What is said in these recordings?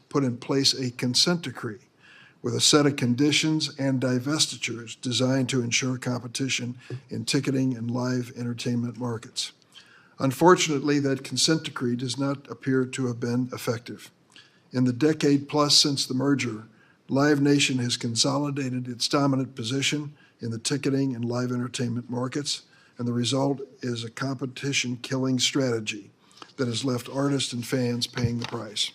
put in place a consent decree with a set of conditions and divestitures designed to ensure competition in ticketing and live entertainment markets. Unfortunately, that consent decree does not appear to have been effective. In the decade plus since the merger, Live Nation has consolidated its dominant position in the ticketing and live entertainment markets, and the result is a competition-killing strategy that has left artists and fans paying the price.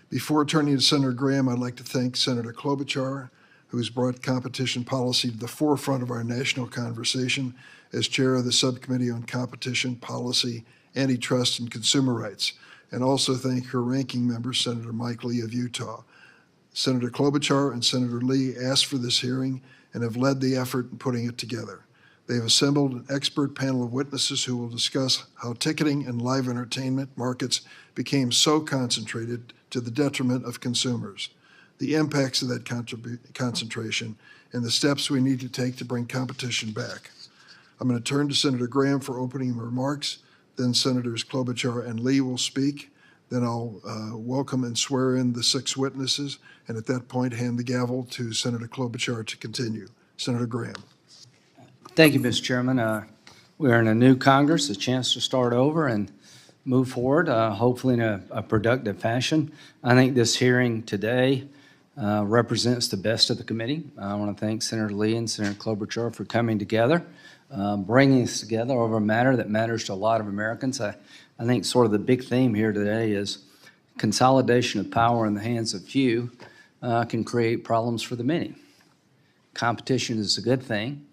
Before turning to Senator Graham, I'd like to thank Senator Klobuchar, who has brought competition policy to the forefront of our national conversation as chair of the Subcommittee on Competition Policy, Antitrust, and Consumer Rights, and also thank her ranking member, Senator Mike Lee of Utah. Senator Klobuchar and Senator Lee asked for this hearing and have led the effort in putting it together. They have assembled an expert panel of witnesses who will discuss how ticketing and live entertainment markets became so concentrated to the detriment of consumers, the impacts of that concentration, and the steps we need to take to bring competition back. I'm going to turn to Senator Graham for opening remarks, then Senators Klobuchar and Lee will speak. Then I'll welcome and swear in the 6 witnesses, and at that point hand the gavel to Senator Klobuchar to continue. Senator Graham. Thank you, Mr. Chairman. We're in a new Congress, a chance to start over and move forward, hopefully in a productive fashion. I think this hearing today represents the best of the committee. I want to thank Senator Lee and Senator Klobuchar for coming together, bringing us together over a matter that matters to a lot of Americans. I think sort of the big theme here today is consolidation of power in the hands of few can create problems for the many. Competition is a good thing,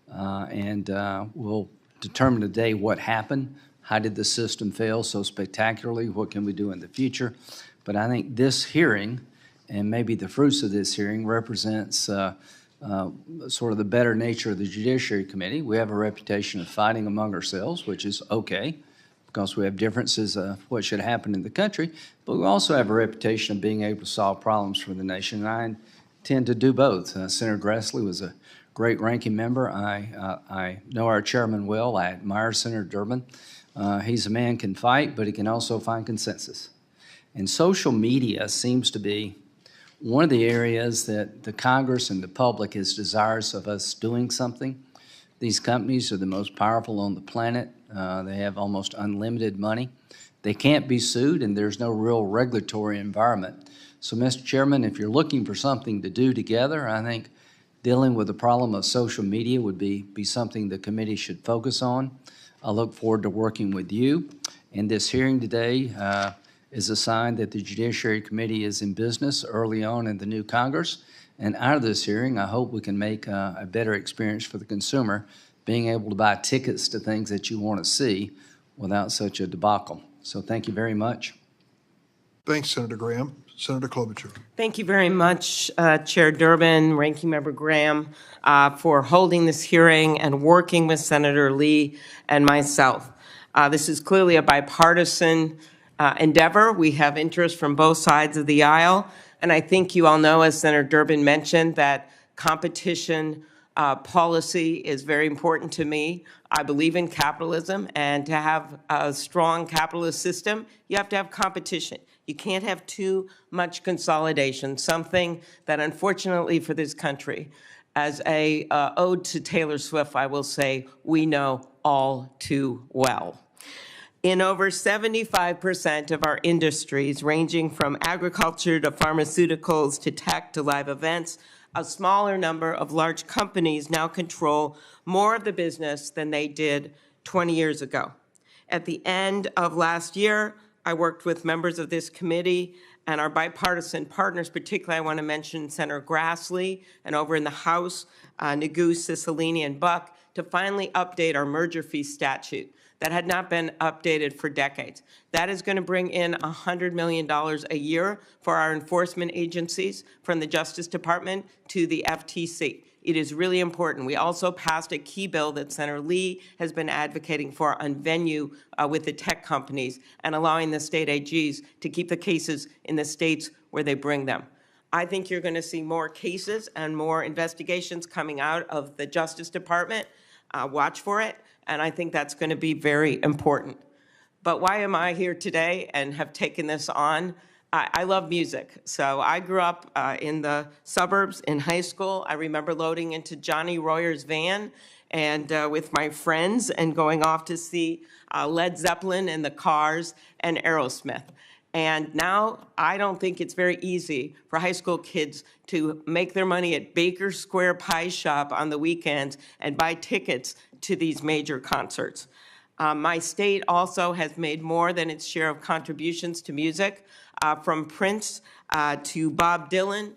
and we'll determine today what happened. How did the system fail so spectacularly? What can we do in the future? But I think this hearing, and maybe the fruits of this hearing, represents sort of the better nature of the Judiciary Committee. We have a reputation of fighting among ourselves, which is okay, because we have differences of what should happen in the country, but we also have a reputation of being able to solve problems for the nation, and I intend to do both. Senator Grassley was a great ranking member. I know our chairman well. I admire Senator Durbin. He's a man can fight, but he can also find consensus. And social media seems to be one of the areas that the Congress and the public is desirous of us doing something. These companies are the most powerful on the planet. They have almost unlimited money. They can't be sued, and there's no real regulatory environment. So, Mr. Chairman, if you're looking for something to do together, I think dealing with the problem of social media would be something the committee should focus on. I look forward to working with you. And this hearing today is a sign that the Judiciary Committee is in business early on in the new Congress. And out of this hearing, I hope we can make a better experience for the consumer, being able to buy tickets to things that you want to see without such a debacle. So thank you very much. Thanks, Senator Graham. Senator Klobuchar. Thank you very much, Chair Durbin, Ranking Member Graham, for holding this hearing and working with Senator Lee and myself. This is clearly a bipartisan endeavor. We have interest from both sides of the aisle, and I think you all know, as Senator Durbin mentioned, that competition policy is very important to me. I believe in capitalism, and to have a strong capitalist system, you have to have competition. You can't have too much consolidation, something that unfortunately for this country, as a ode to Taylor Swift, I will say, we know all too well. In over 75% of our industries, ranging from agriculture to pharmaceuticals to tech to live events, a smaller number of large companies now control more of the business than they did 20 years ago. At the end of last year, I worked with members of this committee and our bipartisan partners, particularly I want to mention Senator Grassley, and over in the House, Nagu, Cicilline, and Buck, to finally update our merger fee statute that had not been updated for decades. That is going to bring in $100 million a year for our enforcement agencies, from the Justice Department to the FTC. It is really important. We also passed a key bill that Senator Lee has been advocating for on venue with the tech companies and allowing the state AGs to keep the cases in the states where they bring them. I think you're going to see more cases and more investigations coming out of the Justice Department. Watch for it, and I think that's going to be very important. But why am I here today and have taken this on? I love music. So I grew up in the suburbs in high school. I remember loading into Johnny Royer's van and with my friends and going off to see Led Zeppelin and the Cars and Aerosmith. And now I don't think it's very easy for high school kids to make their money at Baker Square Pie Shop on the weekends and buy tickets to these major concerts. My state also has made more than its share of contributions to music, from Prince to Bob Dylan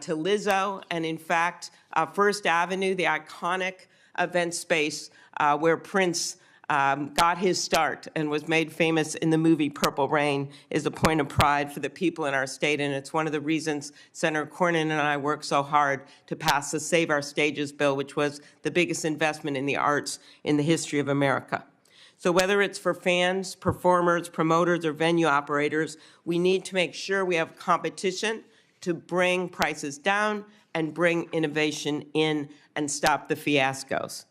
to Lizzo, and in fact, First Avenue, the iconic event space where Prince got his start and was made famous in the movie Purple Rain, is a point of pride for the people in our state, and it's one of the reasons Senator Cornyn and I worked so hard to pass the Save Our Stages bill, which was the biggest investment in the arts in the history of America. So whether it's for fans, performers, promoters, or venue operators, we need to make sure we have competition to bring prices down and bring innovation in and stop the fiascos.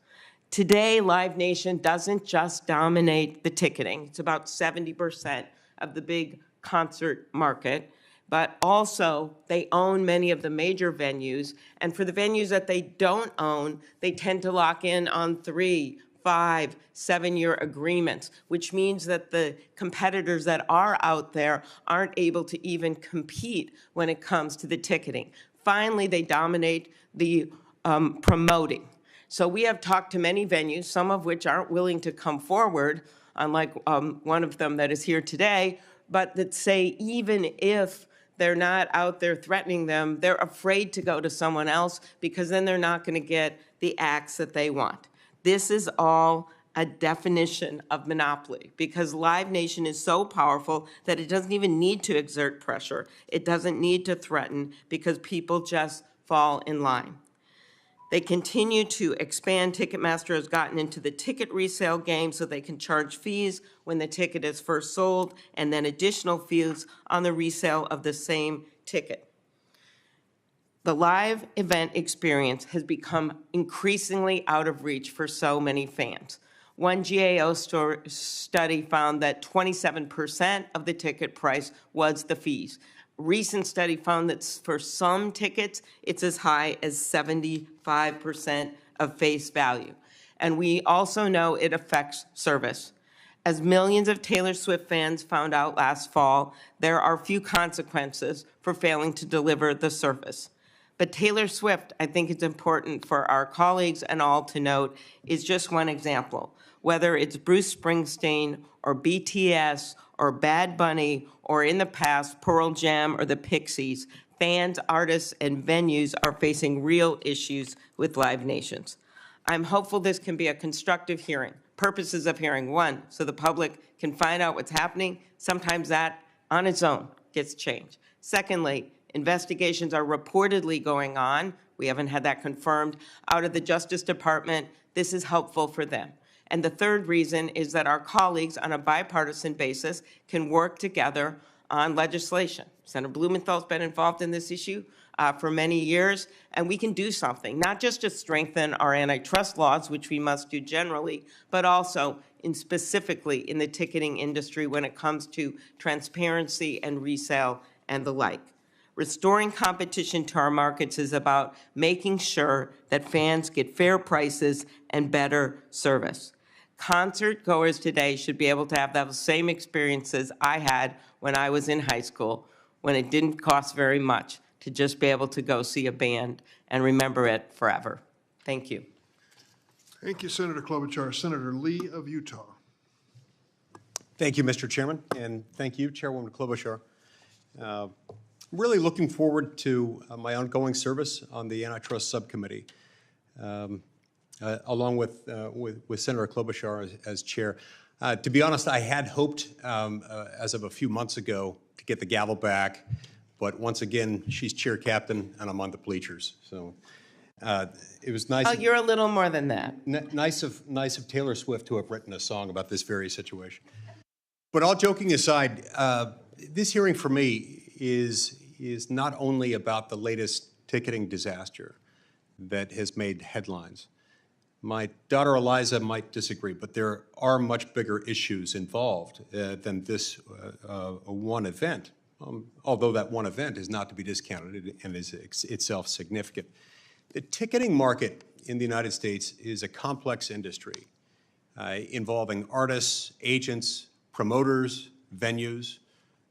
Today, Live Nation doesn't just dominate the ticketing. It's about 70% of the big concert market, but also they own many of the major venues. And for the venues that they don't own, they tend to lock in on 3, 5, 7-year agreements, which means that the competitors that are out there aren't able to even compete when it comes to the ticketing. Finally, they dominate the promoting. So we have talked to many venues, some of which aren't willing to come forward, unlike one of them that is here today, but that say even if they're not out there threatening them, they're afraid to go to someone else because then they're not going to get the acts that they want. This is all a definition of monopoly because Live Nation is so powerful that it doesn't even need to exert pressure. It doesn't need to threaten because people just fall in line. They continue to expand. Ticketmaster has gotten into the ticket resale game so they can charge fees when the ticket is first sold and then additional fees on the resale of the same ticket. The live event experience has become increasingly out of reach for so many fans. One GAO study found that 27% of the ticket price was the fees. Recent study found that for some tickets, it's as high as 75% of face value. And we also know it affects service. As millions of Taylor Swift fans found out last fall, there are few consequences for failing to deliver the service. But Taylor Swift, I think it's important for our colleagues and all to note, is just one example. Whether it's Bruce Springsteen or BTS or Bad Bunny or in the past Pearl Jam or the Pixies, fans, artists, and venues are facing real issues with Live Nations. I'm hopeful this can be a constructive hearing. Purposes of hearing: 1, so the public can find out what's happening. Sometimes that on its own gets changed. Secondly, investigations are reportedly going on. We haven't had that confirmed out of the Justice Department. This is helpful for them. And the third reason is that our colleagues on a bipartisan basis can work together on legislation. Senator Blumenthal's been involved in this issue for many years, and we can do something, not just to strengthen our antitrust laws, which we must do generally, but also specifically in the ticketing industry when it comes to transparency and resale and the like. Restoring competition to our markets is about making sure that fans get fair prices and better service. Concert goers today should be able to have those same experiences I had when I was in high school, when it didn't cost very much to just be able to go see a band and remember it forever. Thank you. Thank you, Senator Klobuchar. Senator Lee of Utah. Thank you, Mr. Chairman, and thank you, Chairwoman Klobuchar. I'm really looking forward to my ongoing service on the Antitrust Subcommittee, along with Senator Klobuchar as chair. To be honest, I had hoped, as of a few months ago, to get the gavel back, but once again, she's chair captain, and I'm on the bleachers. So it was nice. Oh, you're a little more than that. Nice of Taylor Swift to have written a song about this very situation. But all joking aside, this hearing for me is not only about the latest ticketing disaster that has made headlines. My daughter Eliza might disagree, but there are much bigger issues involved than this one event. although that one event is not to be discounted and is itself significant. The ticketing market in the United States is a complex industry involving artists, agents, promoters, venues,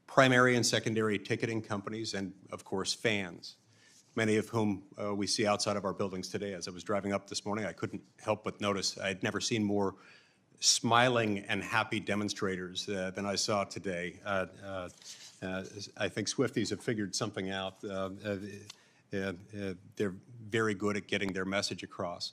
primary and secondary ticketing companies, and of course fans, many of whom we see outside of our buildings today. As I was driving up this morning, I couldn't help but notice I had never seen more smiling and happy demonstrators than I saw today. I think Swifties have figured something out. They're very good at getting their message across.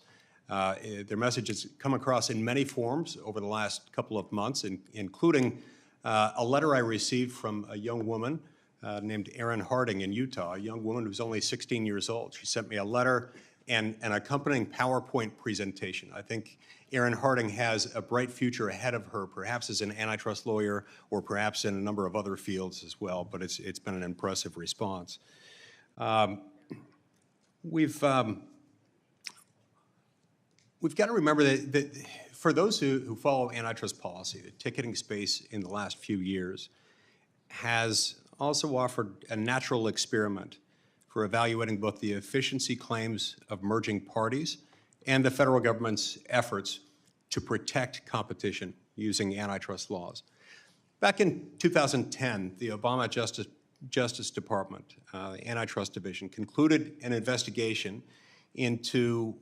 Their message has come across in many forms over the last couple of months, including a letter I received from a young woman named Erin Harding in Utah, a young woman who's only 16 years old. She sent me a letter and an accompanying PowerPoint presentation. I think Erin Harding has a bright future ahead of her, perhaps as an antitrust lawyer or perhaps in a number of other fields as well, but it's been an impressive response. We've got to remember that for those who follow antitrust policy, the ticketing space in the last few years has also offered a natural experiment for evaluating both the efficiency claims of merging parties and the federal government's efforts to protect competition using antitrust laws. Back in 2010, the Obama Justice Department, the Antitrust Division, concluded an investigation into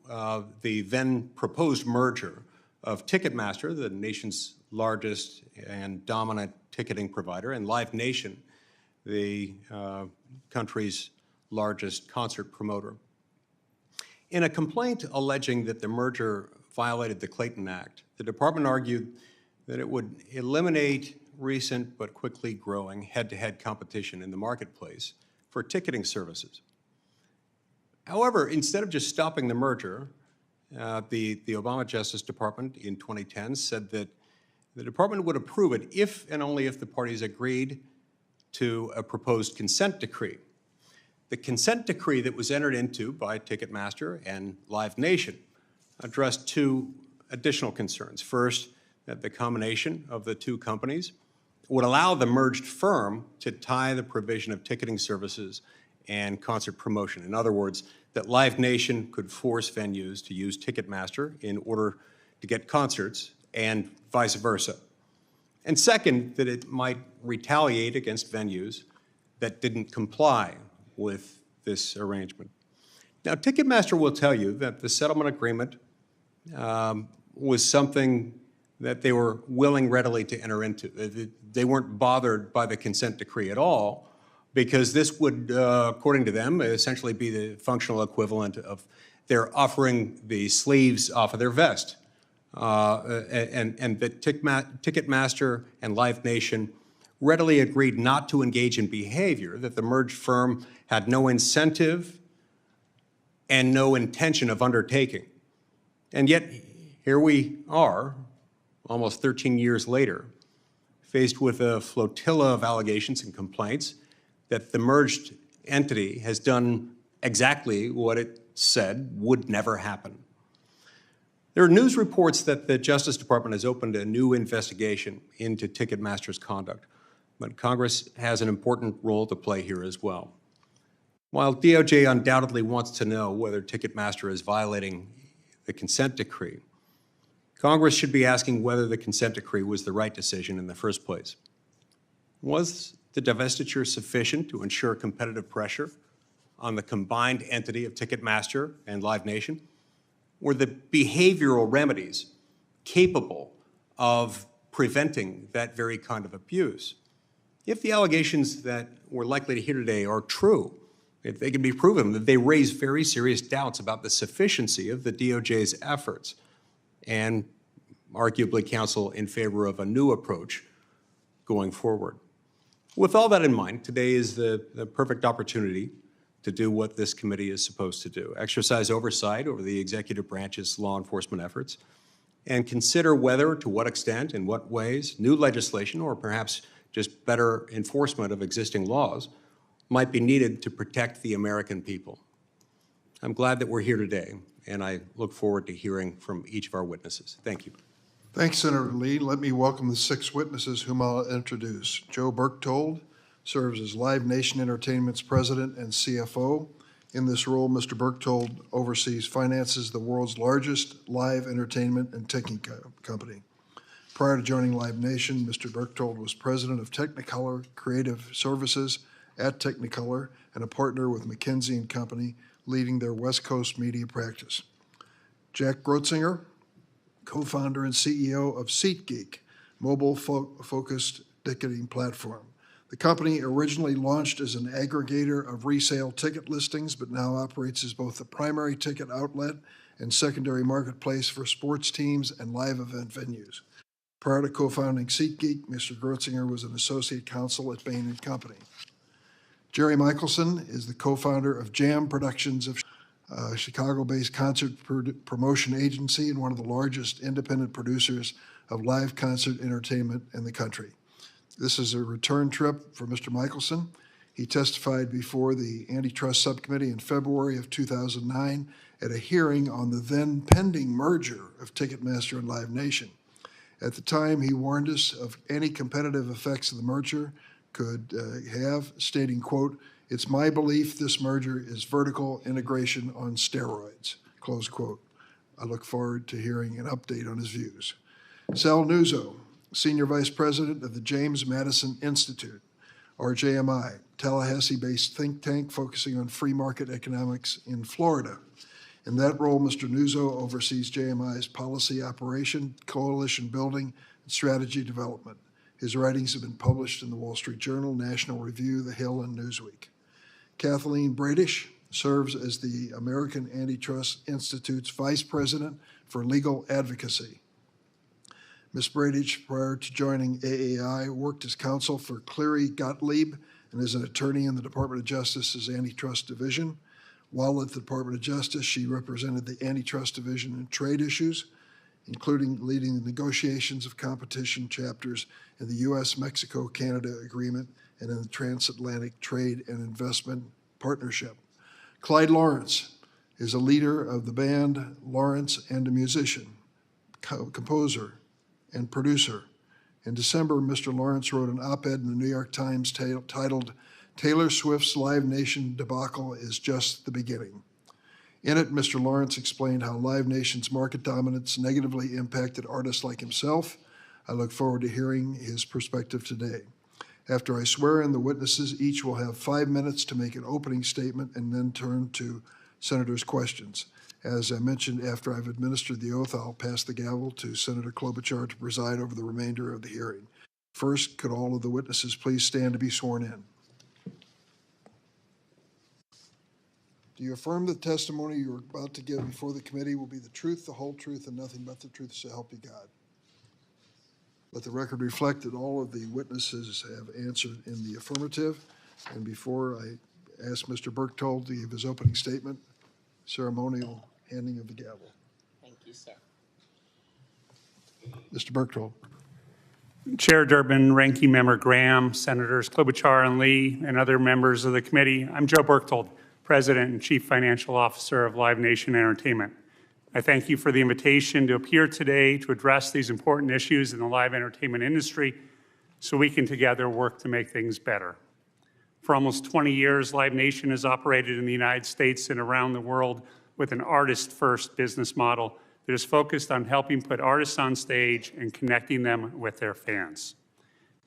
the then proposed merger of Ticketmaster, the nation's largest and dominant ticketing provider, and Live Nation, the country's largest concert promoter. In a complaint alleging that the merger violated the Clayton Act, the department argued that it would eliminate recent but quickly growing head-to-head competition in the marketplace for ticketing services. However, instead of just stopping the merger, the Obama Justice Department in 2010 said that the department would approve it if and only if the parties agreed to a proposed consent decree. The consent decree that was entered into by Ticketmaster and Live Nation addressed two additional concerns. First, that the combination of the two companies would allow the merged firm to tie the provision of ticketing services and concert promotion. In other words, that Live Nation could force venues to use Ticketmaster in order to get concerts and vice versa. And second, that it might retaliate against venues that didn't comply with this arrangement. Now, Ticketmaster will tell you that the settlement agreement was something that they were willing readily to enter into. They weren't bothered by the consent decree at all, because this would, according to them, essentially be the functional equivalent of their offering the sleeves off of their vest. And that Ticketmaster and Live Nation readily agreed not to engage in behavior that the merged firm had no incentive and no intention of undertaking. And yet, here we are, almost 13 years later, faced with a flotilla of allegations and complaints that the merged entity has done exactly what it said would never happen. There are news reports that the Justice Department has opened a new investigation into Ticketmaster's conduct, but Congress has an important role to play here as well. While DOJ undoubtedly wants to know whether Ticketmaster is violating the consent decree, Congress should be asking whether the consent decree was the right decision in the first place. Was the divestiture sufficient to ensure competitive pressure on the combined entity of Ticketmaster and Live Nation? Were the behavioral remedies capable of preventing that very kind of abuse? If the allegations that we're likely to hear today are true, if they can be proven, that they raise very serious doubts about the sufficiency of the DOJ's efforts and arguably counsel in favor of a new approach going forward. With all that in mind, today is the perfect opportunity to do what this committee is supposed to do: exercise oversight over the executive branch's law enforcement efforts, and consider whether, to what extent, in what ways, new legislation, or perhaps just better enforcement of existing laws, might be needed to protect the American people. I'm glad that we're here today, and I look forward to hearing from each of our witnesses. Thank you. Thanks, Senator Lee. Let me welcome the 6 witnesses whom I'll introduce. Joe Berchtold, serves as Live Nation Entertainment's president and CFO. In this role, Mr. Berchtold oversees finances the world's largest live entertainment and ticketing company. Prior to joining Live Nation, Mr. Berchtold was president of Technicolor Creative Services at Technicolor and a partner with McKinsey & Company, leading their West Coast media practice. Jack Grotzinger, co-founder and CEO of SeatGeek, mobile-focused ticketing platform. The company originally launched as an aggregator of resale ticket listings, but now operates as both the primary ticket outlet and secondary marketplace for sports teams and live event venues. Prior to co-founding SeatGeek, Mr. Grotzinger was an associate counsel at Bain & Company. Jerry Michelson is the co-founder of Jam Productions, a Chicago-based concert promotion agency and one of the largest independent producers of live concert entertainment in the country. This is a return trip for Mr. Michelson. He testified before the Antitrust Subcommittee in February of 2009 at a hearing on the then pending merger of Ticketmaster and Live Nation. At the time, he warned us of any competitive effects of the merger could have, stating, quote, "It's my belief this merger is vertical integration on steroids," close quote. I look forward to hearing an update on his views. Sal Nuzzo, Senior Vice President of the James Madison Institute, RJMI, Tallahassee-based think tank focusing on free market economics in Florida. In that role, Mr. Nuzzo oversees JMI's policy operation, coalition building, and strategy development. His writings have been published in the Wall Street Journal, National Review, The Hill, and Newsweek. Kathleen Bradish serves as the American Antitrust Institute's Vice President for Legal Advocacy. Ms. Bradish, prior to joining AAI, worked as counsel for Cleary Gottlieb and is an attorney in the Department of Justice's Antitrust Division. While at the Department of Justice, she represented the Antitrust Division in trade issues, including leading the negotiations of competition chapters in the U.S.-Mexico-Canada Agreement and in the Transatlantic Trade and Investment Partnership. Clyde Lawrence is a leader of the band Lawrence and a musician, composer, and producer. In December, Mr. Lawrence wrote an op-ed in the New York Times titled, "Taylor Swift's Live Nation debacle is just the beginning." In it, Mr. Lawrence explained how Live Nation's market dominance negatively impacted artists like himself. I look forward to hearing his perspective today. After I swear in the witnesses, each will have 5 minutes to make an opening statement and then turn to senators' questions. As I mentioned, after I've administered the oath, I'll pass the gavel to Senator Klobuchar to preside over the remainder of the hearing. First, could all of the witnesses please stand to be sworn in? Do you affirm that the testimony you are about to give before the committee will be the truth, the whole truth, and nothing but the truth, so help you God? Let the record reflect that all of the witnesses have answered in the affirmative. And before I ask Mr. Berchtold to give his opening statement, ceremonial handing of the gavel. Thank you, sir. Mr. Berchtold. Chair Durbin, Ranking Member Graham, Senators Klobuchar and Lee, and other members of the committee, I'm Joe Berchtold, President and Chief Financial Officer of Live Nation Entertainment. I thank you for the invitation to appear today to address these important issues in the live entertainment industry so we can together work to make things better. For almost 20 years, Live Nation has operated in the United States and around the world with an artist-first business model that is focused on helping put artists on stage and connecting them with their fans.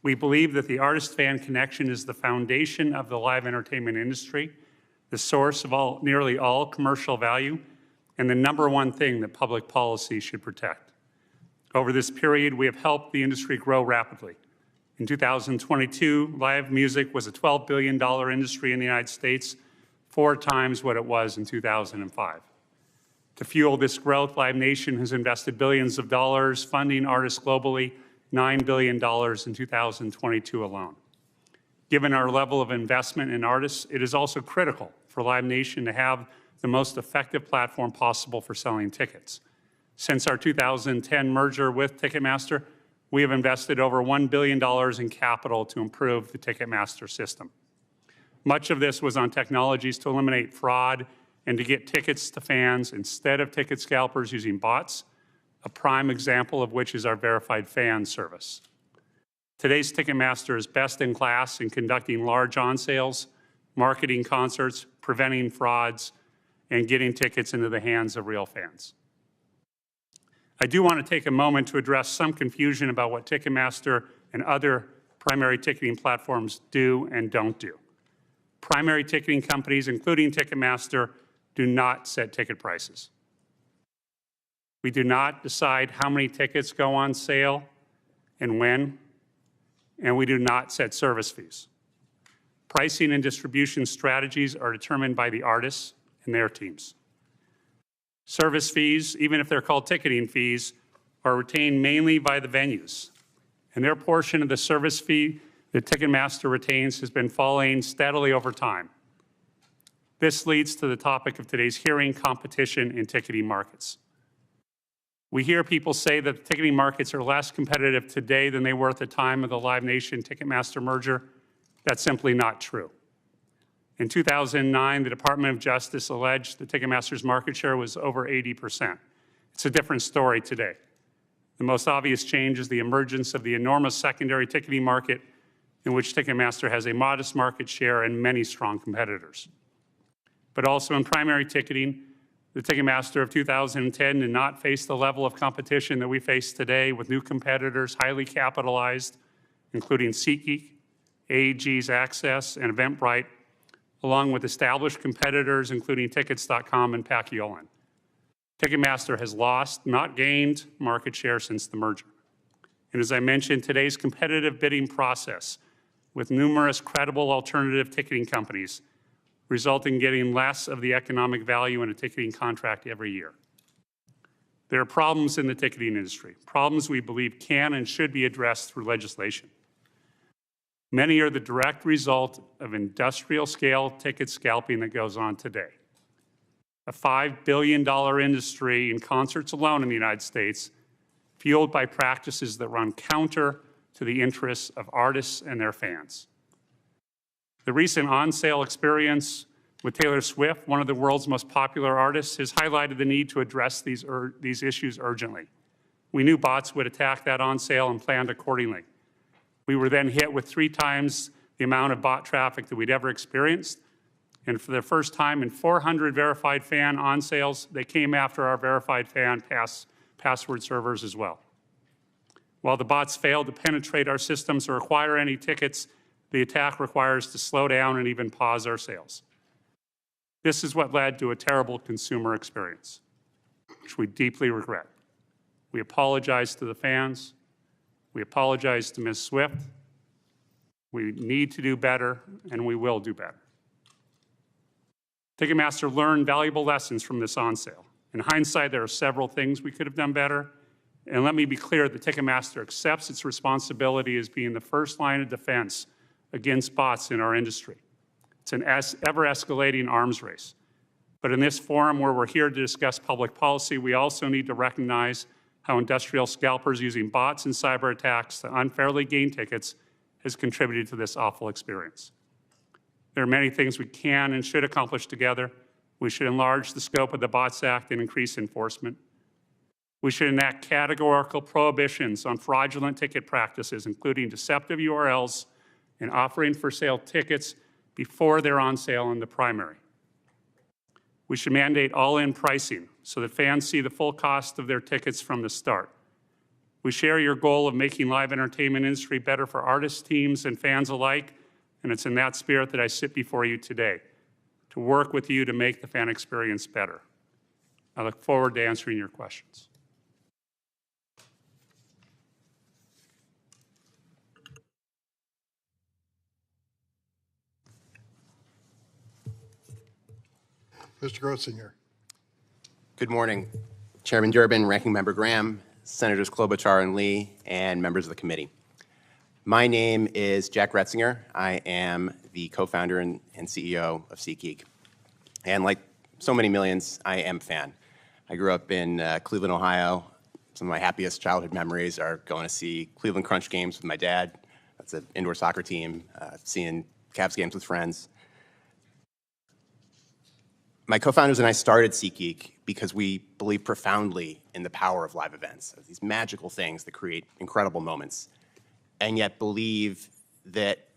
We believe that the artist-fan connection is the foundation of the live entertainment industry, the source of nearly all commercial value, and the number one thing that public policy should protect. Over this period, we have helped the industry grow rapidly. In 2022, live music was a $12 billion industry in the United States, 4 times what it was in 2005. To fuel this growth, Live Nation has invested billions of dollars funding artists globally, $9 billion in 2022 alone. Given our level of investment in artists, it is also critical for Live Nation to have the most effective platform possible for selling tickets. Since our 2010 merger with Ticketmaster, we have invested over $1 billion in capital to improve the Ticketmaster system. Much of this was on technologies to eliminate fraud and to get tickets to fans instead of ticket scalpers using bots, a prime example of which is our verified fan service. Today's Ticketmaster is best in class in conducting large on-sales, marketing concerts, preventing frauds, and getting tickets into the hands of real fans. I do want to take a moment to address some confusion about what Ticketmaster and other primary ticketing platforms do and don't do. Primary ticketing companies, including Ticketmaster, do not set ticket prices. We do not decide how many tickets go on sale and when, and we do not set service fees. Pricing and distribution strategies are determined by the artists and their teams. Service fees, even if they're called ticketing fees, are retained mainly by the venues, and their portion of the service fee that Ticketmaster retains has been falling steadily over time. This leads to the topic of today's hearing, competition in ticketing markets. We hear people say that the ticketing markets are less competitive today than they were at the time of the Live Nation Ticketmaster merger. That's simply not true. In 2009, the Department of Justice alleged that Ticketmaster's market share was over 80%. It's a different story today. The most obvious change is the emergence of the enormous secondary ticketing market, in which Ticketmaster has a modest market share and many strong competitors. But also in primary ticketing, the Ticketmaster of 2010 did not face the level of competition that we face today, with new competitors highly capitalized, including SeatGeek, AEG's Access, and Eventbrite, along with established competitors including Tickets.com and Paciolan. Ticketmaster has lost, not gained, market share since the merger. And as I mentioned, today's competitive bidding process with numerous credible alternative ticketing companies result in getting less of the economic value in a ticketing contract every year. There are problems in the ticketing industry, problems we believe can and should be addressed through legislation. Many are the direct result of industrial-scale ticket scalping that goes on today. A $5 billion industry in concerts alone in the United States, fueled by practices that run counter to the interests of artists and their fans. The recent on-sale experience with Taylor Swift, one of the world's most popular artists, has highlighted the need to address these issues urgently. We knew bots would attack that on-sale and planned accordingly. We were then hit with 3 times the amount of bot traffic that we'd ever experienced. And for the first time in 400 verified fan on-sales, they came after our verified fan password servers as well. While the bots failed to penetrate our systems or acquire any tickets, the attack requires to slow down and even pause our sales. This is what led to a terrible consumer experience, which we deeply regret. We apologize to the fans. We apologize to Ms. Swift. We need to do better, and we will do better. Ticketmaster learned valuable lessons from this on-sale. In hindsight, there are several things we could have done better. And let me be clear that Ticketmaster accepts its responsibility as being the first line of defense against bots in our industry. It's an ever-escalating arms race. But in this forum where we're here to discuss public policy, we also need to recognize how industrial scalpers using bots and cyber attacks to unfairly gain tickets has contributed to this awful experience. There are many things we can and should accomplish together. We should enlarge the scope of the Bots Act and increase enforcement. We should enact categorical prohibitions on fraudulent ticket practices, including deceptive URLs and offering for sale tickets before they're on sale in the primary. We should mandate all-in pricing so that fans see the full cost of their tickets from the start. We share your goal of making live entertainment industry better for artists, teams, and fans alike, and it's in that spirit that I sit before you today, to work with you to make the fan experience better. I look forward to answering your questions. Mr. Grotzinger. Good morning, Chairman Durbin, Ranking Member Graham, Senators Klobuchar and Lee, and members of the committee. My name is Jack Retzinger. I am the co-founder and CEO of SeatGeek. And like so many millions, I am a fan. I grew up in Cleveland, Ohio. Some of my happiest childhood memories are going to see Cleveland Crunch games with my dad. That's an indoor soccer team, seeing Cavs games with friends. My co-founders and I started SeatGeek because we believe profoundly in the power of live events, these magical things that create incredible moments. and yet believe that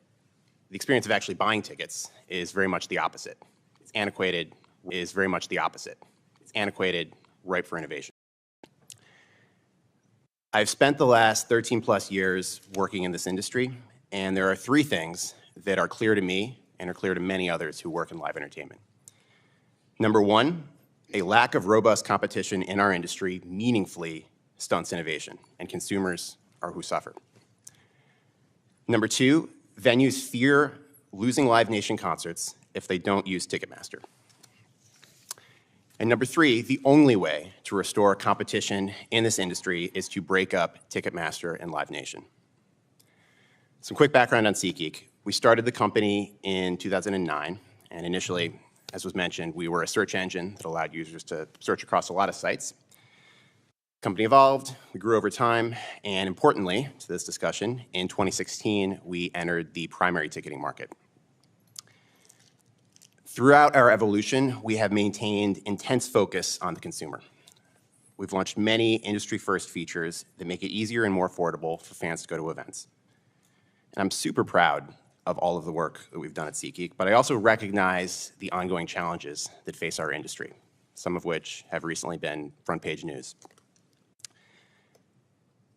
the experience of actually buying tickets is very much the opposite. It's antiquated, is very much the opposite. It's antiquated, ripe for innovation. I've spent the last 13 plus years working in this industry, and there are three things that are clear to me and are clear to many others who work in live entertainment. Number one, a lack of robust competition in our industry meaningfully stunts innovation, and consumers are who suffer. Number two, venues fear losing Live Nation concerts if they don't use Ticketmaster. And number three, the only way to restore competition in this industry is to break up Ticketmaster and Live Nation. Some quick background on SeatGeek. We started the company in 2009, and initially, as was mentioned, we were a search engine that allowed users to search across a lot of sites. The company evolved, we grew over time, and importantly to this discussion, in 2016, we entered the primary ticketing market. Throughout our evolution, we have maintained intense focus on the consumer. We've launched many industry-first features that make it easier and more affordable for fans to go to events. And I'm super proud of all of the work that we've done at SeatGeek, but I also recognize the ongoing challenges that face our industry, some of which have recently been front-page news.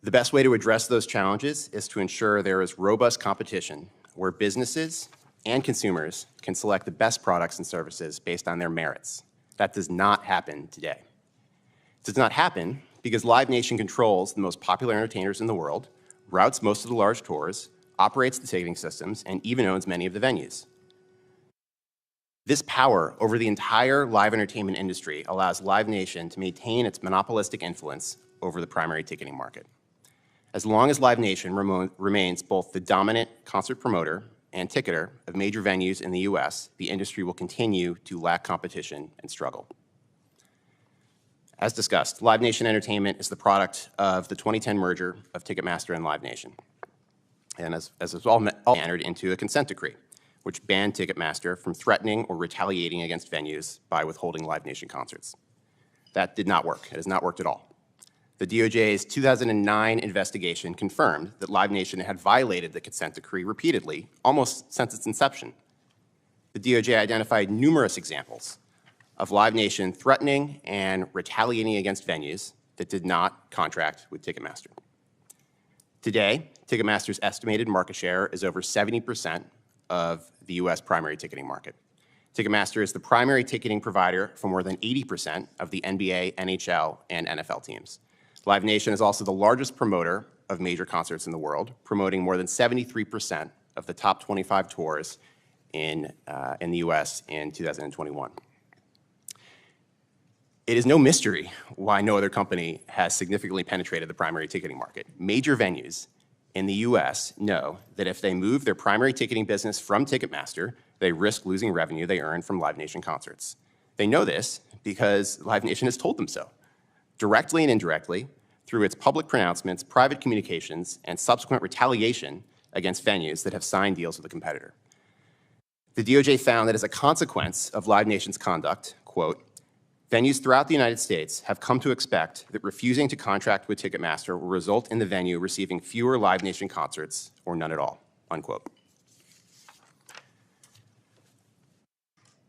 The best way to address those challenges is to ensure there is robust competition where businesses and consumers can select the best products and services based on their merits. That does not happen today. It does not happen because Live Nation controls the most popular entertainers in the world, routes most of the large tours, operates the ticketing systems, and even owns many of the venues. This power over the entire live entertainment industry allows Live Nation to maintain its monopolistic influence over the primary ticketing market. As long as Live Nation remains both the dominant concert promoter and ticketer of major venues in the US, the industry will continue to lack competition and struggle. As discussed, Live Nation Entertainment is the product of the 2010 merger of Ticketmaster and Live Nation. And as it's all entered into a consent decree, which banned Ticketmaster from threatening or retaliating against venues by withholding Live Nation concerts. That did not work. It has not worked at all. The DOJ's 2009 investigation confirmed that Live Nation had violated the consent decree repeatedly, almost since its inception. The DOJ identified numerous examples of Live Nation threatening and retaliating against venues that did not contract with Ticketmaster. Today, Ticketmaster's estimated market share is over 70% of the US primary ticketing market. Ticketmaster is the primary ticketing provider for more than 80% of the NBA, NHL, and NFL teams. Live Nation is also the largest promoter of major concerts in the world, promoting more than 73% of the top 25 tours in the US in 2021. It is no mystery why no other company has significantly penetrated the primary ticketing market. Major venues in the US know that if they move their primary ticketing business from Ticketmaster, they risk losing revenue they earn from Live Nation concerts. They know this because Live Nation has told them so, directly and indirectly, through its public pronouncements, private communications, and subsequent retaliation against venues that have signed deals with a competitor. The DOJ found that as a consequence of Live Nation's conduct, quote, venues throughout the United States have come to expect that refusing to contract with Ticketmaster will result in the venue receiving fewer Live Nation concerts or none at all, unquote.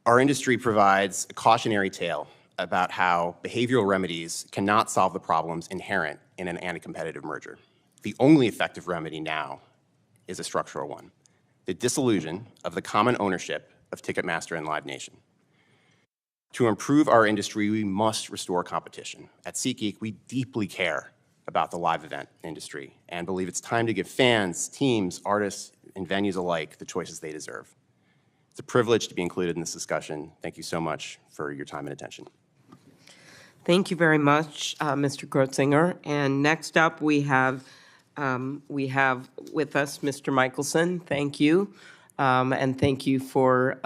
Our industry provides a cautionary tale about how behavioral remedies cannot solve the problems inherent in an anti-competitive merger. The only effective remedy now is a structural one, the dissolution of the common ownership of Ticketmaster and Live Nation. To improve our industry, we must restore competition. At SeatGeek, we deeply care about the live event industry and believe it's time to give fans, teams, artists, and venues alike the choices they deserve. It's a privilege to be included in this discussion. Thank you so much for your time and attention. Thank you very much, Mr. Grotzinger. And next up, we have with us Mr. Michelson. Thank you. And thank you for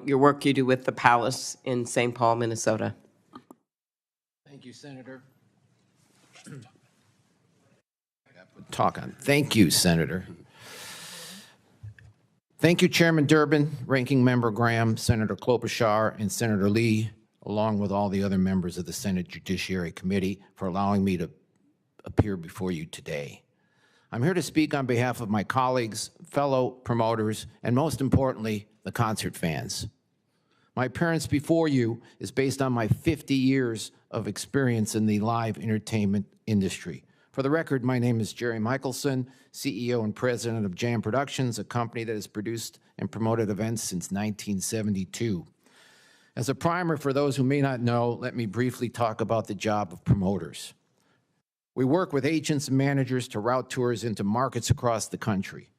your work you do with the Palace in St. Paul, Minnesota. Thank you, Senator. Talk on. Thank you, Senator. Thank you, Chairman Durbin, Ranking Member Graham, Senator Klobuchar, and Senator Lee, along with all the other members of the Senate Judiciary Committee, for allowing me to appear before you today. I'm here to speak on behalf of my colleagues, fellow promoters, and most importantly, the concert fans. My appearance before you is based on my 50 years of experience in the live entertainment industry. For the record, my name is Jerry Michelson, CEO and president of Jam Productions, a company that has produced and promoted events since 1972. As a primer for those who may not know, let me briefly talk about the job of promoters. We work with agents and managers to route tours into markets across the country.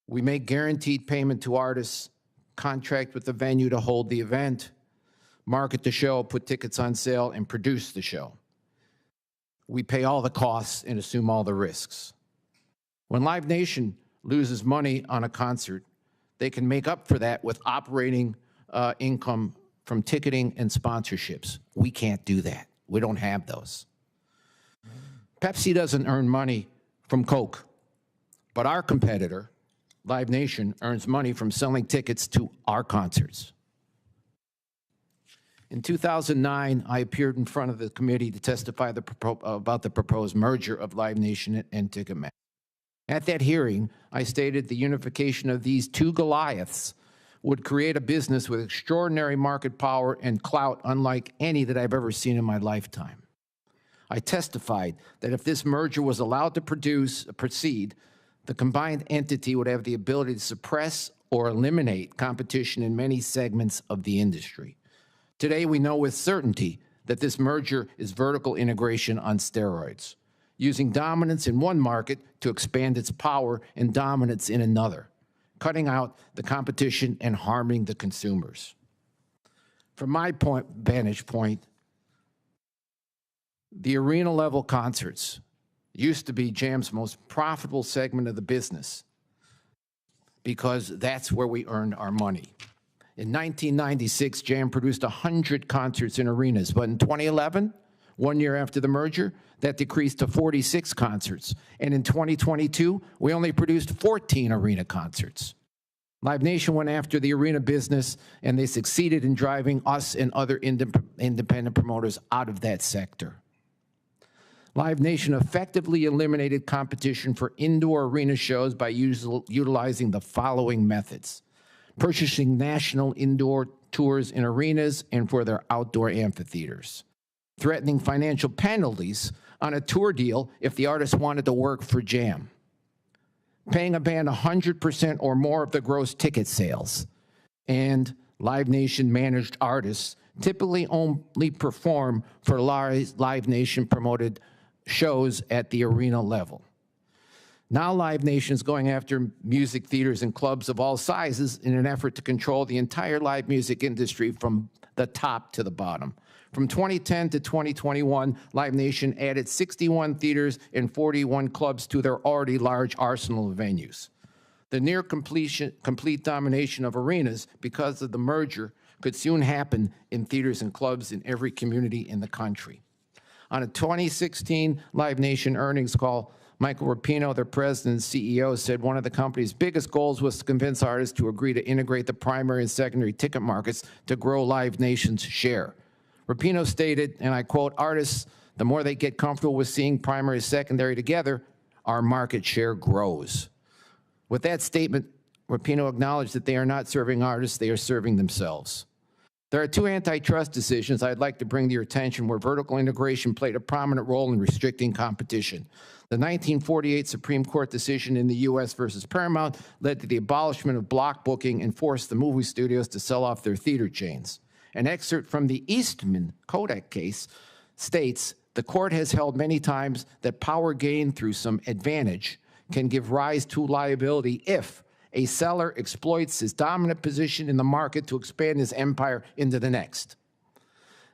We make guaranteed payment to artists, contract with the venue to hold the event, market the show, put tickets on sale, and produce the show. We pay all the costs and assume all the risks. When Live Nation loses money on a concert, they can make up for that with operating income from ticketing and sponsorships. We can't do that. We don't have those. Pepsi doesn't earn money from Coke, but our competitor, Live Nation, earns money from selling tickets to our concerts. In 2009, I appeared in front of the committee to testify about the proposed merger of Live Nation and Ticketmaster. At that hearing, I stated the unification of these two Goliaths would create a business with extraordinary market power and clout unlike any that I've ever seen in my lifetime. I testified that if this merger was allowed to proceed, the combined entity would have the ability to suppress or eliminate competition in many segments of the industry. Today, we know with certainty that this merger is vertical integration on steroids, using dominance in one market to expand its power and dominance in another, cutting out the competition and harming the consumers. From my vantage point, the arena-level concerts used to be Jam's most profitable segment of the business because that's where we earned our money. In 1996, Jam produced 100 concerts in arenas, but in 2011, 1 year after the merger, that decreased to 46 concerts. And in 2022, we only produced 14 arena concerts. Live Nation went after the arena business, and they succeeded in driving us and other independent promoters out of that sector. Live Nation effectively eliminated competition for indoor arena shows by utilizing the following methods: purchasing national indoor tours in arenas and for their outdoor amphitheaters, threatening financial penalties on a tour deal if the artist wanted to work for Jam, paying a band 100% or more of the gross ticket sales, and Live Nation managed artists typically only perform for Live Nation promoted shows at the arena level. Now Live Nation is going after music theaters and clubs of all sizes in an effort to control the entire live music industry from the top to the bottom. From 2010 to 2021, Live Nation added 61 theaters and 41 clubs to their already large arsenal of venues. The near complete domination of arenas because of the merger could soon happen in theaters and clubs in every community in the country. On a 2016 Live Nation earnings call, Michael Rapino, their president and CEO, said one of the company's biggest goals was to convince artists to agree to integrate the primary and secondary ticket markets to grow Live Nation's share. Rapino stated, and I quote, "Artists, the more they get comfortable with seeing primary and secondary together, our market share grows." With that statement, Rapino acknowledged that they are not serving artists, they are serving themselves. There are two antitrust decisions I'd like to bring to your attention where vertical integration played a prominent role in restricting competition. The 1948 Supreme Court decision in the U.S. versus Paramount led to the abolishment of block booking and forced the movie studios to sell off their theater chains. An excerpt from the Eastman Kodak case states, "The court has held many times that power gained through some advantage can give rise to liability if a seller exploits his dominant position in the market to expand his empire into the next."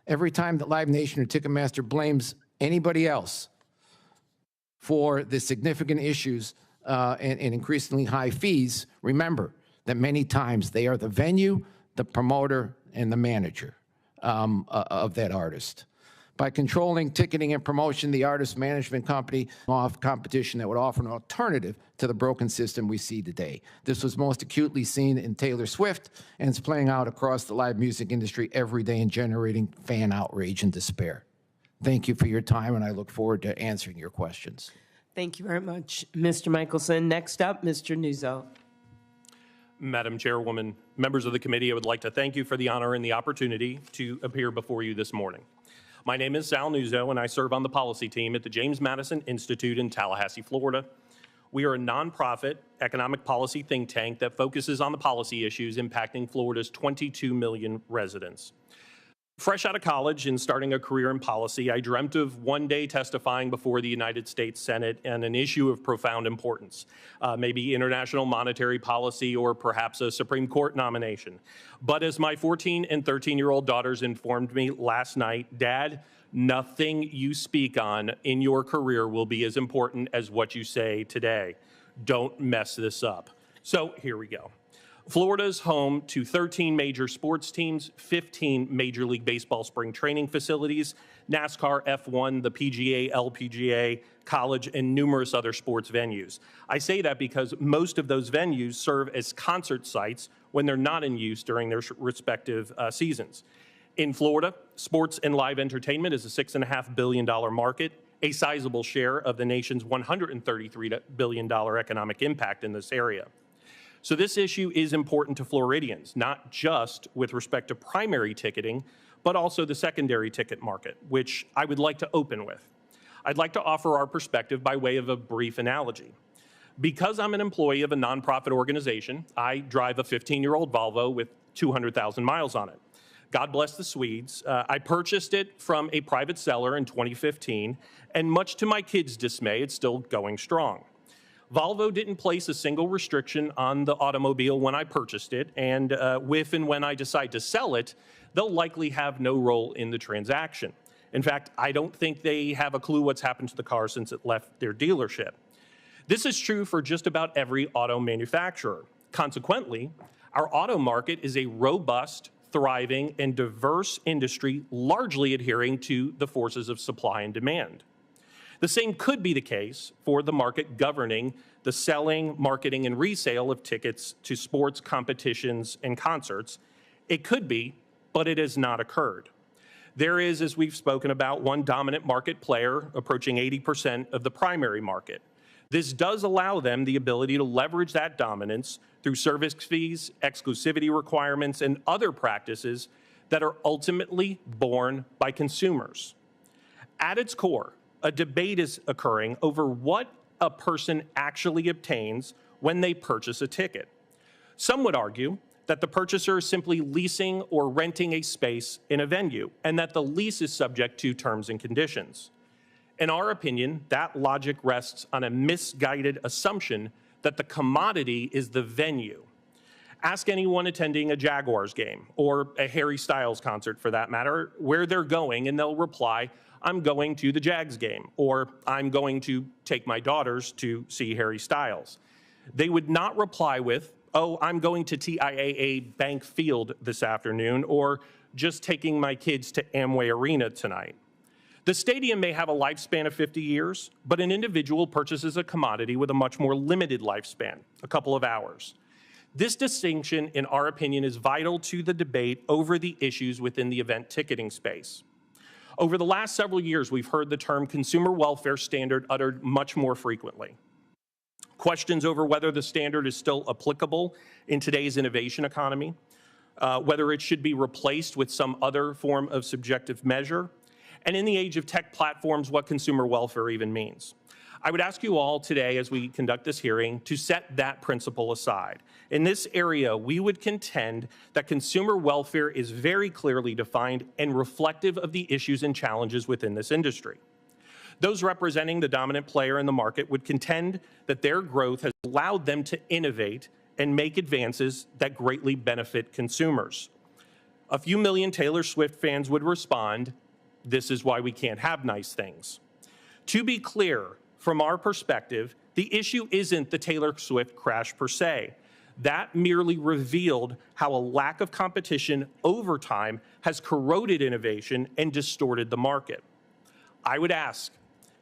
Every time that Live Nation or Ticketmaster blames anybody else for the significant issues and increasingly high fees, remember that many times they are the venue, the promoter, and the manager of that artist. By controlling ticketing and promotion, the artist management company off competition that would offer an alternative to the broken system we see today. This was most acutely seen in Taylor Swift, and it's playing out across the live music industry every day and generating fan outrage and despair. Thank you for your time, and I look forward to answering your questions. Thank you very much, Mr. Michelson. Next up, Mr. Nuzzo. Madam Chairwoman, members of the committee, I would like to thank you for the honor and the opportunity to appear before you this morning. My name is Sal Nuzzo, and I serve on the policy team at the James Madison Institute in Tallahassee, Florida. We are a nonprofit economic policy think tank that focuses on the policy issues impacting Florida's 22 million residents. Fresh out of college and starting a career in policy, I dreamt of one day testifying before the United States Senate on an issue of profound importance, maybe international monetary policy or perhaps a Supreme Court nomination. But as my 14 and 13-year-old daughters informed me last night, Dad, nothing you speak on in your career will be as important as what you say today. Don't mess this up. So here we go. Florida is home to 13 major sports teams, 15 Major League Baseball spring training facilities, NASCAR, F1, the PGA, LPGA, college, and numerous other sports venues. I say that because most of those venues serve as concert sites when they're not in use during their respective seasons. In Florida, sports and live entertainment is a $6.5 billion market, a sizable share of the nation's $133 billion economic impact in this area. So this issue is important to Floridians, not just with respect to primary ticketing, but also the secondary ticket market, which I would like to open with. I'd like to offer our perspective by way of a brief analogy. Because I'm an employee of a nonprofit organization, I drive a 15-year-old Volvo with 200,000 miles on it. God bless the Swedes. I purchased it from a private seller in 2015, and much to my kids' dismay, it's still going strong. Volvo didn't place a single restriction on the automobile when I purchased it, and if and when I decide to sell it, they'll likely have no role in the transaction. In fact, I don't think they have a clue what's happened to the car since it left their dealership. This is true for just about every auto manufacturer. Consequently, our auto market is a robust, thriving, and diverse industry largely adhering to the forces of supply and demand. The same could be the case for the market governing the selling, marketing, and resale of tickets to sports, competitions, and concerts. It could be, but it has not occurred. There is, as we've spoken about, one dominant market player approaching 80% of the primary market. This does allow them the ability to leverage that dominance through service fees, exclusivity requirements, and other practices that are ultimately borne by consumers. At its core, a debate is occurring over what a person actually obtains when they purchase a ticket. Some would argue that the purchaser is simply leasing or renting a space in a venue, and that the lease is subject to terms and conditions. In our opinion, that logic rests on a misguided assumption that the commodity is the venue. Ask anyone attending a Jaguars game, or a Harry Styles concert for that matter, where they're going, and they'll reply, I'm going to the Jags game, or I'm going to take my daughters to see Harry Styles. They would not reply with, oh, I'm going to TIAA Bank Field this afternoon, or just taking my kids to Amway Arena tonight. The stadium may have a lifespan of 50 years, but an individual purchases a commodity with a much more limited lifespan, a couple of hours. This distinction, in our opinion, is vital to the debate over the issues within the event ticketing space. Over the last several years, we've heard the term consumer welfare standard uttered much more frequently. Questions over whether the standard is still applicable in today's innovation economy, whether it should be replaced with some other form of subjective measure, and in the age of tech platforms, what consumer welfare even means. I would ask you all today, as we conduct this hearing, to set that principle aside. In this area, we would contend that consumer welfare is very clearly defined and reflective of the issues and challenges within this industry. Those representing the dominant player in the market would contend that their growth has allowed them to innovate and make advances that greatly benefit consumers. A few million Taylor Swift fans would respond, this is why we can't have nice things. To be clear, from our perspective, the issue isn't the Taylor Swift crash per se. That merely revealed how a lack of competition over time has corroded innovation and distorted the market. I would ask,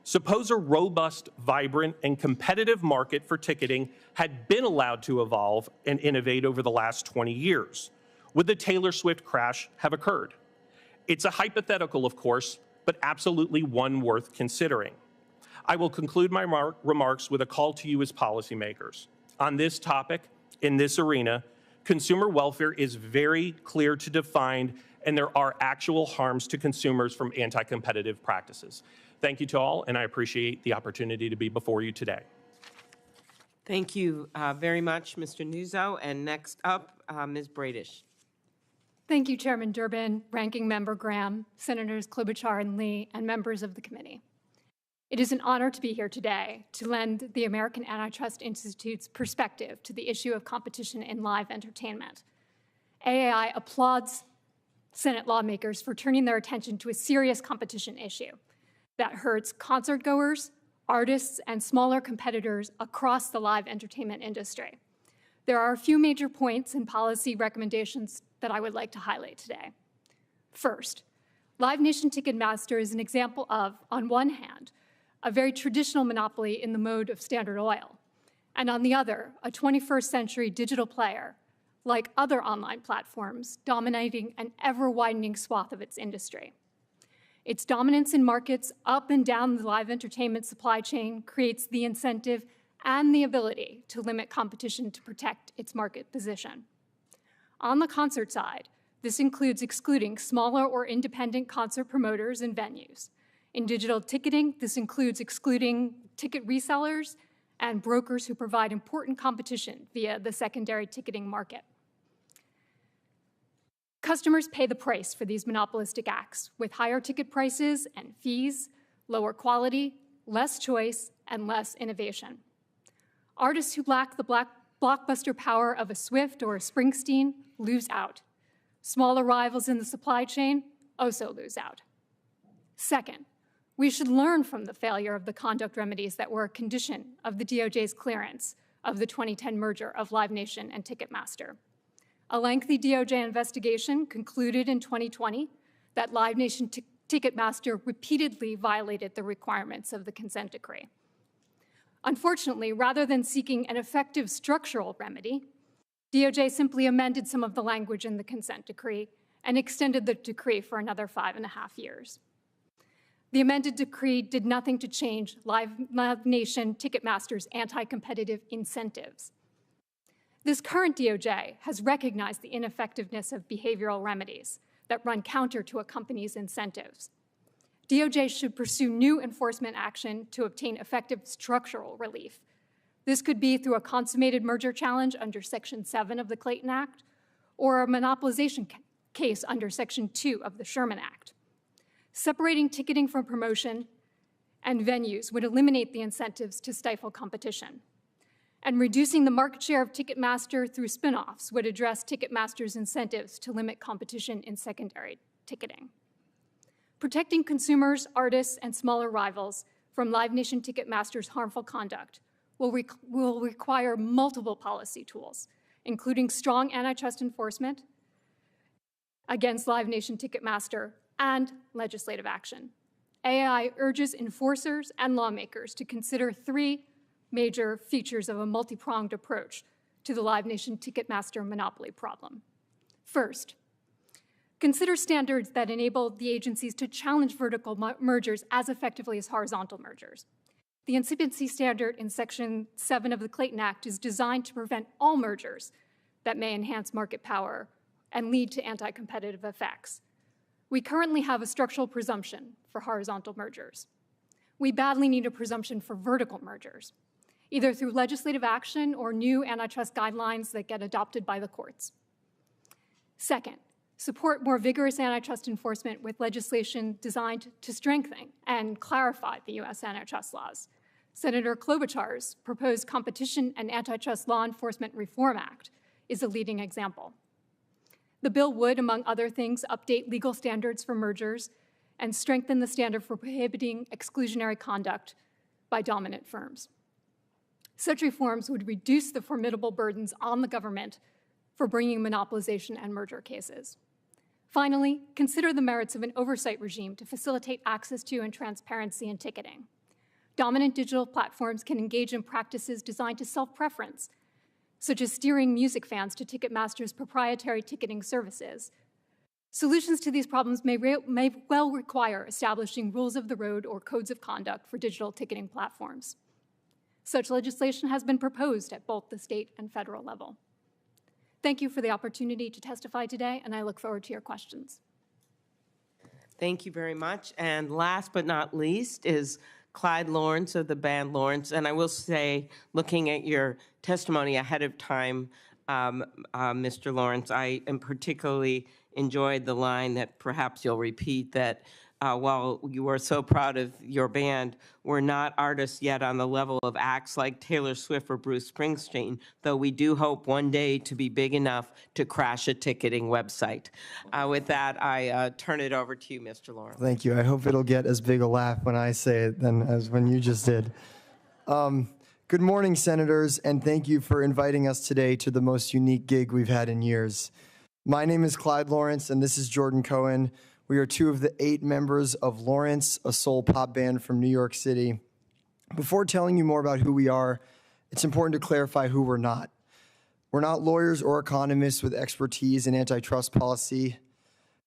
suppose a robust, vibrant, and competitive market for ticketing had been allowed to evolve and innovate over the last 20 years. Would the Taylor Swift crash have occurred? It's a hypothetical, of course, but absolutely one worth considering. I will conclude my remarks with a call to you as policymakers. On this topic, in this arena, consumer welfare is very clear to define, and there are actual harms to consumers from anti-competitive practices. Thank you to all, and I appreciate the opportunity to be before you today. Thank you very much, Mr. Nuzzo. And next up, Ms. Bradish. Thank you, Chairman Durbin, Ranking Member Graham, Senators Klobuchar and Lee, and members of the committee. It is an honor to be here today to lend the American Antitrust Institute's perspective to the issue of competition in live entertainment. AAI applauds Senate lawmakers for turning their attention to a serious competition issue that hurts concertgoers, artists, and smaller competitors across the live entertainment industry. There are a few major points and policy recommendations that I would like to highlight today. First, Live Nation Ticketmaster is an example of, on one hand, a very traditional monopoly in the mode of Standard Oil, and on the other, a 21st century digital player, like other online platforms, dominating an ever-widening swath of its industry. Its dominance in markets up and down the live entertainment supply chain creates the incentive and the ability to limit competition to protect its market position. On the concert side, this includes excluding smaller or independent concert promoters and venues. In digital ticketing, this includes excluding ticket resellers and brokers who provide important competition via the secondary ticketing market. Customers pay the price for these monopolistic acts with higher ticket prices and fees, lower quality, less choice, and less innovation. Artists who lack the blockbuster power of a Swift or a Springsteen lose out. Smaller rivals in the supply chain also lose out. Second, we should learn from the failure of the conduct remedies that were a condition of the DOJ's clearance of the 2010 merger of Live Nation and Ticketmaster. A lengthy DOJ investigation concluded in 2020 that Live Nation Ticketmaster repeatedly violated the requirements of the consent decree. Unfortunately, rather than seeking an effective structural remedy, DOJ simply amended some of the language in the consent decree and extended the decree for another 5.5 years. The amended decree did nothing to change Live Nation Ticketmaster's anti-competitive incentives. This current DOJ has recognized the ineffectiveness of behavioral remedies that run counter to a company's incentives. DOJ should pursue new enforcement action to obtain effective structural relief. This could be through a consummated merger challenge under Section 7 of the Clayton Act or a monopolization case under Section 2 of the Sherman Act. Separating ticketing from promotion and venues would eliminate the incentives to stifle competition. And reducing the market share of Ticketmaster through spinoffs would address Ticketmaster's incentives to limit competition in secondary ticketing. Protecting consumers, artists, and smaller rivals from Live Nation Ticketmaster's harmful conduct will require multiple policy tools, including strong antitrust enforcement against Live Nation Ticketmaster and legislative action. AAI urges enforcers and lawmakers to consider three major features of a multi-pronged approach to the Live Nation Ticketmaster monopoly problem. First, consider standards that enable the agencies to challenge vertical mergers as effectively as horizontal mergers. The incipiency standard in Section 7 of the Clayton Act is designed to prevent all mergers that may enhance market power and lead to anti-competitive effects. We currently have a structural presumption for horizontal mergers. We badly need a presumption for vertical mergers, either through legislative action or new antitrust guidelines that get adopted by the courts. Second, support more vigorous antitrust enforcement with legislation designed to strengthen and clarify the U.S. antitrust laws. Senator Klobuchar's proposed Competition and Antitrust Law Enforcement Reform Act is a leading example. The bill would, among other things, update legal standards for mergers and strengthen the standard for prohibiting exclusionary conduct by dominant firms. Such reforms would reduce the formidable burdens on the government for bringing monopolization and merger cases. Finally, consider the merits of an oversight regime to facilitate access to and transparency in ticketing. Dominant digital platforms can engage in practices designed to self-preference, such as steering music fans to Ticketmaster's proprietary ticketing services, Solutions to these problems may well require establishing rules of the road or codes of conduct for digital ticketing platforms. Such legislation has been proposed at both the state and federal level. Thank you for the opportunity to testify today, and I look forward to your questions. Thank you very much. And last but not least is Clyde Lawrence of the band Lawrence. And I will say, looking at your testimony ahead of time, Mr. Lawrence, I am particularly enjoyed the line that perhaps you'll repeat, that while you are so proud of your band, we're not artists yet on the level of acts like Taylor Swift or Bruce Springsteen, though we do hope one day to be big enough to crash a ticketing website. With that, I turn it over to you, Mr. Lawrence. Thank you. I hope it'll get as big a laugh when I say it than as when you just did. Good morning, Senators, and thank you for inviting us today to the most unique gig we've had in years. My name is Clyde Lawrence, and this is Jordan Cohen. We are two of the 8 members of Lawrence, a soul pop band from New York City. Before telling you more about who we are, it's important to clarify who we're not. We're not lawyers or economists with expertise in antitrust policy.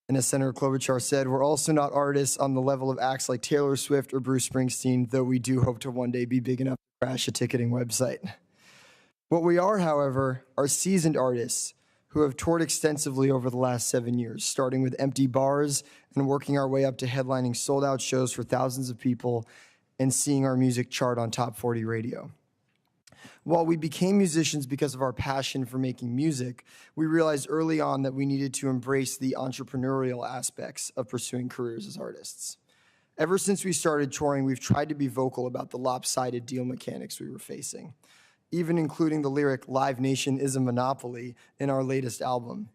And as Senator Klobuchar said, we're also not artists on the level of acts like Taylor Swift or Bruce Springsteen, though we do hope to one day be big enough to crash a ticketing website. What we are, however, are seasoned artists who have toured extensively over the last 7 years, starting with empty bars and working our way up to headlining sold-out shows for thousands of people and seeing our music chart on Top 40 radio. While we became musicians because of our passion for making music, we realized early on that we needed to embrace the entrepreneurial aspects of pursuing careers as artists. Ever since we started touring, we've tried to be vocal about the lopsided deal mechanics we were facing, even including the lyric, "Live Nation is a monopoly," in our latest album.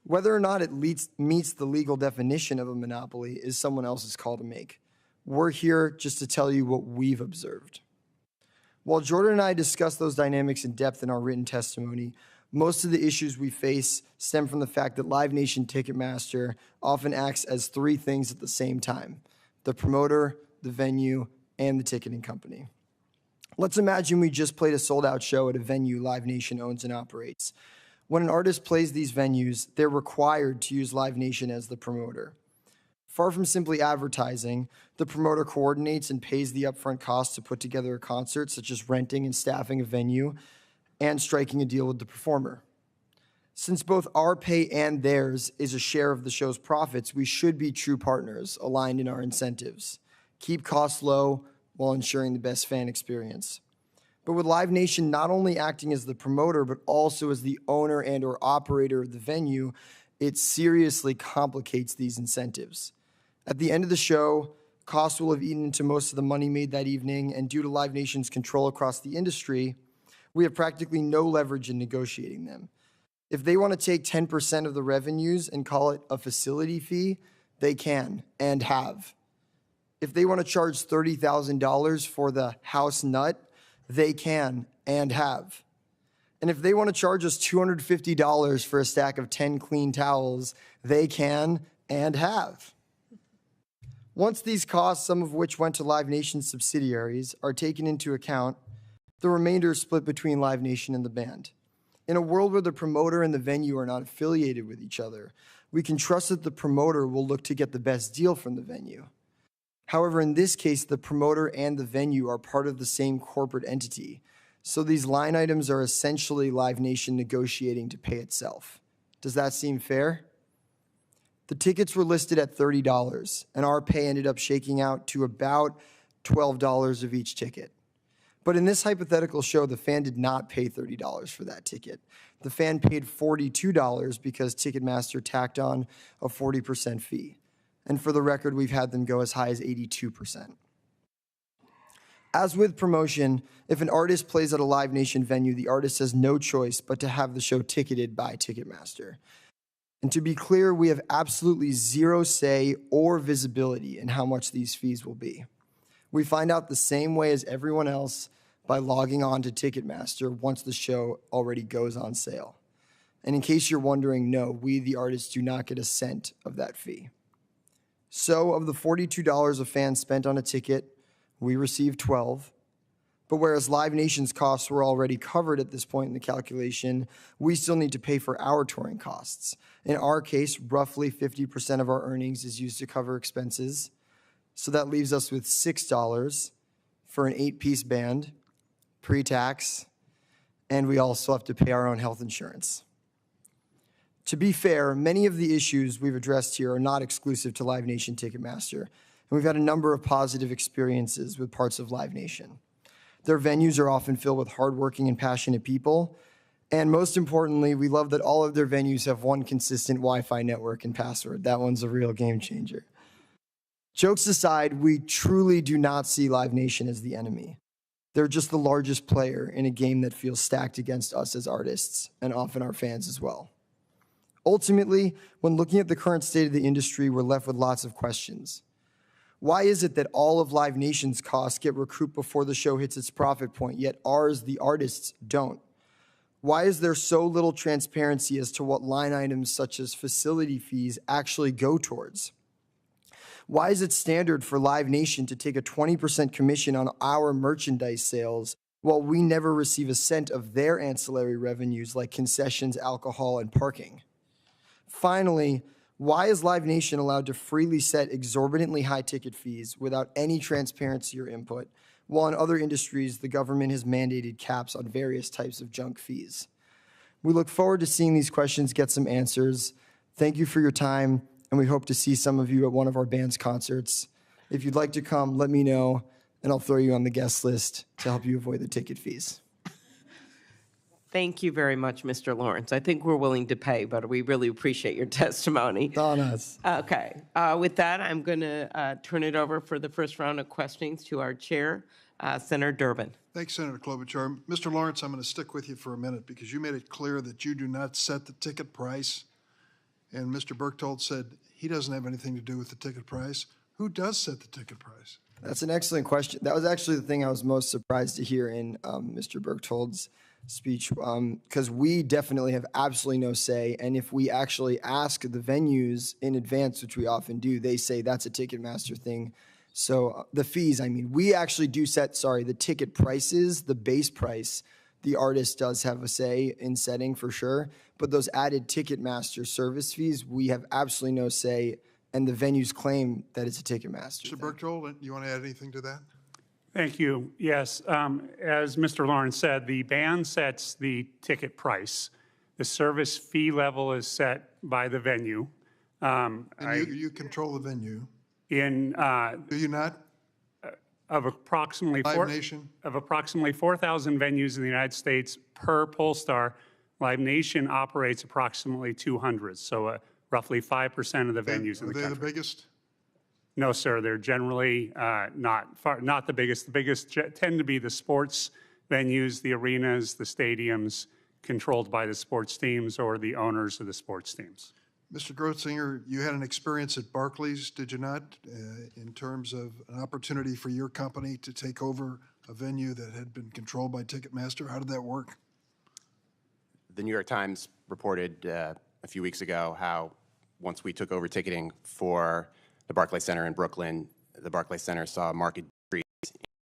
Whether or not it meets the legal definition of a monopoly is someone else's call to make. We're here just to tell you what we've observed. While Jordan and I discuss those dynamics in depth in our written testimony, most of the issues we face stem from the fact that Live Nation Ticketmaster often acts as 3 things at the same time: the promoter, the venue, and the ticketing company. Let's imagine we just played a sold-out show at a venue Live Nation owns and operates. When an artist plays these venues, they're required to use Live Nation as the promoter. Far from simply advertising, the promoter coordinates and pays the upfront costs to put together a concert, such as renting and staffing a venue and striking a deal with the performer. Since both our pay and theirs is a share of the show's profits, we should be true partners, aligned in our incentives. Keep costs low while ensuring the best fan experience. But with Live Nation not only acting as the promoter, but also as the owner and or operator of the venue, it seriously complicates these incentives. At the end of the show, costs will have eaten into most of the money made that evening, and due to Live Nation's control across the industry, we have practically no leverage in negotiating them. If they want to take 10% of the revenues and call it a facility fee, they can and have. If they want to charge $30,000 for the house nut, they can and have. And if they want to charge us $250 for a stack of 10 clean towels, they can and have. Once these costs, some of which went to Live Nation subsidiaries, are taken into account, the remainder is split between Live Nation and the band. In a world where the promoter and the venue are not affiliated with each other, we can trust that the promoter will look to get the best deal from the venue. However, in this case, the promoter and the venue are part of the same corporate entity, so these line items are essentially Live Nation negotiating to pay itself. Does that seem fair? The tickets were listed at $30, and our pay ended up shaking out to about $12 of each ticket. But in this hypothetical show, the fan did not pay $30 for that ticket. The fan paid $42 because Ticketmaster tacked on a 40% fee. And for the record, we've had them go as high as 82%. As with promotion, if an artist plays at a Live Nation venue, the artist has no choice but to have the show ticketed by Ticketmaster. And to be clear, we have absolutely zero say or visibility in how much these fees will be. We find out the same way as everyone else by logging on to Ticketmaster once the show already goes on sale. And in case you're wondering, no, we, the artists, do not get a cent of that fee. So of the $42 a fan spent on a ticket, we receive $12. But whereas Live Nation's costs were already covered at this point in the calculation, we still need to pay for our touring costs. In our case, roughly 50% of our earnings is used to cover expenses. So that leaves us with $6 for an 8-piece band, pre-tax, and we also have to pay our own health insurance. To be fair, many of the issues we've addressed here are not exclusive to Live Nation Ticketmaster, and we've had a number of positive experiences with parts of Live Nation. Their venues are often filled with hardworking and passionate people, and most importantly, we love that all of their venues have one consistent Wi-Fi network and password. That one's a real game changer. Jokes aside, we truly do not see Live Nation as the enemy. They're just the largest player in a game that feels stacked against us as artists, and often our fans as well. Ultimately, when looking at the current state of the industry, we're left with lots of questions. Why is it that all of Live Nation's costs get recouped before the show hits its profit point, yet ours, the artists, don't? Why is there so little transparency as to what line items such as facility fees actually go towards? Why is it standard for Live Nation to take a 20% commission on our merchandise sales while we never receive a cent of their ancillary revenues like concessions, alcohol, and parking? Finally, why is Live Nation allowed to freely set exorbitantly high ticket fees without any transparency or input, while in other industries the government has mandated caps on various types of junk fees? We look forward to seeing these questions get some answers. Thank you for your time, and we hope to see some of you at one of our band's concerts. If you'd like to come, let me know, and I'll throw you on the guest list to help you avoid the ticket fees. Thank you very much, Mr. Lawrence. I think we're willing to pay, but we really appreciate your testimony. It's on us. Okay. With that, I'm going to turn it over for the first round of questions to our chair, Senator Durbin. Thanks, Senator Klobuchar. Mr. Lawrence, I'm going to stick with you for a minute because you made it clear that you do not set the ticket price. And Mr. Berchtold said he doesn't have anything to do with the ticket price. Who does set the ticket price? That's an excellent question. That was actually the thing I was most surprised to hear in Mr. Berchtold's speech, because we definitely have absolutely no say. And if we actually ask the venues in advance, which we often do, they say that's a Ticketmaster thing. So the fees, I mean, we actually do set, the ticket prices, the base price. The artist does have a say in setting for sure. But those added Ticketmaster service fees, we have absolutely no say. And the venues claim that it's a Ticketmaster. Mr. Berchtold, you want to add anything to that? Thank you. Yes, as Mr. Lawrence said, the band sets the ticket price. The service fee level is set by the venue. And you control the venue. Do you not? Of approximately Live Nation? Of approximately 4,000 venues in the United States per Pollstar, Live Nation operates approximately 200, so roughly 5% of the venues in the country. Are they the biggest? No, sir. They're generally not the biggest. The biggest tend to be the sports venues, the arenas, the stadiums controlled by the sports teams or the owners of the sports teams. Mr. Grotzinger, you had an experience at Barclays, did you not, in terms of an opportunity for your company to take over a venue that had been controlled by Ticketmaster? How did that work? The New York Times reported a few weeks ago how once we took over ticketing for the Barclays Center in Brooklyn, the Barclays Center saw a marked decrease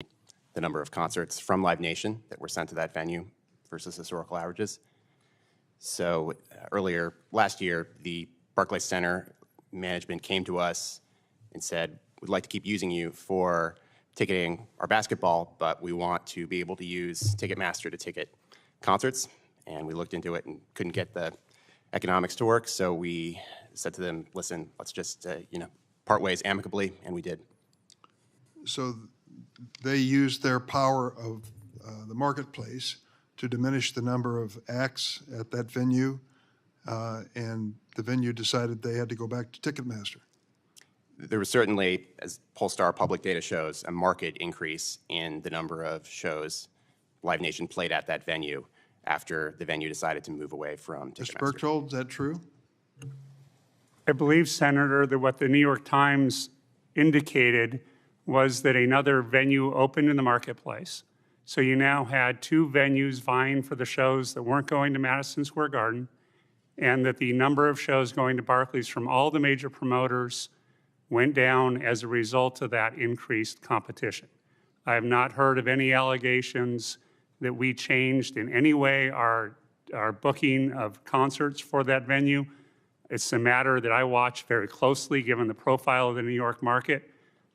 in the number of concerts from Live Nation that were sent to that venue versus historical averages. So earlier last year, the Barclays Center management came to us and said, we'd like to keep using you for ticketing our basketball, but we want to be able to use Ticketmaster to ticket concerts. And we looked into it and couldn't get the economics to work. So we said to them, listen, let's just, part ways amicably, and we did. So they used their power of the marketplace to diminish the number of acts at that venue, and the venue decided they had to go back to Ticketmaster. There was certainly, as Pollstar public data shows, a marked increase in the number of shows Live Nation played at that venue after the venue decided to move away from Ticketmaster. Mr. Berchtold, is that true? I believe, Senator, that what the New York Times indicated was that another venue opened in the marketplace. So you now had two venues vying for the shows that weren't going to Madison Square Garden, and that the number of shows going to Barclays from all the major promoters went down as a result of that increased competition. I have not heard of any allegations that we changed in any way our booking of concerts for that venue. It's a matter that I watch very closely given the profile of the New York market.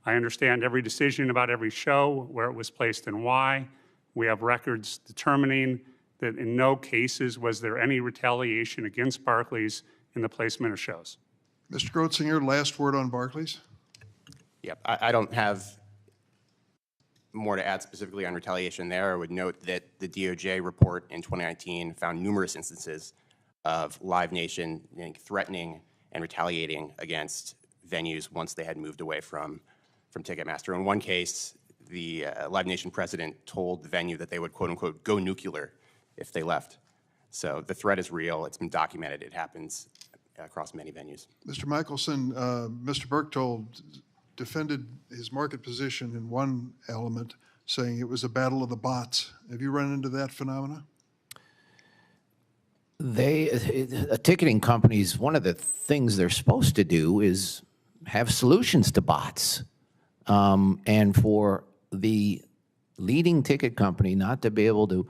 I understand every decision about every show, where it was placed and why. We have records determining that in no cases was there any retaliation against Barclays in the placement of shows. Mr. Grotzinger, last word on Barclays? Yep, I don't have more to add specifically on retaliation there. I would note that the DOJ report in 2019 found numerous instances of Live Nation threatening and retaliating against venues once they had moved away from Ticketmaster. In one case, the Live Nation president told the venue that they would, quote unquote, go nuclear if they left. So the threat is real. It's been documented. It happens across many venues. Mr. Michelson, Mr. Berchtold defended his market position in one element, saying it was a battle of the bots. Have you run into that phenomena? Ticketing companies, one of the things they're supposed to do is have solutions to bots. And for the leading ticket company not to be able to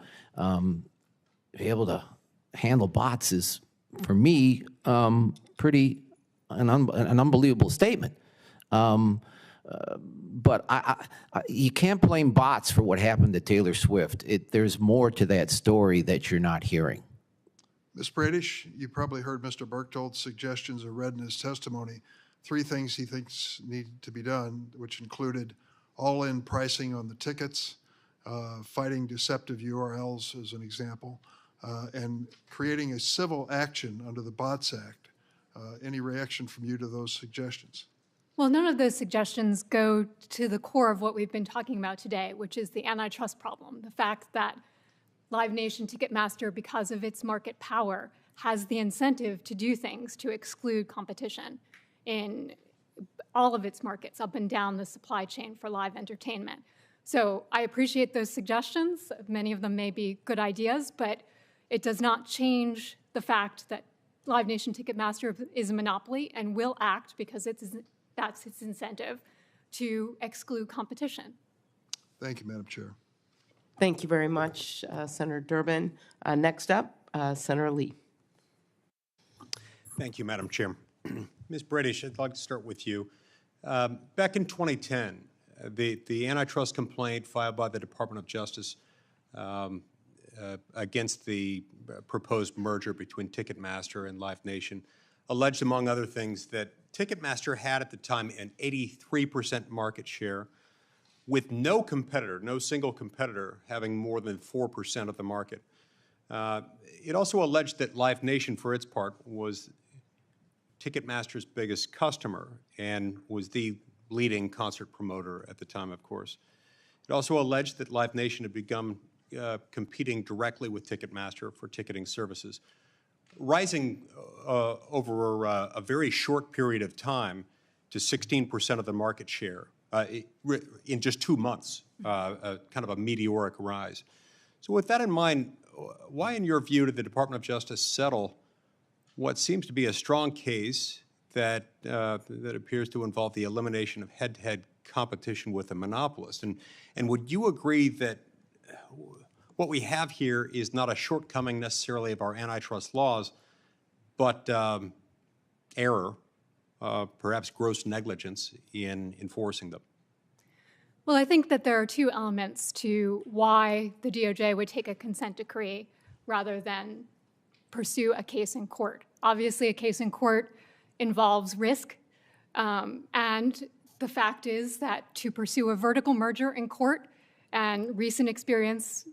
handle bots is, for me, pretty an unbelievable statement. But you can't blame bots for what happened to Taylor Swift. There's more to that story that you're not hearing. Ms. Bradish, you probably heard Mr. Berchtold's suggestions or read in his testimony 3 things he thinks need to be done, which included all-in pricing on the tickets, fighting deceptive URLs as an example, and creating a civil action under the Bots Act. Any reaction from you to those suggestions? Well, none of those suggestions go to the core of what we've been talking about today, which is the antitrust problem. The fact that Live Nation Ticketmaster, because of its market power, has the incentive to do things to exclude competition in all of its markets up and down the supply chain for live entertainment. So I appreciate those suggestions. Many of them may be good ideas, but it does not change the fact that Live Nation Ticketmaster is a monopoly and will act, because that's its incentive, to exclude competition. Thank you, Madam Chair. Thank you very much, Senator Durbin. Next up, Senator Lee. Thank you, Madam Chair. Ms. Bradish, I'd like to start with you. Back in 2010, the antitrust complaint filed by the Department of Justice against the proposed merger between Ticketmaster and Live Nation alleged, among other things, that Ticketmaster had at the time an 83% market share, with no competitor, no single competitor, having more than 4% of the market. It also alleged that Live Nation, for its part, was Ticketmaster's biggest customer and was the leading concert promoter at the time, of course. It also alleged that Live Nation had begun competing directly with Ticketmaster for ticketing services, rising over a very short period of time to 16% of the market share in just 2 months, kind of a meteoric rise. So with that in mind, why, in your view, did the Department of Justice settle what seems to be a strong case that appears to involve the elimination of head-to-head competition with a monopolist? And would you agree that what we have here is not a shortcoming necessarily of our antitrust laws, but error, perhaps gross negligence in enforcing them? Well, I think that there are 2 elements to why the DOJ would take a consent decree rather than pursue a case in court. Obviously, a case in court involves risk, and the fact is that to pursue a vertical merger in court, and recent experience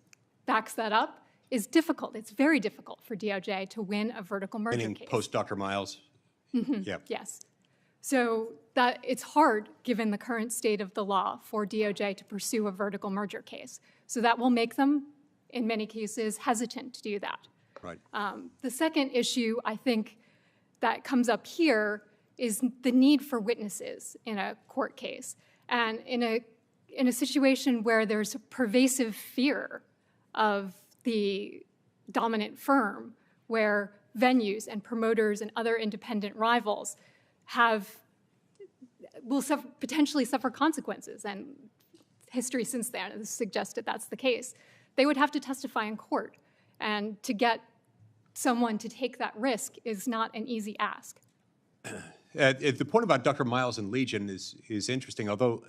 backs that up, is difficult. It's very difficult for DOJ to win a vertical merger Meaning case. post Dr. Miles? Yeah. Yes. So that it's hard, given the current state of the law, for DOJ to pursue a vertical merger case. So that will make them, in many cases, hesitant to do that. Right. The second issue, I think, that comes up here is the need for witnesses in a court case. And in a situation where there's a pervasive fear of the dominant firm, where venues and promoters and other independent rivals will potentially suffer consequences and history since then has suggested that's the case. They would have to testify in court. And to get someone to take that risk is not an easy ask. The point about Dr. Miles and Legion is interesting, although,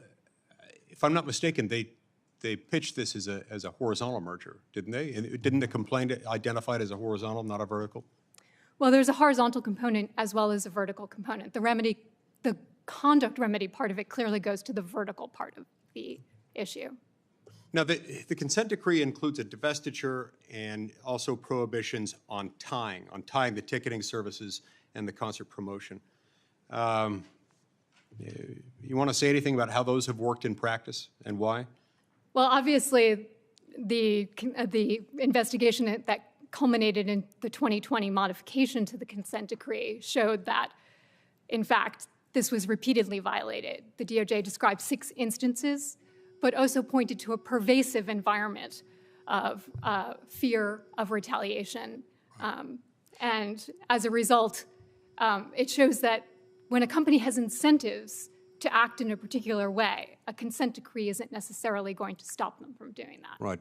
if I'm not mistaken, they pitched this as a horizontal merger, didn't they? And didn't the complaint identify it as a horizontal, not a vertical? Well, there's a horizontal component as well as a vertical component. The conduct remedy part of it clearly goes to the vertical part of the issue. Now, the consent decree includes a divestiture and also prohibitions on tying the ticketing services and the concert promotion. You want to say anything about how those have worked in practice and why? Well, obviously, the investigation that culminated in the 2020 modification to the consent decree showed that, in fact, this was repeatedly violated. The DOJ described 6 instances, but also pointed to a pervasive environment of fear of retaliation. And as a result, it shows that when a company has incentives to act in a particular way, a consent decree isn't necessarily going to stop them from doing that. Right.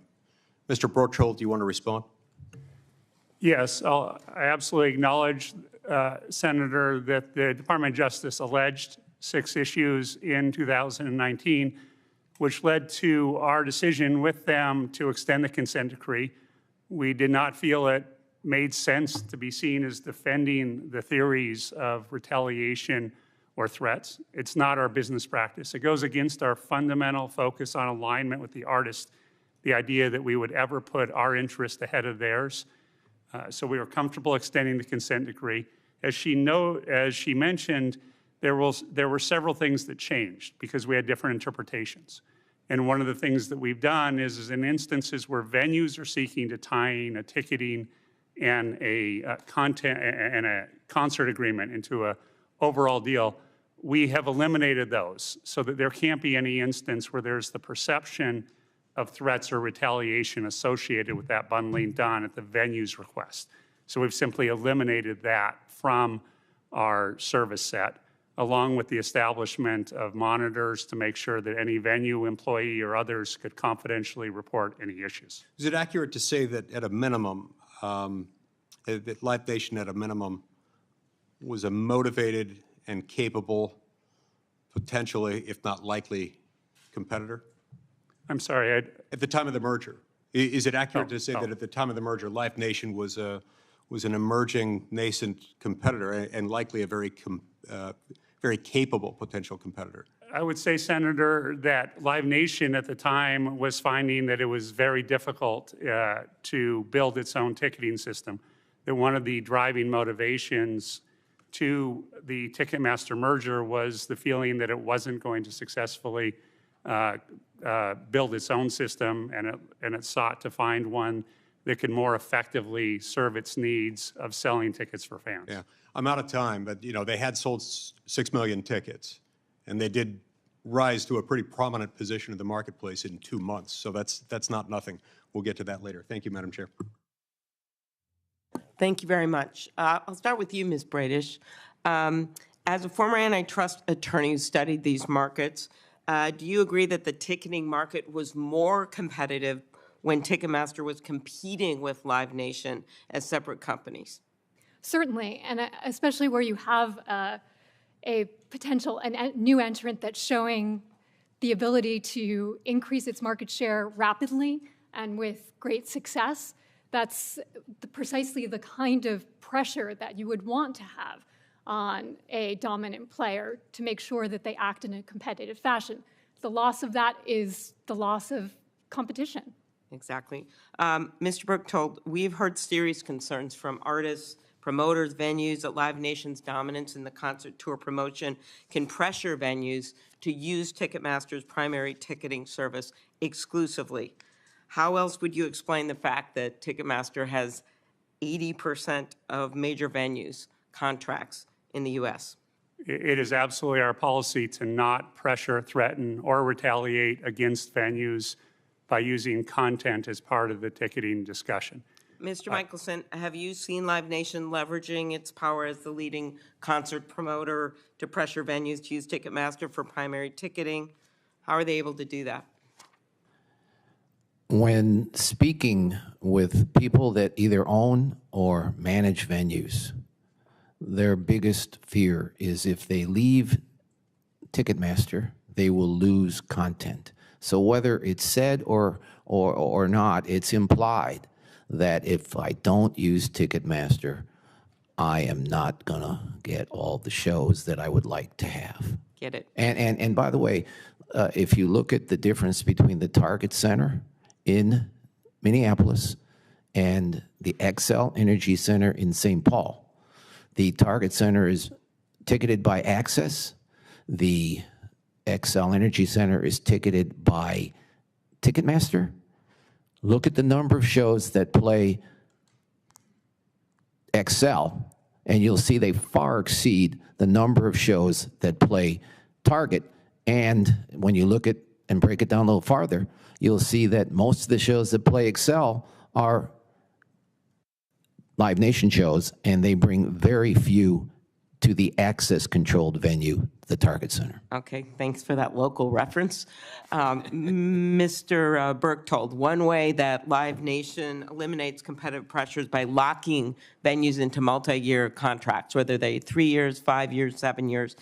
Mr. Berchtold, do you want to respond? Yes, I absolutely acknowledge, Senator, that the Department of Justice alleged 6 issues in 2019, which led to our decision with them to extend the consent decree. We did not feel it made sense to be seen as defending the theories of retaliation or threats. It's not our business practice. It goes against our fundamental focus on alignment with the artist, the idea that we would ever put our interest ahead of theirs. So we were comfortable extending the consent decree. As she mentioned, there were several things that changed because we had different interpretations. And one of the things that we've done is in instances where venues are seeking to tie in a ticketing and a content and a concert agreement into an overall deal, we have eliminated those so that there can't be any instance where there's the perception of threats or retaliation associated with that bundling done at the venue's request. So we've simply eliminated that from our service set, along with the establishment of monitors to make sure that any venue employee or others could confidentially report any issues. Is it accurate to say that at a minimum, that Live Nation at a minimum was a motivated and capable, potentially, if not likely, competitor? I'm sorry, at the time of the merger. Is it accurate to say that at the time of the merger, Live Nation was an emerging, nascent competitor and likely a very capable potential competitor? I would say, Senator, that Live Nation at the time was finding that it was very difficult to build its own ticketing system, that one of the driving motivations to the Ticketmaster merger was the feeling that it wasn't going to successfully build its own system, and it sought to find one that could more effectively serve its needs of selling tickets for fans. Yeah, I'm out of time, but they had sold 6 million tickets, and they did rise to a pretty prominent position in the marketplace in 2 months. So that's not nothing. We'll get to that later. Thank you, Madam Chair. Thank you very much. I'll start with you, Ms. Bradish. As a former antitrust attorney who studied these markets, do you agree that the ticketing market was more competitive when Ticketmaster was competing with Live Nation as separate companies? Certainly, and especially where you have a potential new entrant that's showing the ability to increase its market share rapidly and with great success. That's precisely the kind of pressure that you would want to have on a dominant player to make sure that they act in a competitive fashion. The loss of that is the loss of competition. Exactly. Mr. Berchtold, we've heard serious concerns from artists, promoters, venues that Live Nation's dominance in the concert tour promotion can pressure venues to use Ticketmaster's primary ticketing service exclusively. How else would you explain the fact that Ticketmaster has 80% of major venues contracts in the U.S.? It is absolutely our policy to not pressure, threaten, or retaliate against venues by using content as part of the ticketing discussion. Mr. Michelson, have you seen Live Nation leveraging its power as the leading concert promoter to pressure venues to use Ticketmaster for primary ticketing? How are they able to do that? When speaking with people that either own or manage venues, their biggest fear is if they leave Ticketmaster, they will lose content. So whether it's said or not, it's implied that if I don't use Ticketmaster, I am not gonna get all the shows that I would like to have. Get it? And by the way, if you look at the difference between the Target Center in Minneapolis and the Xcel Energy Center in St. Paul, the Target Center is ticketed by Access. The Xcel Energy Center is ticketed by Ticketmaster. Look at the number of shows that play Xcel, and you'll see they far exceed the number of shows that play Target. And when you look at and break it down a little farther, you'll see that most of the shows that play Xcel are Live Nation shows, and they bring very few to the access-controlled venue, the Target Center. Okay, thanks for that local reference. Mr. Berchtold, one way that Live Nation eliminates competitive pressures by locking venues into multi-year contracts, whether they 3 years, 5 years, 7 years.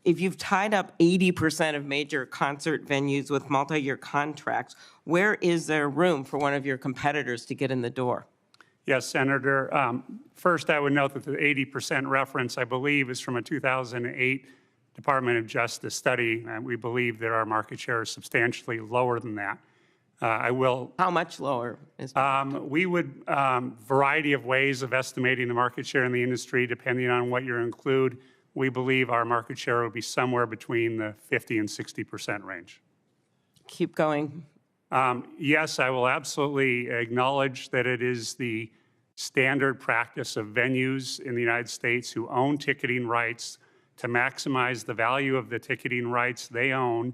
If you've tied up 80% of major concert venues with multi-year contracts, where is there room for one of your competitors to get in the door? Yes, Senator. First, I would note that the 80% reference, I believe, is from a 2008 Department of Justice study, and we believe that our market share is substantially lower than that. I will. How much lower is we would, variety of ways of estimating the market share in the industry, depending on what you include. We believe our market share will be somewhere between the 50 and 60% range. Keep going. Yes, I will absolutely acknowledge that it is the standard practice of venues in the United States who own ticketing rights to maximize the value of the ticketing rights they own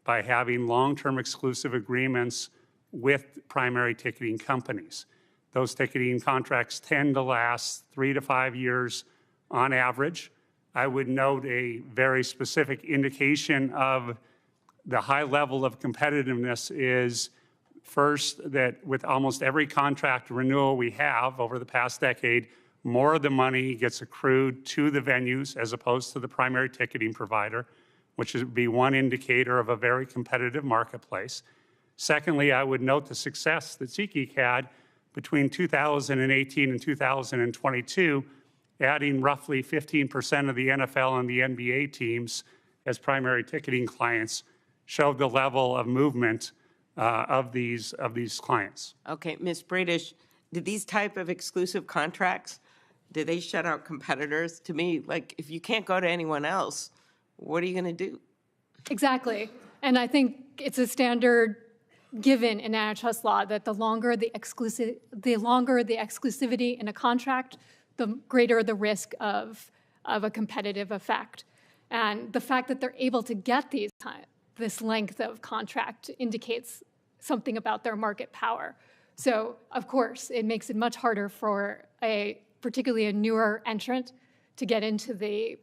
by having long-term exclusive agreements with primary ticketing companies. Those ticketing contracts tend to last 3 to 5 years on average. I would note a very specific indication of the high level of competitiveness is first that with almost every contract renewal we have over the past decade, more of the money gets accrued to the venues as opposed to the primary ticketing provider, which would be one indicator of a very competitive marketplace. Secondly, I would note the success that SeatGeek had between 2018 and 2022, adding roughly 15% of the NFL and the NBA teams as primary ticketing clients, showed the level of movement of these clients. Okay, Ms. Bradish, did these type of exclusive contracts, do they shut out competitors? To me, like, if you can't go to anyone else, what are you going to do? Exactly. And I think it's a standard given in antitrust law that the longer the exclusivity in a contract, the greater the risk of a competitive effect. And the fact that they're able to get this length of contract indicates something about their market power. So, of course, it makes it much harder for particularly a newer entrant to get into the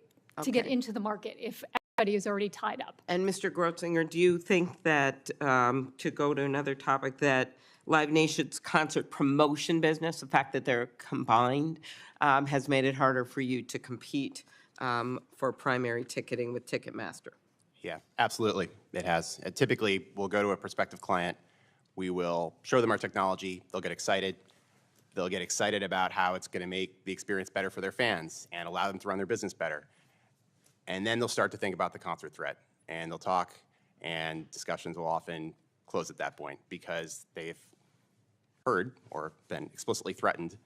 market if everybody is already tied up. And Mr. Grotzinger, do you think that, to go to another topic, that Live Nation's concert promotion business, the fact that they're combined, has made it harder for you to compete for primary ticketing with Ticketmaster? Yeah, absolutely, it has. Typically, we'll go to a prospective client, we will show them our technology, they'll get excited. They'll get excited about how it's going to make the experience better for their fans and allow them to run their business better. And then they'll start to think about the concert threat, and they'll talk, and discussions will often close at that point because they've heard or been explicitly threatened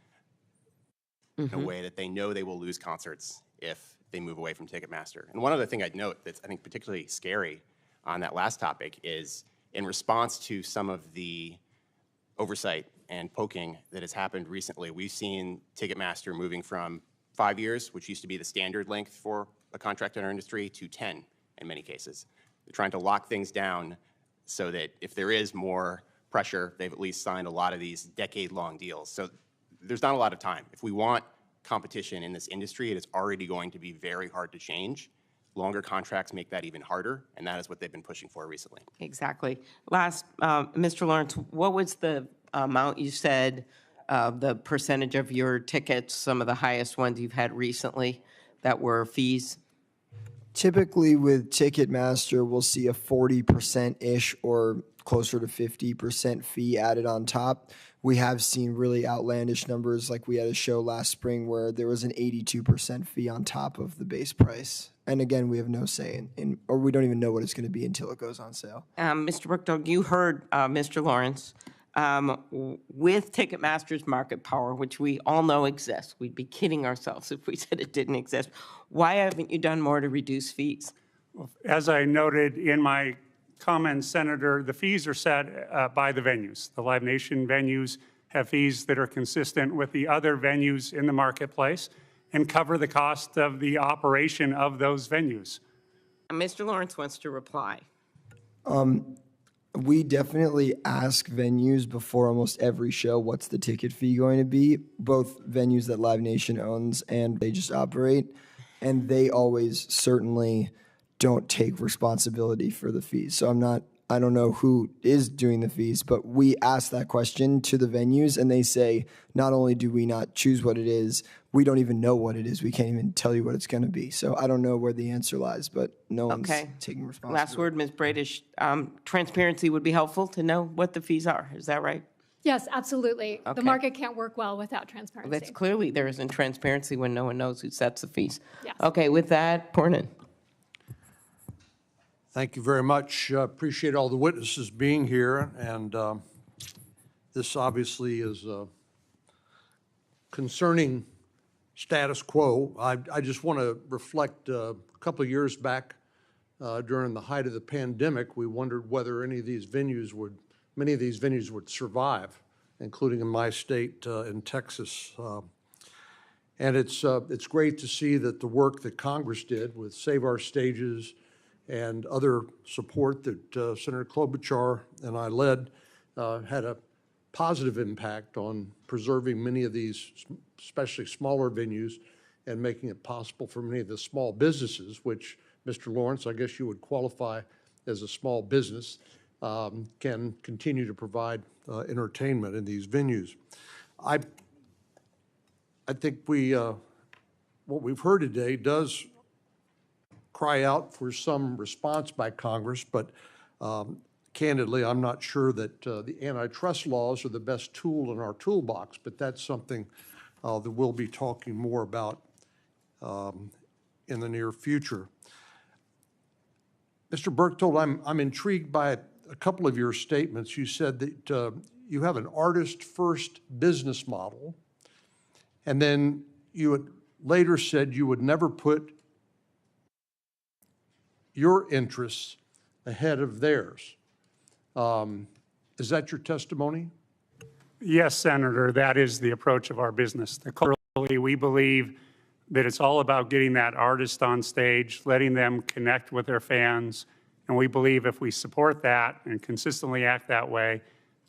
in a way that they know they will lose concerts if they move away from Ticketmaster. And one other thing I'd note that's, I think, particularly scary on that last topic is in response to some of the oversight and poking that has happened recently, we've seen Ticketmaster moving from 5 years, which used to be the standard length for a contract in our industry, to 10 in many cases. They're trying to lock things down so that if there is more pressure, they've at least signed a lot of these decade-long deals. So there's not a lot of time. If we want competition in this industry, it is already going to be very hard to change. Longer contracts make that even harder, and that is what they've been pushing for recently. Exactly. Last, Mr. Lawrence, what was the amount you said, the percentage of your tickets, some of the highest ones you've had recently that were fees? Typically with Ticketmaster, we'll see a 40%-ish or closer to 50% fee added on top. We have seen really outlandish numbers, like we had a show last spring where there was an 82% fee on top of the base price. And again, we have no say or we don't even know what it's going to be until it goes on sale. Mr. Brookdale, you heard Mr. Lawrence. With Ticketmaster's market power, which we all know exists, we'd be kidding ourselves if we said it didn't exist. Why haven't you done more to reduce fees? As I noted in my comments, Senator, the fees are set by the venues. The Live Nation venues have fees that are consistent with the other venues in the marketplace and cover the cost of the operation of those venues. Mr. Lawrence wants to reply. We definitely ask venues before almost every show, what's the ticket fee going to be? Both venues that Live Nation owns and they just operate. And they always certainly don't take responsibility for the fees. So I don't know who is doing the fees, but we ask that question to the venues and they say, not only do we not choose what it is, we don't even know what it is. We can't even tell you what it's going to be. So I don't know where the answer lies, but no one's taking responsibility. Last word, Ms. Bradish. Transparency would be helpful to know what the fees are. Is that right? Yes, absolutely. Okay. The market can't work well without transparency. That's clearly there isn't transparency when no one knows who sets the fees. Yes. Okay, with that, Pornan. Thank you very much. Appreciate all the witnesses being here, and this obviously is a concerning status quo. I just want to reflect a couple of years back during the height of the pandemic, we wondered whether many of these venues would survive, including in my state in Texas. And it's great to see that the work that Congress did with Save Our Stages and other support that Senator Klobuchar and I led had a positive impact on preserving many of these, especially smaller venues, and making it possible for many of the small businesses, which, Mr. Lawrence, I guess you would qualify as a small business, can continue to provide entertainment in these venues. I think what we've heard today does cry out for some response by Congress, but candidly, I'm not sure that the antitrust laws are the best tool in our toolbox, but that's something that we'll be talking more about in the near future. Mr. Berchtold, I'm intrigued by a couple of your statements. You said that you have an artist-first business model, and then you had later said you would never put your interests ahead of theirs. Is that your testimony? Yes, Senator, that is the approach of our business. Culturally, we believe that it's all about getting that artist on stage, letting them connect with their fans, and we believe if we support that and consistently act that way,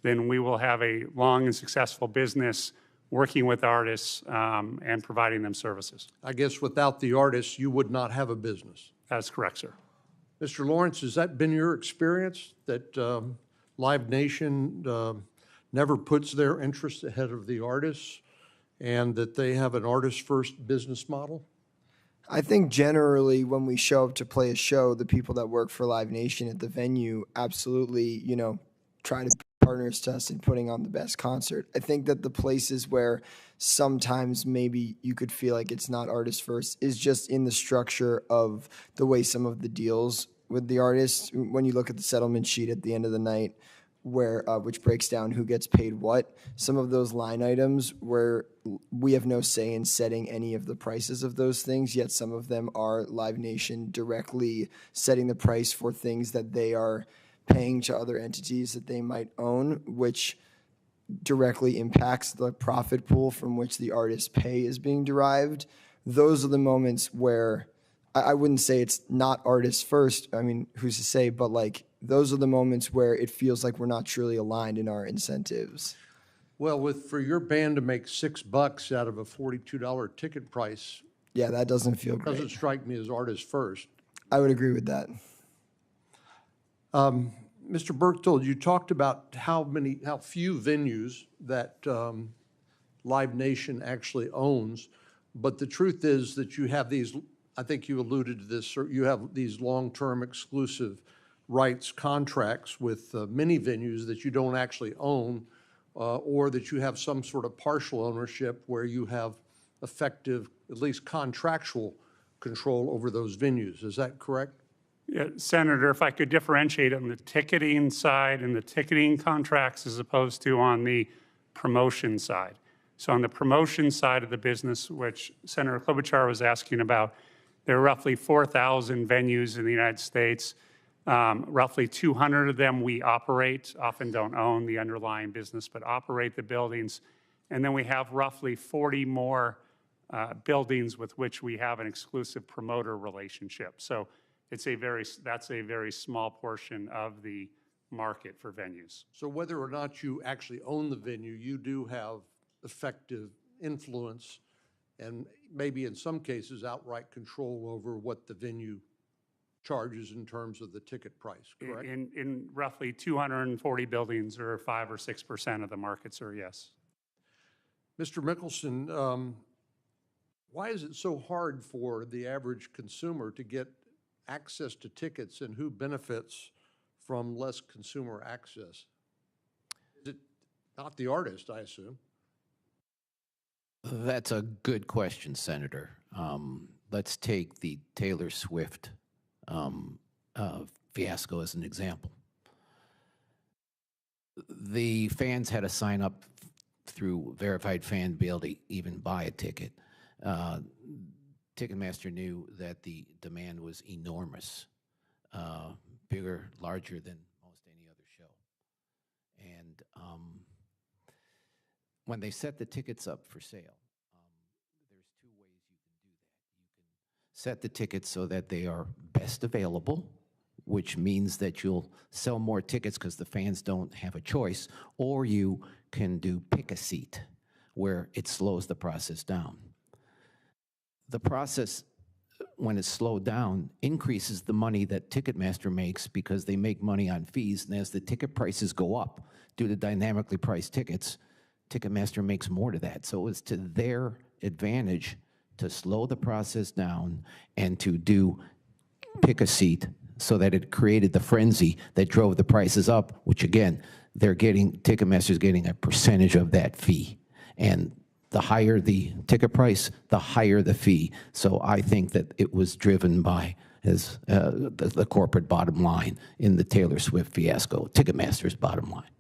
then we will have a long and successful business working with artists and providing them services. I guess without the artists, you would not have a business. That's correct, sir. Mr. Lawrence, has that been your experience, that Live Nation never puts their interests ahead of the artists and that they have an artist-first business model? I think generally when we show up to play a show, the people that work for Live Nation at the venue absolutely, try to be partners to us in putting on the best concert. I think that the places where sometimes maybe you could feel like it's not artist first is just in the structure of the way some of the deals with the artists, when you look at the settlement sheet at the end of the night, where which breaks down who gets paid what, some of those line items where we have no say in setting any of the prices of those things, yet some of them are Live Nation directly setting the price for things that they are paying to other entities that they might own, which directly impacts the profit pool from which the artist's pay is being derived. Those are the moments where I wouldn't say it's not artists first. I mean, who's to say? But like, those are the moments where it feels like we're not truly aligned in our incentives. Well, for your band to make $6 out of a $42 ticket price, yeah, that doesn't feel great. Doesn't strike me as artist first. I would agree with that. Mr. Berchtold, you talked about how few venues that Live Nation actually owns, but the truth is that you have these, I think you alluded to this, you have these long-term exclusive rights contracts with many venues that you don't actually own, or that you have some sort of partial ownership where you have effective, at least contractual control over those venues. Is that correct? Yeah, Senator, if I could differentiate on the ticketing side and the ticketing contracts as opposed to on the promotion side. So on the promotion side of the business, which Senator Klobuchar was asking about, there are roughly 4,000 venues in the United States. Roughly 200 of them we operate, often don't own the underlying business, but operate the buildings. And then we have roughly 40 more buildings with which we have an exclusive promoter relationship. So that's a very small portion of the market for venues. So whether or not you actually own the venue, you do have effective influence and maybe in some cases outright control over what the venue charges in terms of the ticket price, correct? In roughly 240 buildings, or 5 or 6% of the markets are yes. Mr. Mickelson, why is it so hard for the average consumer to get access to tickets, and who benefits from less consumer access? Is it not the artist, I assume? That's a good question, Senator. Let's take the Taylor Swift fiasco as an example. The fans had to sign up through verified fan to be able to even buy a ticket. Ticketmaster knew that the demand was enormous, bigger, larger than most any other show. And when they set the tickets up for sale, there's two ways you can do that. You can set the tickets so that they are best available, which means that you'll sell more tickets because the fans don't have a choice, or you can do pick a seat, where it slows the process down. The process, when it's slowed down, increases the money that Ticketmaster makes because they make money on fees, and as the ticket prices go up due to dynamically priced tickets, Ticketmaster makes more to that. So it's to their advantage to slow the process down and to do pick a seat, so that it created the frenzy that drove the prices up, which again, Ticketmaster's getting a percentage of that fee. And the higher the ticket price, the higher the fee. So I think that it was driven by the corporate bottom line in the Taylor Swift fiasco, Ticketmaster's bottom line.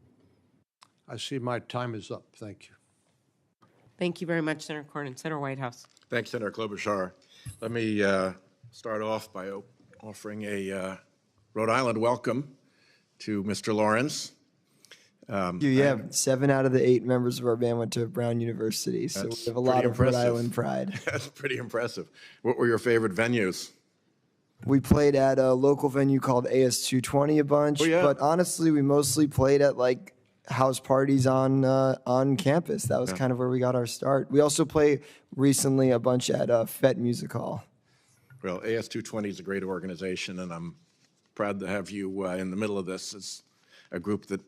I see my time is up. Thank you. Thank you very much, Senator Cornyn. Senator Whitehouse. Thanks, Senator Klobuchar. Let me start off by offering a Rhode Island welcome to Mr. Lawrence. Yeah, 7 out of the 8 members of our band went to Brown University, so we have a lot of Rhode Island pride. That's pretty impressive. What were your favorite venues? We played at a local venue called AS220 a bunch, but honestly, we mostly played at like house parties on campus. That was kind of where we got our start. We also played recently a bunch at Fett Music Hall. Well, AS220 is a great organization, and I'm proud to have you in the middle of this. It's a group that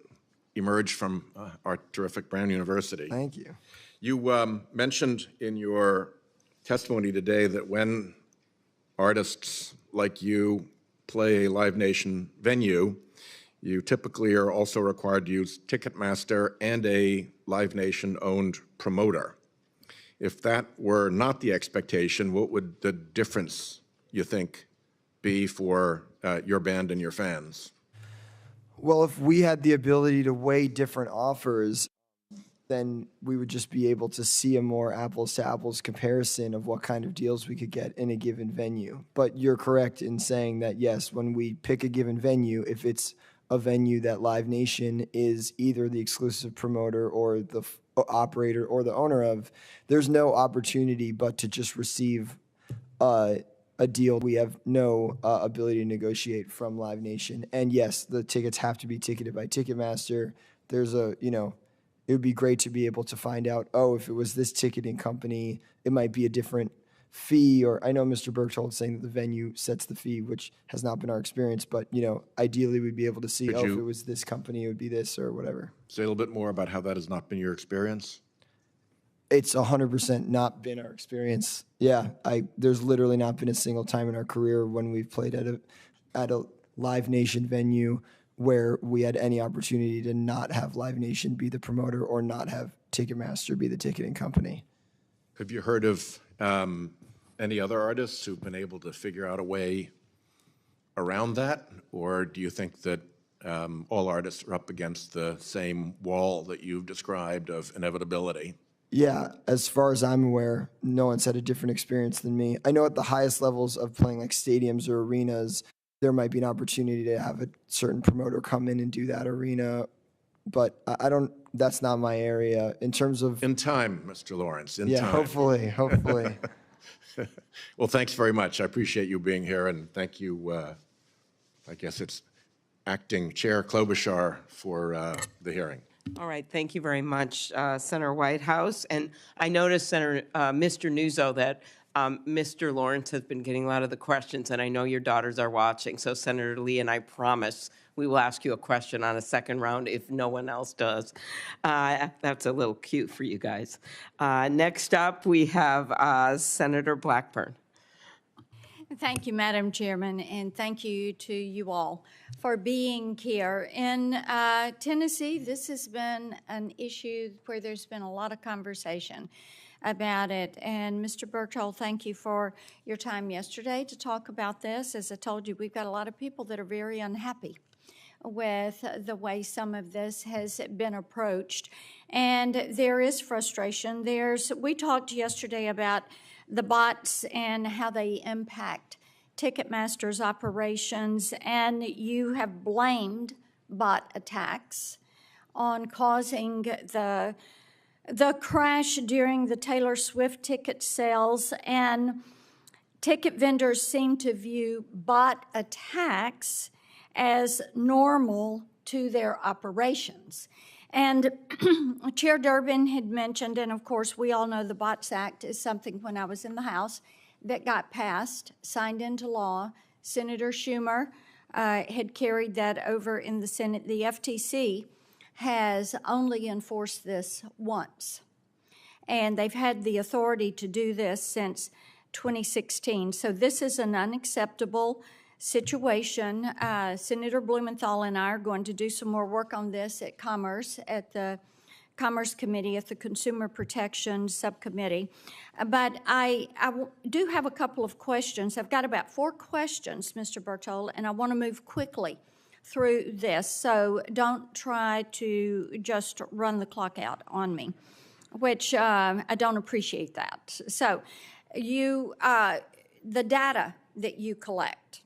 emerged from our terrific Brown University. Thank you. You mentioned in your testimony today that when artists like you play a Live Nation venue, you typically are also required to use Ticketmaster and a Live Nation-owned promoter. If that were not the expectation, what would the difference, you think, be for your band and your fans? Well, if we had the ability to weigh different offers, then we would just be able to see a more apples-to-apples comparison of what kind of deals we could get in a given venue. But you're correct in saying that, yes, when we pick a given venue, if it's a venue that Live Nation is either the exclusive promoter or the operator or the owner of, there's no opportunity but to just receive a deal. We have no ability to negotiate from Live Nation. And yes, the tickets have to be ticketed by Ticketmaster. There's it would be great to be able to find out, if it was this ticketing company, it might be a different fee, or I know Mr. Berchtold saying that the venue sets the fee, which has not been our experience, but, ideally we'd be able to see, Could if you- it was this company, it would be this or whatever. Say a little bit more about how that has not been your experience? It's 100% not been our experience. Yeah, there's literally not been a single time in our career when we've played at a Live Nation venue where we had any opportunity to not have Live Nation be the promoter or not have Ticketmaster be the ticketing company. Have you heard of any other artists who've been able to figure out a way around that? Or do you think that all artists are up against the same wall that you've described of inevitability? Yeah, as far as I'm aware, no one's had a different experience than me. I know at the highest levels of playing like stadiums or arenas, there might be an opportunity to have a certain promoter come in and do that arena, but I don't, that's not my area. In terms of... In time, Mr. Lawrence, in yeah, time. hopefully. Well, thanks very much. I appreciate you being here, and thank you, I guess it's Acting Chair Klobuchar for the hearing. All right, thank you very much, Senator Whitehouse. And I noticed, Senator, Mr. Nuzzo, that Mr. Lawrence has been getting a lot of the questions, and I know your daughters are watching. So Senator Lee and I promise we will ask you a question on a second round if no one else does. That's a little cute for you guys. Next up, we have Senator Blackburn. Thank you, Madam Chairman, and thank you to you all for being here. In Tennessee, this has been an issue where there's been a lot of conversation about it. And Mr. Berchtold, thank you for your time yesterday to talk about this. As I told you, we've got a lot of people that are very unhappy with the way some of this has been approached. And there is frustration. We talked yesterday about the bots and how they impact Ticketmaster's operations, and you have blamed bot attacks on causing the crash during the Taylor Swift ticket sales, and ticket vendors seem to view bot attacks as normal to their operations. And Chair Durbin had mentioned, and of course we all know the Bots Act is something when I was in the House that got passed, signed into law. Senator Schumer had carried that over in the Senate. The FTC has only enforced this once, and they've had the authority to do this since 2016. So this is an unacceptable situation. Senator Blumenthal and I are going to do some more work on this at the Commerce Committee, at the Consumer Protection Subcommittee. But I do have a couple of questions. I've got about 4 questions, Mr. Berchtold, and I want to move quickly through this, so don't try to just run the clock out on me, which I don't appreciate that. So the data that you collect.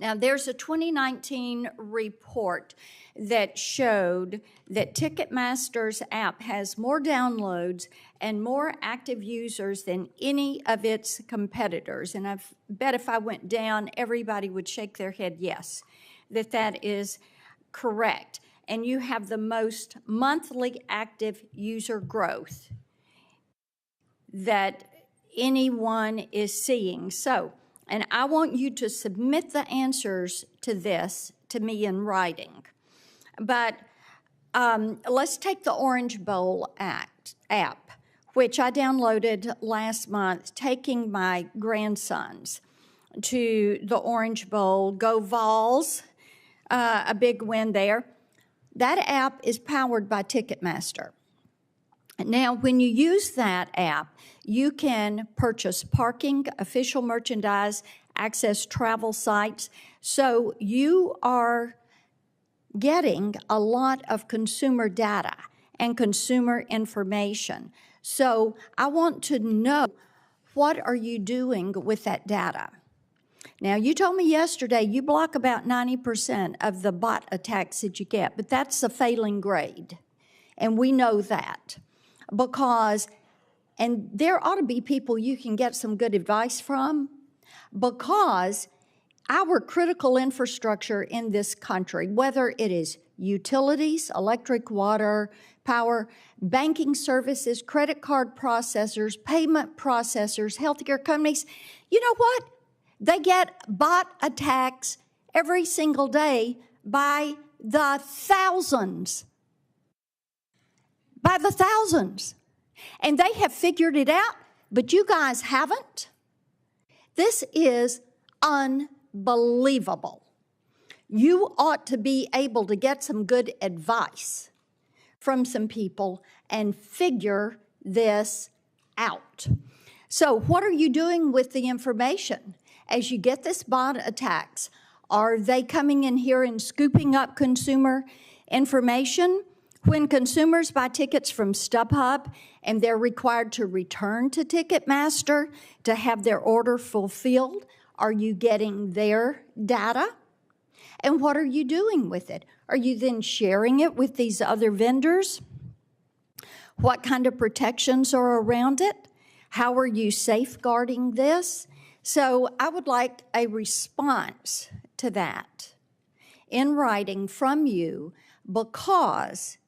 Now, there's a 2019 report that showed that Ticketmaster's app has more downloads and more active users than any of its competitors. And I bet if I went down, everybody would shake their head yes, that is correct. And you have the most monthly active user growth that anyone is seeing. So, and I want you to submit the answers to this to me in writing. But let's take the Orange Bowl app, which I downloaded last month, taking my grandsons to the Orange Bowl. Go Vols, a big win there. That app is powered by Ticketmaster. Now, when you use that app, you can purchase parking, official merchandise, access travel sites. So you are getting a lot of consumer data and consumer information. So I want to know, what are you doing with that data? Now, you told me yesterday you block about 90% of the bot attacks that you get, but that's a failing grade, and we know that. Because, and there ought to be people you can get some good advice from, because our critical infrastructure in this country, whether it is utilities, electric, water, power, banking services, credit card processors, payment processors, healthcare companies. You know what? They get bot attacks every single day by the thousands. By the thousands. And they have figured it out, but you guys haven't. This is unbelievable. You ought to be able to get some good advice from some people and figure this out. So what are you doing with the information? As you get this bot attacks, are they coming in here and scooping up consumer information? When consumers buy tickets from StubHub and they're required to return to Ticketmaster to have their order fulfilled, are you getting their data? And what are you doing with it? Are you then sharing it with these other vendors? What kind of protections are around it? How are you safeguarding this? So I would like a response to that in writing from you, because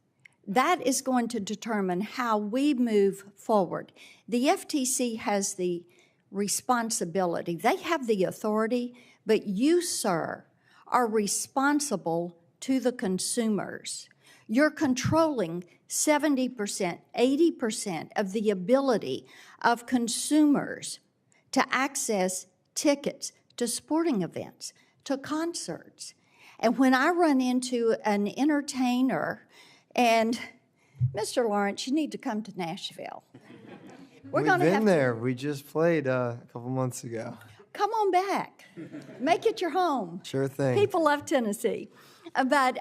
that is going to determine how we move forward. The FTC has the responsibility. They have the authority, but you, sir, are responsible to the consumers. You're controlling 70%, 80% of the ability of consumers to access tickets to sporting events, to concerts. And when I run into an entertainer, and Mr. Lawrence, you need to come to Nashville. We've been there. We just played a couple months ago. Come on back. Make it your home. Sure thing. People love Tennessee. But,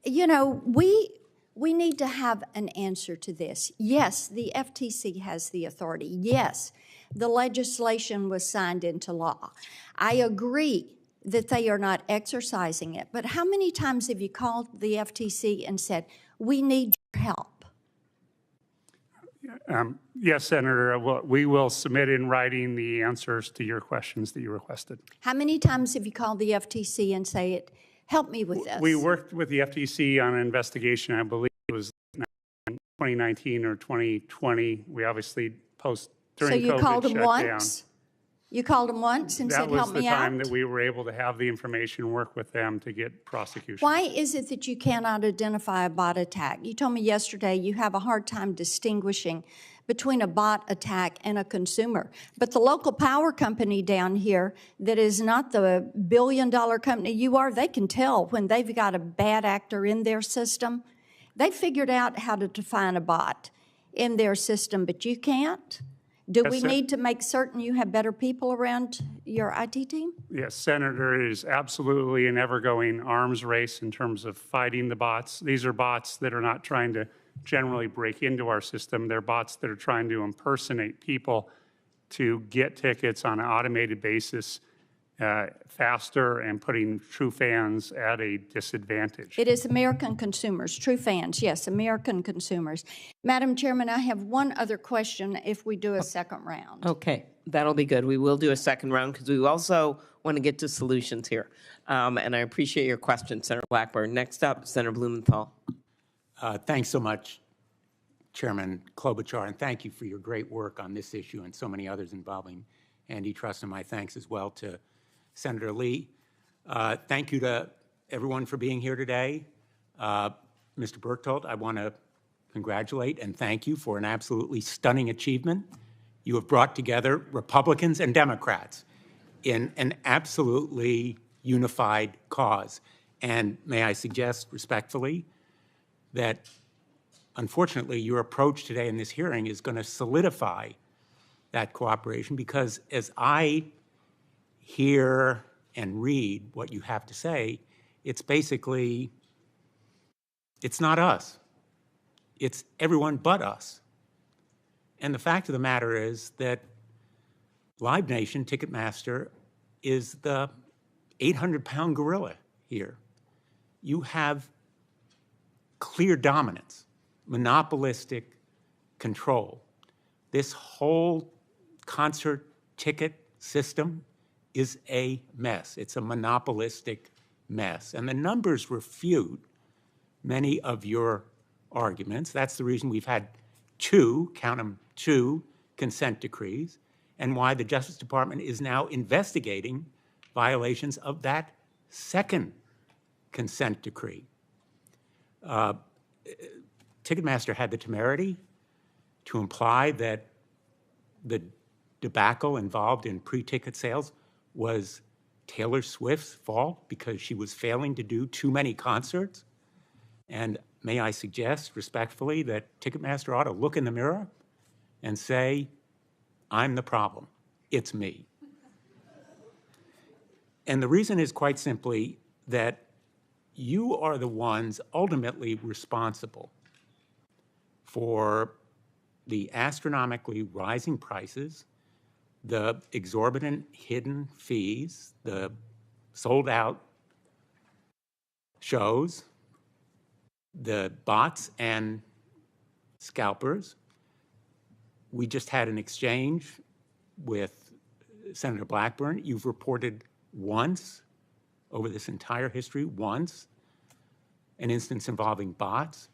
you know, we need to have an answer to this. Yes, the FTC has the authority. Yes, the legislation was signed into law. I agree that they are not exercising it. But how many times have you called the FTC and said, we need your help? Yes, Senator, we will submit in writing the answers to your questions that you requested. How many times have you called the FTC and say, help me with this? We worked with the FTC on an investigation, I believe it was 2019 or 2020. We obviously during So you COVID called them shut once? down. You called them once and said, help me out? That was the time that we were able to have the information, work with them to get prosecution. Why is it that you cannot identify a bot attack? You told me yesterday you have a hard time distinguishing between a bot attack and a consumer. But the local power company down here that is not the billion-dollar company you are, they can tell when they've got a bad actor in their system. They figured out how to define a bot in their system, but you can't? Do we need to make certain you have better people around your IT team? Yes, Senator, it is absolutely an ever-going arms race in terms of fighting the bots. These are bots that are not trying to generally break into our system. They're bots that are trying to impersonate people to get tickets on an automated basis faster and putting true fans at a disadvantage. It is American consumers, true fans, yes, American consumers. Madam Chairman, I have one other question if we do a second round. Okay, that'll be good. We will do a second round because we also want to get to solutions here. And I appreciate your question, Senator Blackburn. Next up, Senator Blumenthal. Thanks so much, Chairman Klobuchar, and thank you for your great work on this issue and so many others involving antitrust, and my thanks as well to Senator Lee. Thank you to everyone for being here today. Mr. Berchtold, I want to congratulate and thank you for an absolutely stunning achievement. You have brought together Republicans and Democrats in an absolutely unified cause. And may I suggest respectfully that, unfortunately, your approach today in this hearing is going to solidify that cooperation, because as I hear and read what you have to say, it's basically, it's not us. It's everyone but us. And the fact of the matter is that Live Nation, Ticketmaster, is the 800-pound gorilla here. You have clear dominance, monopolistic control. This whole concert ticket system is a mess. It's a monopolistic mess. And the numbers refute many of your arguments. That's the reason we've had two, count them, two consent decrees, and why the Justice Department is now investigating violations of that second consent decree. Ticketmaster had the temerity to imply that the debacle involved in pre-ticket sales was Taylor Swift's fault because she was failing to do too many concerts. And may I suggest respectfully that Ticketmaster ought to look in the mirror and say, I'm the problem. It's me. And the reason is quite simply that you are the ones ultimately responsible for the astronomically rising prices, the exorbitant hidden fees, the sold-out shows, the bots and scalpers. We just had an exchange with Senator Blackburn. You've reported once over this entire history, once, an instance involving bots.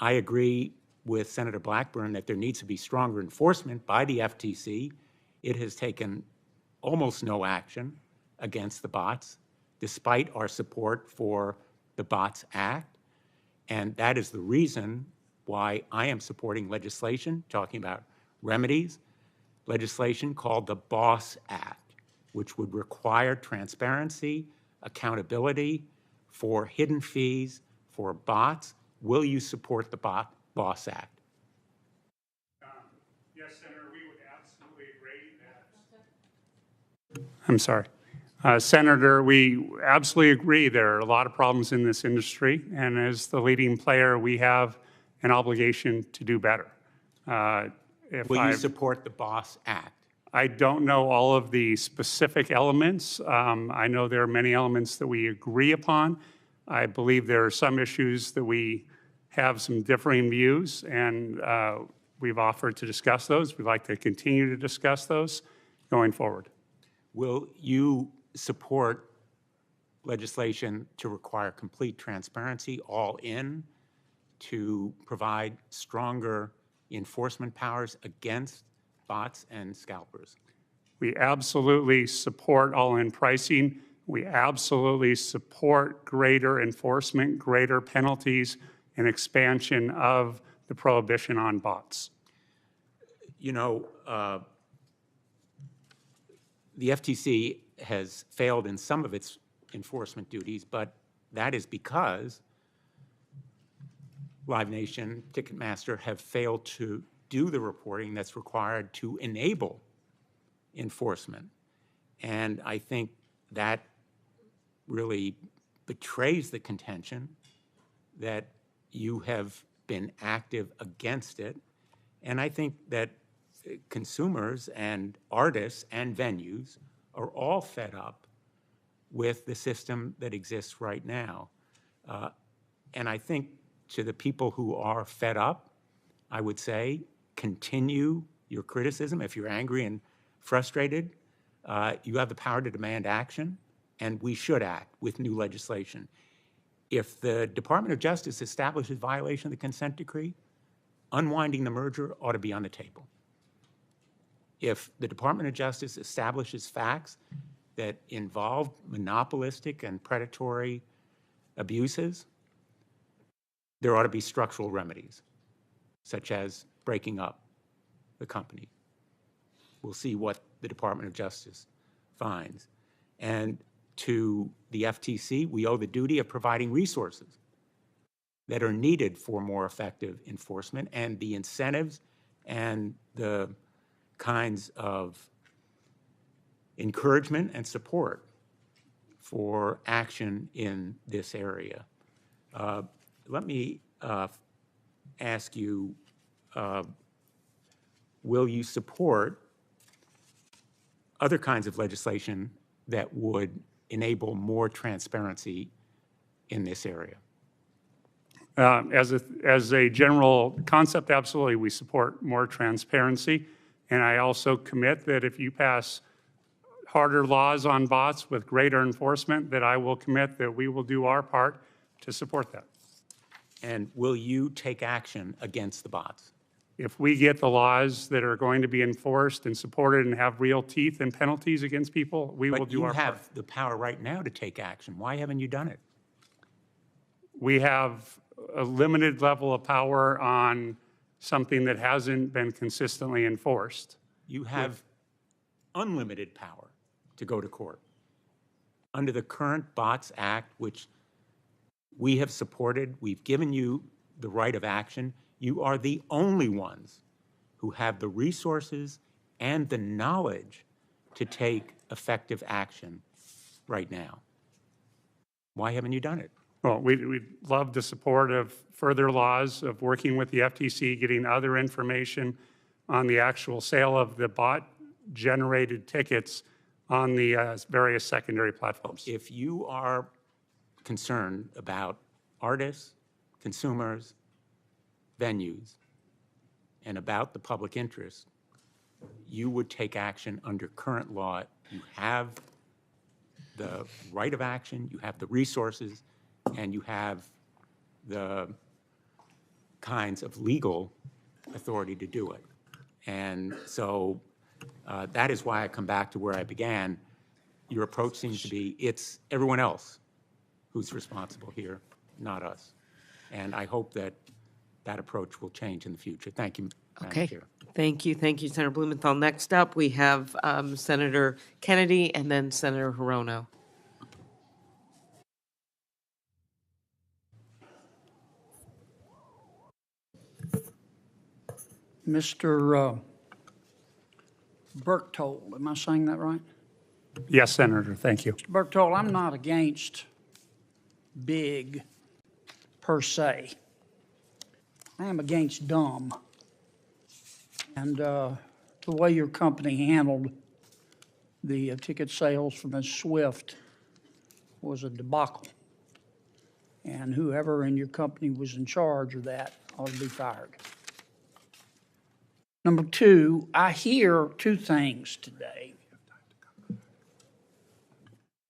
I agree with Senator Blackburn that there needs to be stronger enforcement by the FTC. It has taken almost no action against the bots, despite our support for the Bots Act. And that is the reason why I am supporting legislation, talking about remedies, legislation called the BOSS Act, which would require transparency, accountability for hidden fees, for bots. Will you support the BOSS Act? Yes, Senator, we would absolutely agree that. I'm sorry. Senator, we absolutely agree there are a lot of problems in this industry, and as the leading player, we have an obligation to do better. Will you support the BOSS Act? I don't know all of the specific elements. I know there are many elements that we agree upon. I believe there are some issues that we have some differing views, and we've offered to discuss those. We'd like to continue to discuss those going forward. Will you support legislation to require complete transparency, all in, to provide stronger enforcement powers against bots and scalpers? We absolutely support all-in pricing. We absolutely support greater enforcement, greater penalties, and expansion of the prohibition on bots. You know, the FTC has failed in some of its enforcement duties, but that is because Live Nation, Ticketmaster have failed to do the reporting that's required to enable enforcement. And I think that really betrays the contention that you have been active against it. And I think that consumers and artists and venues are all fed up with the system that exists right now. And I think to the people who are fed up, I would say, continue your criticism. If you're angry and frustrated, you have the power to demand action, and we should act with new legislation. If the Department of Justice establishes violation of the consent decree, unwinding the merger ought to be on the table. If the Department of Justice establishes facts that involve monopolistic and predatory abuses, there ought to be structural remedies, such as breaking up the company. We'll see what the Department of Justice finds. And to the FTC, we owe the duty of providing resources that are needed for more effective enforcement, and the incentives and the kinds of encouragement and support for action in this area. Let me ask you, will you support other kinds of legislation that would enable more transparency in this area? As a general concept, absolutely, we support more transparency. And I also commit that if you pass harder laws on bots with greater enforcement, that I will commit that we will do our part to support that. And will you take action against the bots? If we get the laws that are going to be enforced and supported and have real teeth and penalties against people, we will But do you our part. have the power right now to take action. Why haven't you done it? We have a limited level of power on something that hasn't been consistently enforced. You have unlimited power to go to court. Under the current Bots Act, which we have supported, we've given you the right of action. You are the only ones who have the resources and the knowledge to take effective action right now. Why haven't you done it? Well, we'd love the support of further laws, of working with the FTC, getting other information on the actual sale of the bot-generated tickets on the various secondary platforms. If you are concerned about artists, consumers, venues, and about the public interest, you would take action under current law. You have the right of action, you have the resources, and you have the kinds of legal authority to do it. And so that is why I come back to where I began. Your approach seems to be, it's everyone else who's responsible here, not us. And I hope that that approach will change in the future. Thank you, Madam Okay. Chair. Thank you, Senator Blumenthal. Next up, we have Senator Kennedy and then Senator Hirono. Mr. Berchtold, am I saying that right? Yes, Senator, thank you. Mr. Berchtold, I'm not against big per se. I am against dumb. And the way your company handled the ticket sales for Ms. Swift was a debacle. And whoever in your company was in charge of that ought to be fired. Number two, I hear two things today.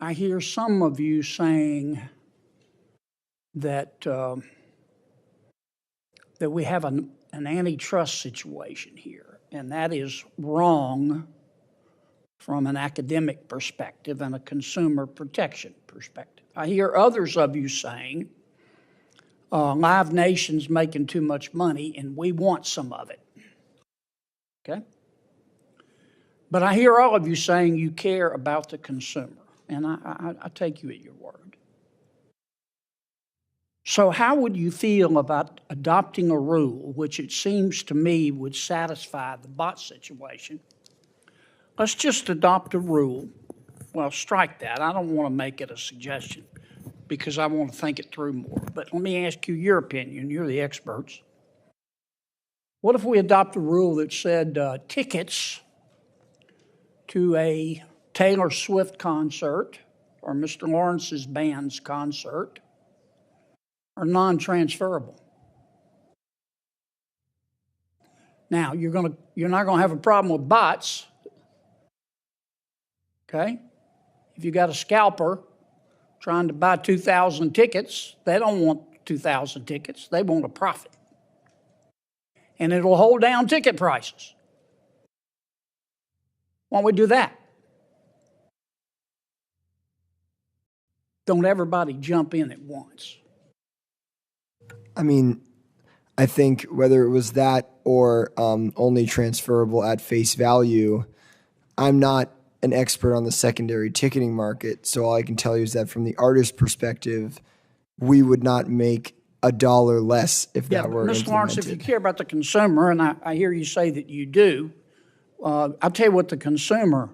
I hear some of you saying that that we have an antitrust situation here, and that is wrong from an academic perspective and a consumer protection perspective. I hear others of you saying Live Nation's making too much money and we want some of it. Okay? But I hear all of you saying you care about the consumer, and I take you at your word. So how would you feel about adopting a rule, which it seems to me would satisfy the bot situation? Let's just adopt a rule. Well, strike that. I don't want to make it a suggestion because I want to think it through more. But let me ask you your opinion. You're the experts. What if we adopt a rule that said tickets to a Taylor Swift concert or Mr. Lawrence's band's concert are non-transferable? Now, you're not going to have a problem with bots, okay? If you got a scalper trying to buy 2,000 tickets, they don't want 2,000 tickets. They want a profit. And it'll hold down ticket prices. Why don't we do that? Don't everybody jump in at once. I mean, I think whether it was that or only transferable at face value, I'm not an expert on the secondary ticketing market, so all I can tell you is that from the artist perspective, we would not make $1 less if that were implemented. Mr. Lawrence, if you care about the consumer, and I hear you say that you do, I'll tell you what the consumer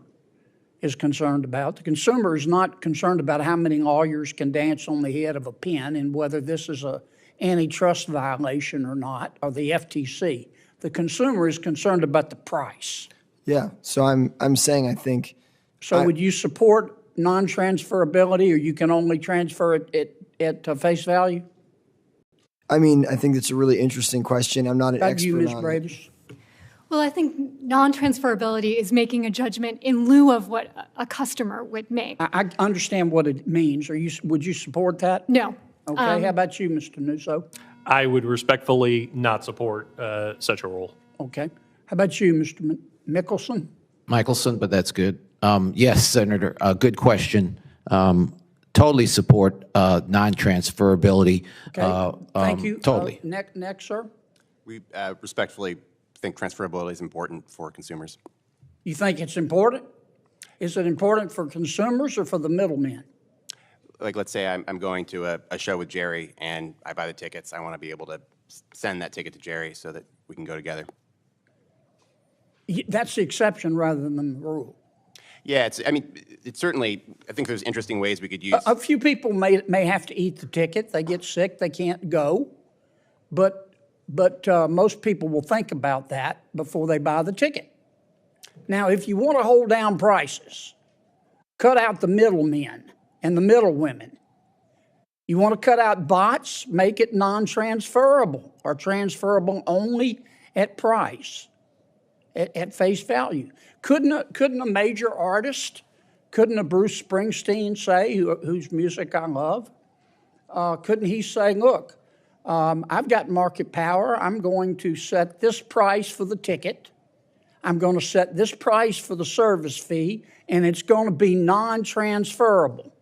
is concerned about. The consumer is not concerned about how many lawyers can dance on the head of a pin and whether this is an antitrust violation or not, or the FTC. The consumer is concerned about the price. Yeah, so I'm saying I think... So would you support non-transferability, or you can only transfer it at face value? I mean, I think that's a really interesting question. I'm not an expert you, Ms. on Bradish? Well, I think non-transferability is making a judgment in lieu of what a customer would make. I understand what it means. Would you support that? No. Okay, how about you, Mr. Nuzzo? I would respectfully not support such a rule. Okay. How about you, Mr. Mickelson? Michelson, but that's good. Yes, Senator, good question. Totally support non-transferability. Okay, thank you. Totally. Next, sir. We respectfully think transferability is important for consumers. You think it's important? Is it important for consumers or for the middlemen? Like, let's say I'm going to a show with Jerry and I buy the tickets. I want to be able to send that ticket to Jerry so that we can go together. That's the exception rather than the rule. Yeah, it's certainly, I think there's interesting ways we could use. A few people may have to eat the ticket. They get sick, they can't go. But most people will think about that before they buy the ticket. Now, if you want to hold down prices, cut out the middlemen and the middlewomen. You want to cut out bots, make it non-transferable or transferable only at price, at face value. Couldn't a major artist, couldn't a Bruce Springsteen say, whose music I love, couldn't he say, look, I've got market power. I'm going to set this price for the ticket. I'm going to set this price for the service fee, and it's going to be non-transferable.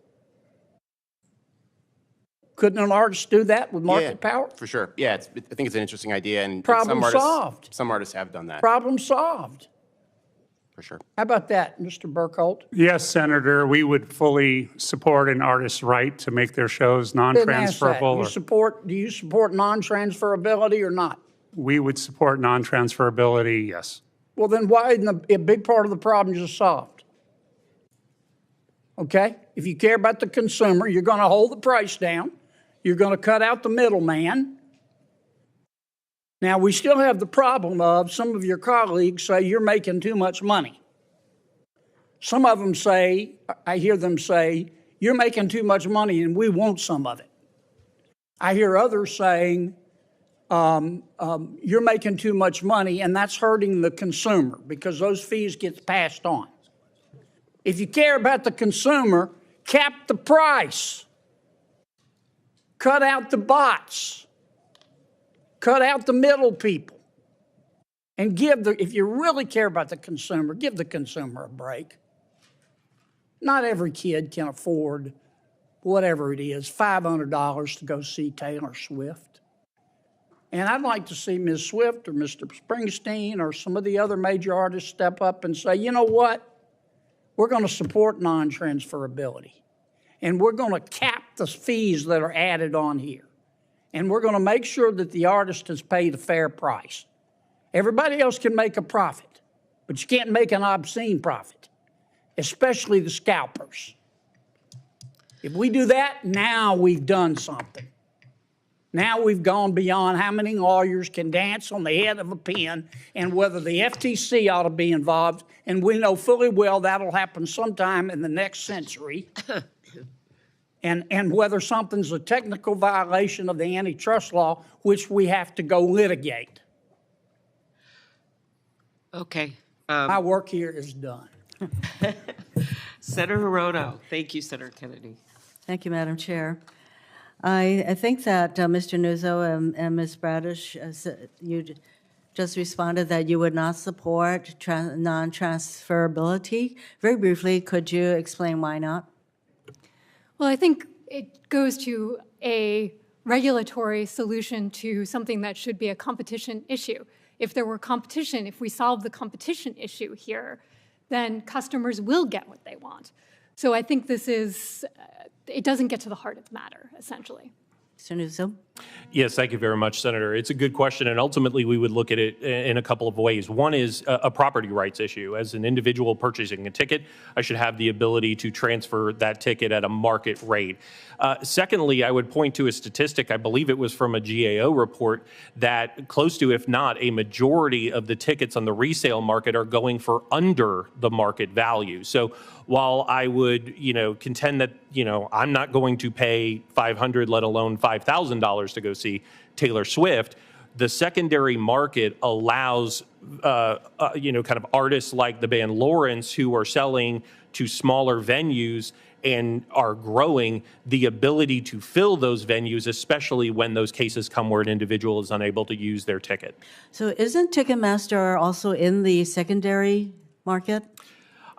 Couldn't an artist do that with market power? For sure. Yeah, I think it's an interesting idea, and Problem solved. Some artists have done that. Problem solved. For sure. How about that, Mr. Burkholdt? Yes, Senator, we would fully support an artist's right to make their shows non-transferable. Do you support non-transferability or not? We would support non-transferability, yes. Well, then why isn't a big part of the problem just solved? Okay? If you care about the consumer, you're going to hold the price down. You're going to cut out the middleman. Now, we still have the problem of some of your colleagues say you're making too much money. Some of them say, I hear them say, you're making too much money and we want some of it. I hear others saying, you're making too much money and that's hurting the consumer because those fees get passed on. If you care about the consumer, cap the price. Cut out the bots. Cut out the middle people. And if you really care about the consumer, give the consumer a break. Not every kid can afford whatever it is, $500 to go see Taylor Swift. And I'd like to see Ms. Swift or Mr. Springsteen or some of the other major artists step up and say, you know what? We're going to support non-transferability. And we're going to cap the fees that are added on here. And we're going to make sure that the artist is paid a fair price. Everybody else can make a profit, but you can't make an obscene profit, especially the scalpers. If we do that, now we've done something. Now we've gone beyond how many lawyers can dance on the head of a pin and whether the FTC ought to be involved. And we know fully well that'll happen sometime in the next century. And whether something's a technical violation of the antitrust law, which we have to go litigate. Okay. My work here is done. Senator Hirono. Thank you, Senator Kennedy. Thank you, Madam Chair. I think that Mr. Nuzzo and Ms. Bradish, you just responded that you would not support non-transferability. Very briefly, could you explain why not? Well, I think it goes to a regulatory solution to something that should be a competition issue. If there were competition, if we solve the competition issue here, then customers will get what they want. So I think this is, it doesn't get to the heart of the matter, essentially. Mr. Nuzzo? Yes, thank you very much, Senator. It's a good question, and ultimately we would look at it in a couple of ways. One is a property rights issue. As an individual purchasing a ticket, I should have the ability to transfer that ticket at a market rate. Secondly, I would point to a statistic, I believe it was from a GAO report, that close to, if not, a majority of the tickets on the resale market are going for under the market value. So while I would, contend that, I'm not going to pay $500, let alone $5,000 to go see Taylor Swift, the secondary market allows, kind of artists like the band Lawrence who are selling to smaller venues and are growing, the ability to fill those venues, especially when those cases come where an individual is unable to use their ticket. So isn't Ticketmaster also in the secondary market?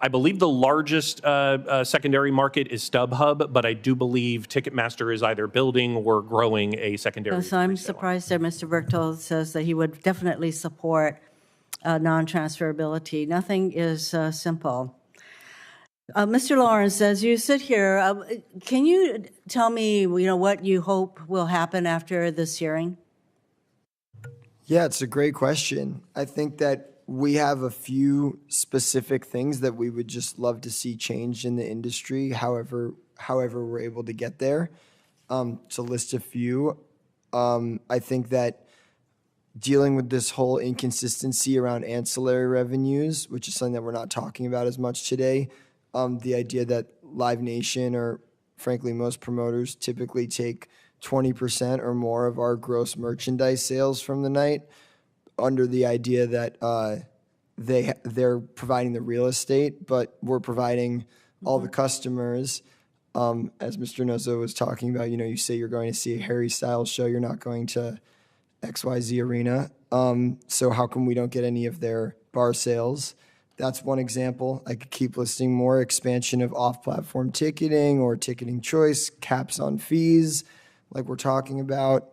I believe the largest secondary market is StubHub, but I do believe Ticketmaster is either building or growing a secondary. So I'm surprised that Mr. Berchtold says that he would definitely support non-transferability. Nothing is simple. Mr. Lawrence, as you sit here, can you tell me, what you hope will happen after this hearing? Yeah, it's a great question. I think that we have a few specific things that we would just love to see changed in the industry, however we're able to get there. To list a few, I think that dealing with this whole inconsistency around ancillary revenues, which is something that we're not talking about as much today, the idea that Live Nation or frankly most promoters typically take 20% or more of our gross merchandise sales from the night, under the idea that they're providing the real estate, but we're providing all the customers. As Mr. Nuzzo was talking about, you say you're going to see a Harry Styles show, you're not going to XYZ Arena. So how come we don't get any of their bar sales? That's one example. I could keep listing more. Expansion of off-platform ticketing or ticketing choice, caps on fees, like we're talking about.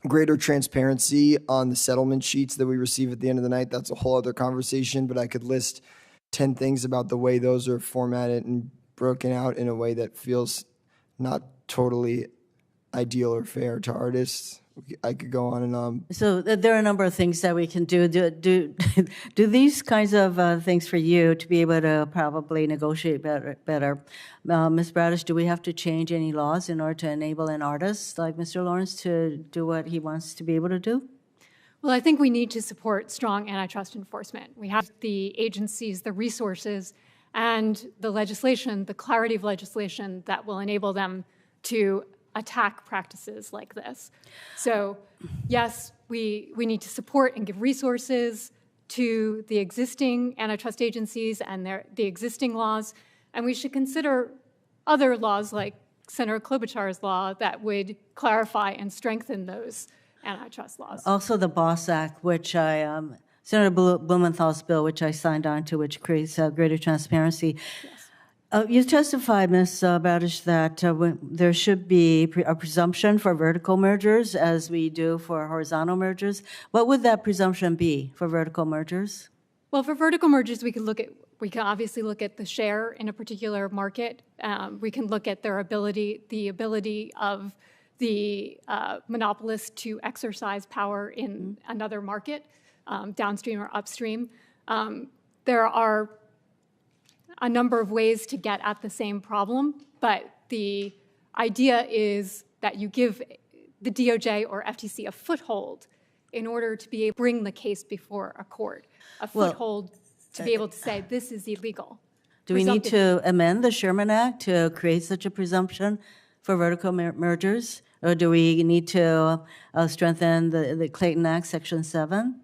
Greater transparency on the settlement sheets that we receive at the end of the night. That's a whole other conversation, but I could list 10 things about the way those are formatted and broken out in a way that feels not totally ideal or fair to artists. I could go on and on. So there are a number of things that we can do. Do these kinds of things for you to be able to probably negotiate better. Ms. Bradish, do we have to change any laws in order to enable an artist like Mr. Lawrence to do what he wants to be able to do? Well, I think we need to support strong antitrust enforcement. We have the agencies, the resources, and the legislation, the clarity of legislation that will enable them to attack practices like this. So yes, we need to support and give resources to the existing antitrust agencies and the existing laws, and we should consider other laws like Senator Klobuchar's law that would clarify and strengthen those antitrust laws. Also the BOSS Act, which Senator Blumenthal's bill, which I signed on to, which creates greater transparency. Yes. You testified, Ms. Bradish, that there should be a presumption for vertical mergers as we do for horizontal mergers. What would that presumption be for vertical mergers? Well, for vertical mergers, we can obviously look at the share in a particular market. We can look at the ability of the monopolist to exercise power in another market, downstream or upstream. There are a number of ways to get at the same problem, but the idea is that you give the DOJ or FTC a foothold in order to be able to bring the case before a court, a foothold to be able to say this is illegal. Do we need to amend the Sherman Act to create such a presumption for vertical mergers? Or do we need to strengthen the Clayton Act, Section 7?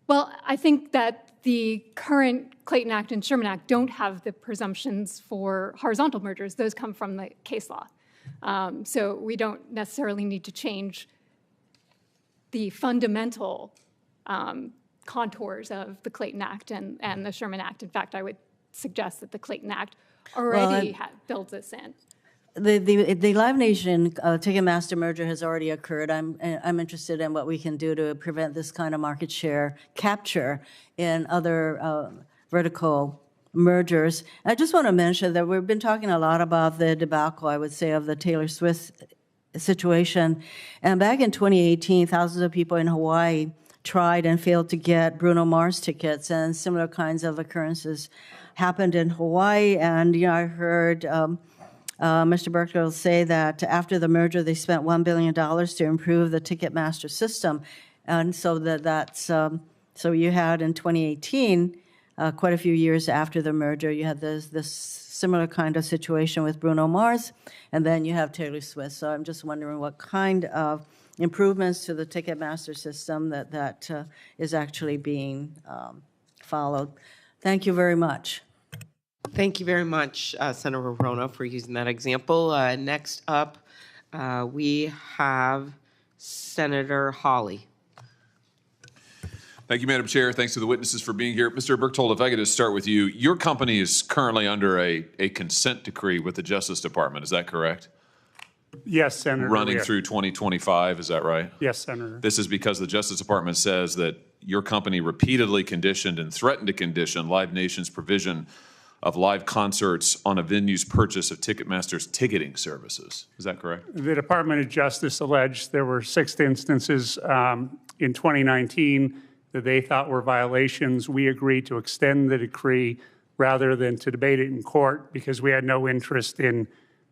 Well, I think that the current Clayton Act and Sherman Act don't have the presumptions for horizontal mergers. Those come from the case law. So we don't necessarily need to change the fundamental contours of the Clayton Act and the Sherman Act. In fact, I would suggest that the Clayton Act already builds this in. The Live Nation Ticketmaster merger has already occurred. I'm interested in what we can do to prevent this kind of market share capture in other vertical mergers. I just want to mention that we've been talking a lot about the debacle, I would say, of the Taylor Swift situation. And back in 2018, thousands of people in Hawaii tried and failed to get Bruno Mars tickets, and similar kinds of occurrences happened in Hawaii. And I heard Mr. Berchtold say that after the merger, they spent $1 billion to improve the Ticketmaster system. And so so you had in 2018, quite a few years after the merger, you had this similar kind of situation with Bruno Mars, and then you have Taylor Swift. So I'm just wondering what kind of improvements to the Ticketmaster system that is actually being followed. Thank you very much. Thank you very much, Senator Rona, for using that example. Next up, we have Senator Hawley. Thank you, Madam Chair. Thanks to the witnesses for being here. Mr. Berchtold, if I could just start with you. Your company is currently under a consent decree with the Justice Department. Is that correct? Yes, Senator. Running yeah. through 2025, is that right? Yes, Senator. This is because the Justice Department says that your company repeatedly conditioned and threatened to condition Live Nation's provision of live concerts on a venue's purchase of Ticketmaster's ticketing services. Is that correct? The Department of Justice alleged there were 6 instances in 2019 that they thought were violations. We agreed to extend the decree rather than to debate it in court because we had no interest in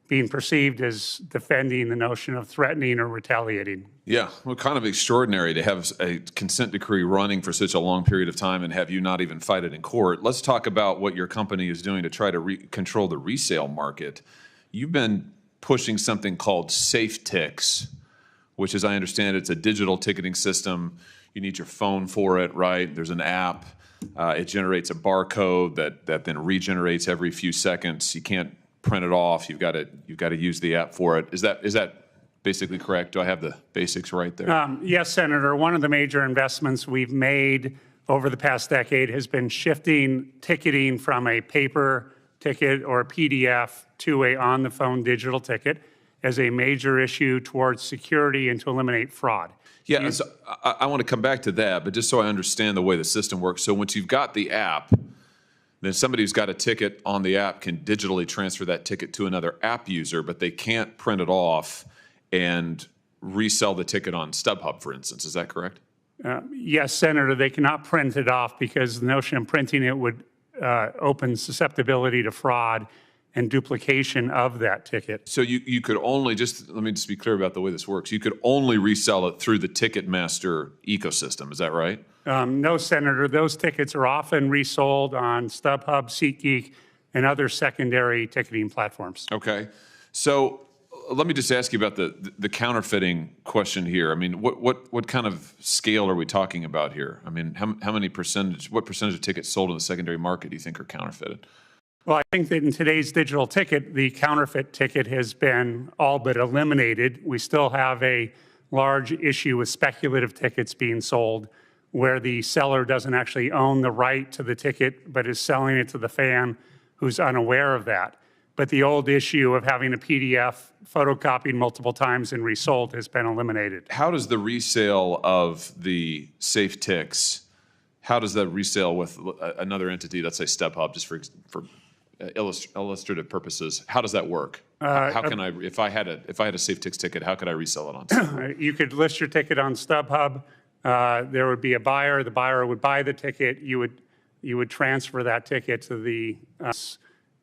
being perceived as defending the notion of threatening or retaliating. Yeah, well, kind of extraordinary to have a consent decree running for such a long period of time and have you not even fight it in court. Let's talk about what your company is doing to try to control the resale market. You've been pushing something called SafeTix, which, as I understand it, it's a digital ticketing system. You need your phone for it, right? There's an app. It generates a barcode that then regenerates every few seconds. You can't print it off. You've got to use the app for it. Is that basically correct? Do I have the basics right there? Yes, Senator. One of the major investments we've made over the past decade has been shifting ticketing from a paper ticket or a PDF to a on-the-phone digital ticket as a major issue towards security and to eliminate fraud. Yeah, so I want to come back to that, but just so I understand the way the system works. So once you've got the app, then somebody who's got a ticket on the app can digitally transfer that ticket to another app user, but they can't print it off and resell the ticket on StubHub, for instance. Is that correct? Yes, Senator, they cannot print it off because the notion of printing it would open susceptibility to fraud and duplication of that ticket. So you could only, let me just be clear about the way this works. You could only resell it through the Ticketmaster ecosystem. Is that right? No, Senator. Those tickets are often resold on StubHub, SeatGeek, and other secondary ticketing platforms. Okay. So let me just ask you about the counterfeiting question here. I mean, what kind of scale are we talking about here? I mean, what percentage of tickets sold in the secondary market do you think are counterfeited? Well, I think that in today's digital ticket, the counterfeit ticket has been all but eliminated. We still have a large issue with speculative tickets being sold where the seller doesn't actually own the right to the ticket but is selling it to the fan who's unaware of that. But the old issue of having a PDF photocopied multiple times and resold has been eliminated. How does the resale of the SafeTix, how does that resale with another entity, let's say StubHub, just for illustrative purposes, how does that work? How can I, if I had a SafeTix ticket, how could I resell it on StubHub? You could list your ticket on StubHub. There would be a buyer. The buyer would buy the ticket. You would transfer that ticket to the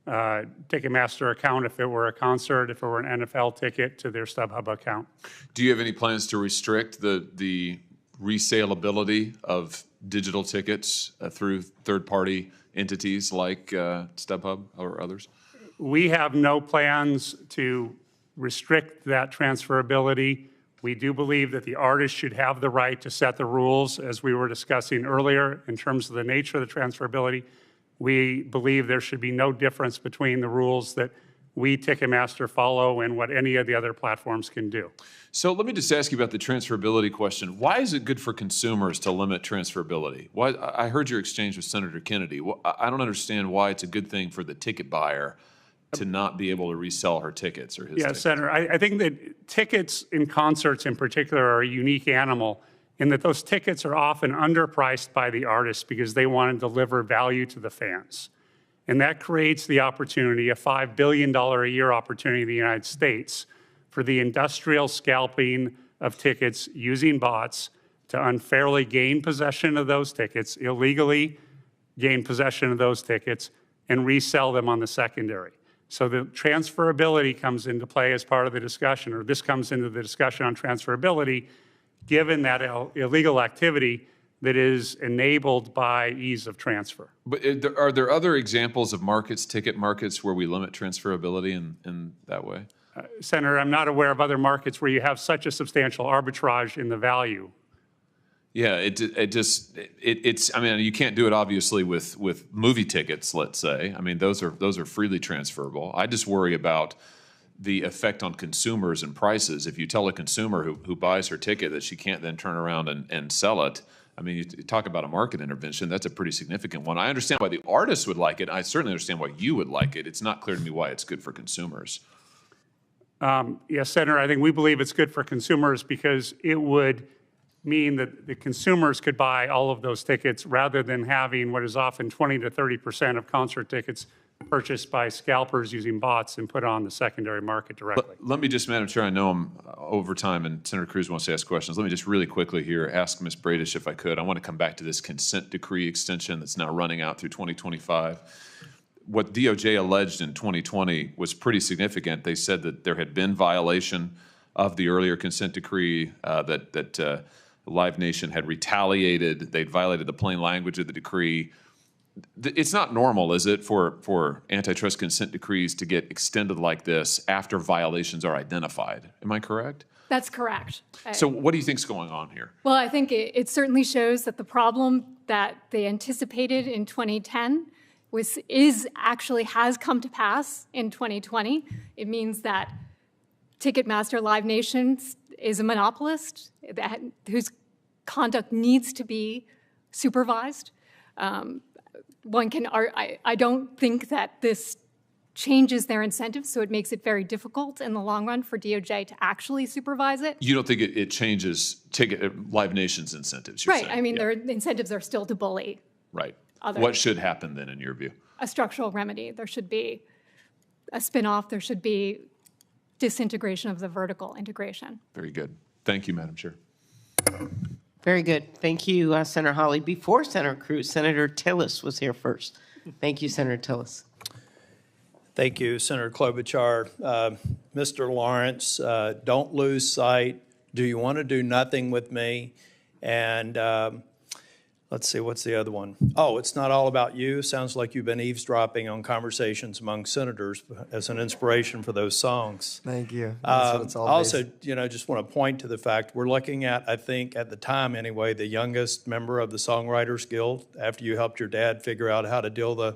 Ticketmaster account if it were a concert, if it were an NFL ticket, to their StubHub account. Do you have any plans to restrict the resaleability of digital tickets through third-party entities like StubHub or others? We have no plans to restrict that transferability. We do believe that the artist should have the right to set the rules, as we were discussing earlier, in terms of the nature of the transferability. We believe there should be no difference between the rules that we, Ticketmaster, follow and what any of the other platforms can do. So let me just ask you about the transferability question. Why is it good for consumers to limit transferability? Why, I heard your exchange with Senator Kennedy. I don't understand why it's a good thing for the ticket buyer to not be able to resell her tickets or his tickets. Senator, I think that tickets in concerts in particular are a unique animal in that those tickets are often underpriced by the artists because they want to deliver value to the fans. And that creates the opportunity, a $5 billion a year opportunity in the United States for the industrial scalping of tickets using bots to unfairly gain possession of those tickets, illegally gain possession of those tickets, and resell them on the secondary. So the transferability comes into play as part of the discussion, or this comes into the discussion on transferability, given that illegal activity that is enabled by ease of transfer. But are there other examples of markets, ticket markets, where we limit transferability in that way? Senator, I'm not aware of other markets where you have such a substantial arbitrage in the value. Yeah, it's, I mean, you can't do it obviously with movie tickets, let's say. I mean, those are freely transferable. I just worry about the effect on consumers and prices. If you tell a consumer who buys her ticket that she can't then turn around and sell it, I mean, you talk about a market intervention, that's a pretty significant one. I understand why the artists would like it. I certainly understand why you would like it. It's not clear to me why it's good for consumers. Yes, Senator, I think we believe it's good for consumers because it would mean that the consumers could buy all of those tickets rather than having what is often 20 to 30% of concert tickets purchased by scalpers using bots and put on the secondary market directly. Let me just, Madam Chair, I know I'm over time and Senator Cruz wants to ask questions. Let me just really quickly here ask Ms. Bradish if I could. I want to come back to this consent decree extension that's now running out through 2025. What DOJ alleged in 2020 was pretty significant. They said that there had been violation of the earlier consent decree, that Live Nation had retaliated. They'd violated the plain language of the decree. It's not normal, is it, for antitrust consent decrees to get extended like this after violations are identified? Am I correct? That's correct. So what do you think's going on here? Well, I think it certainly shows that the problem that they anticipated in 2010 has come to pass in 2020. It means that Ticketmaster Live Nation is a monopolist whose conduct needs to be supervised. I don't think that this changes their incentives, so it makes it very difficult in the long run for DOJ to actually supervise it. You don't think it changes Live Nation's incentives? You're Right. saying? I mean, Yeah. their incentives are still to bully. Right. Other- What should happen then, in your view? A structural remedy. There should be a spinoff. There should be disintegration of the vertical integration. Very good. Thank you, Madam Chair. Very good. Thank you, Senator Hawley. Before Senator Cruz, Senator Tillis was here first. Thank you, Senator Tillis. Thank you, Senator Klobuchar. Mr. Lawrence, don't lose sight. Do you want to do nothing with me? And let's see, what's the other one? Oh, it's not all about you. Sounds like you've been eavesdropping on conversations among senators as an inspiration for those songs. Thank you. That's what it's all also, based. just want to point to the fact we're looking at, I think, at the time anyway, the youngest member of the Songwriters Guild after you helped your dad figure out how to deal the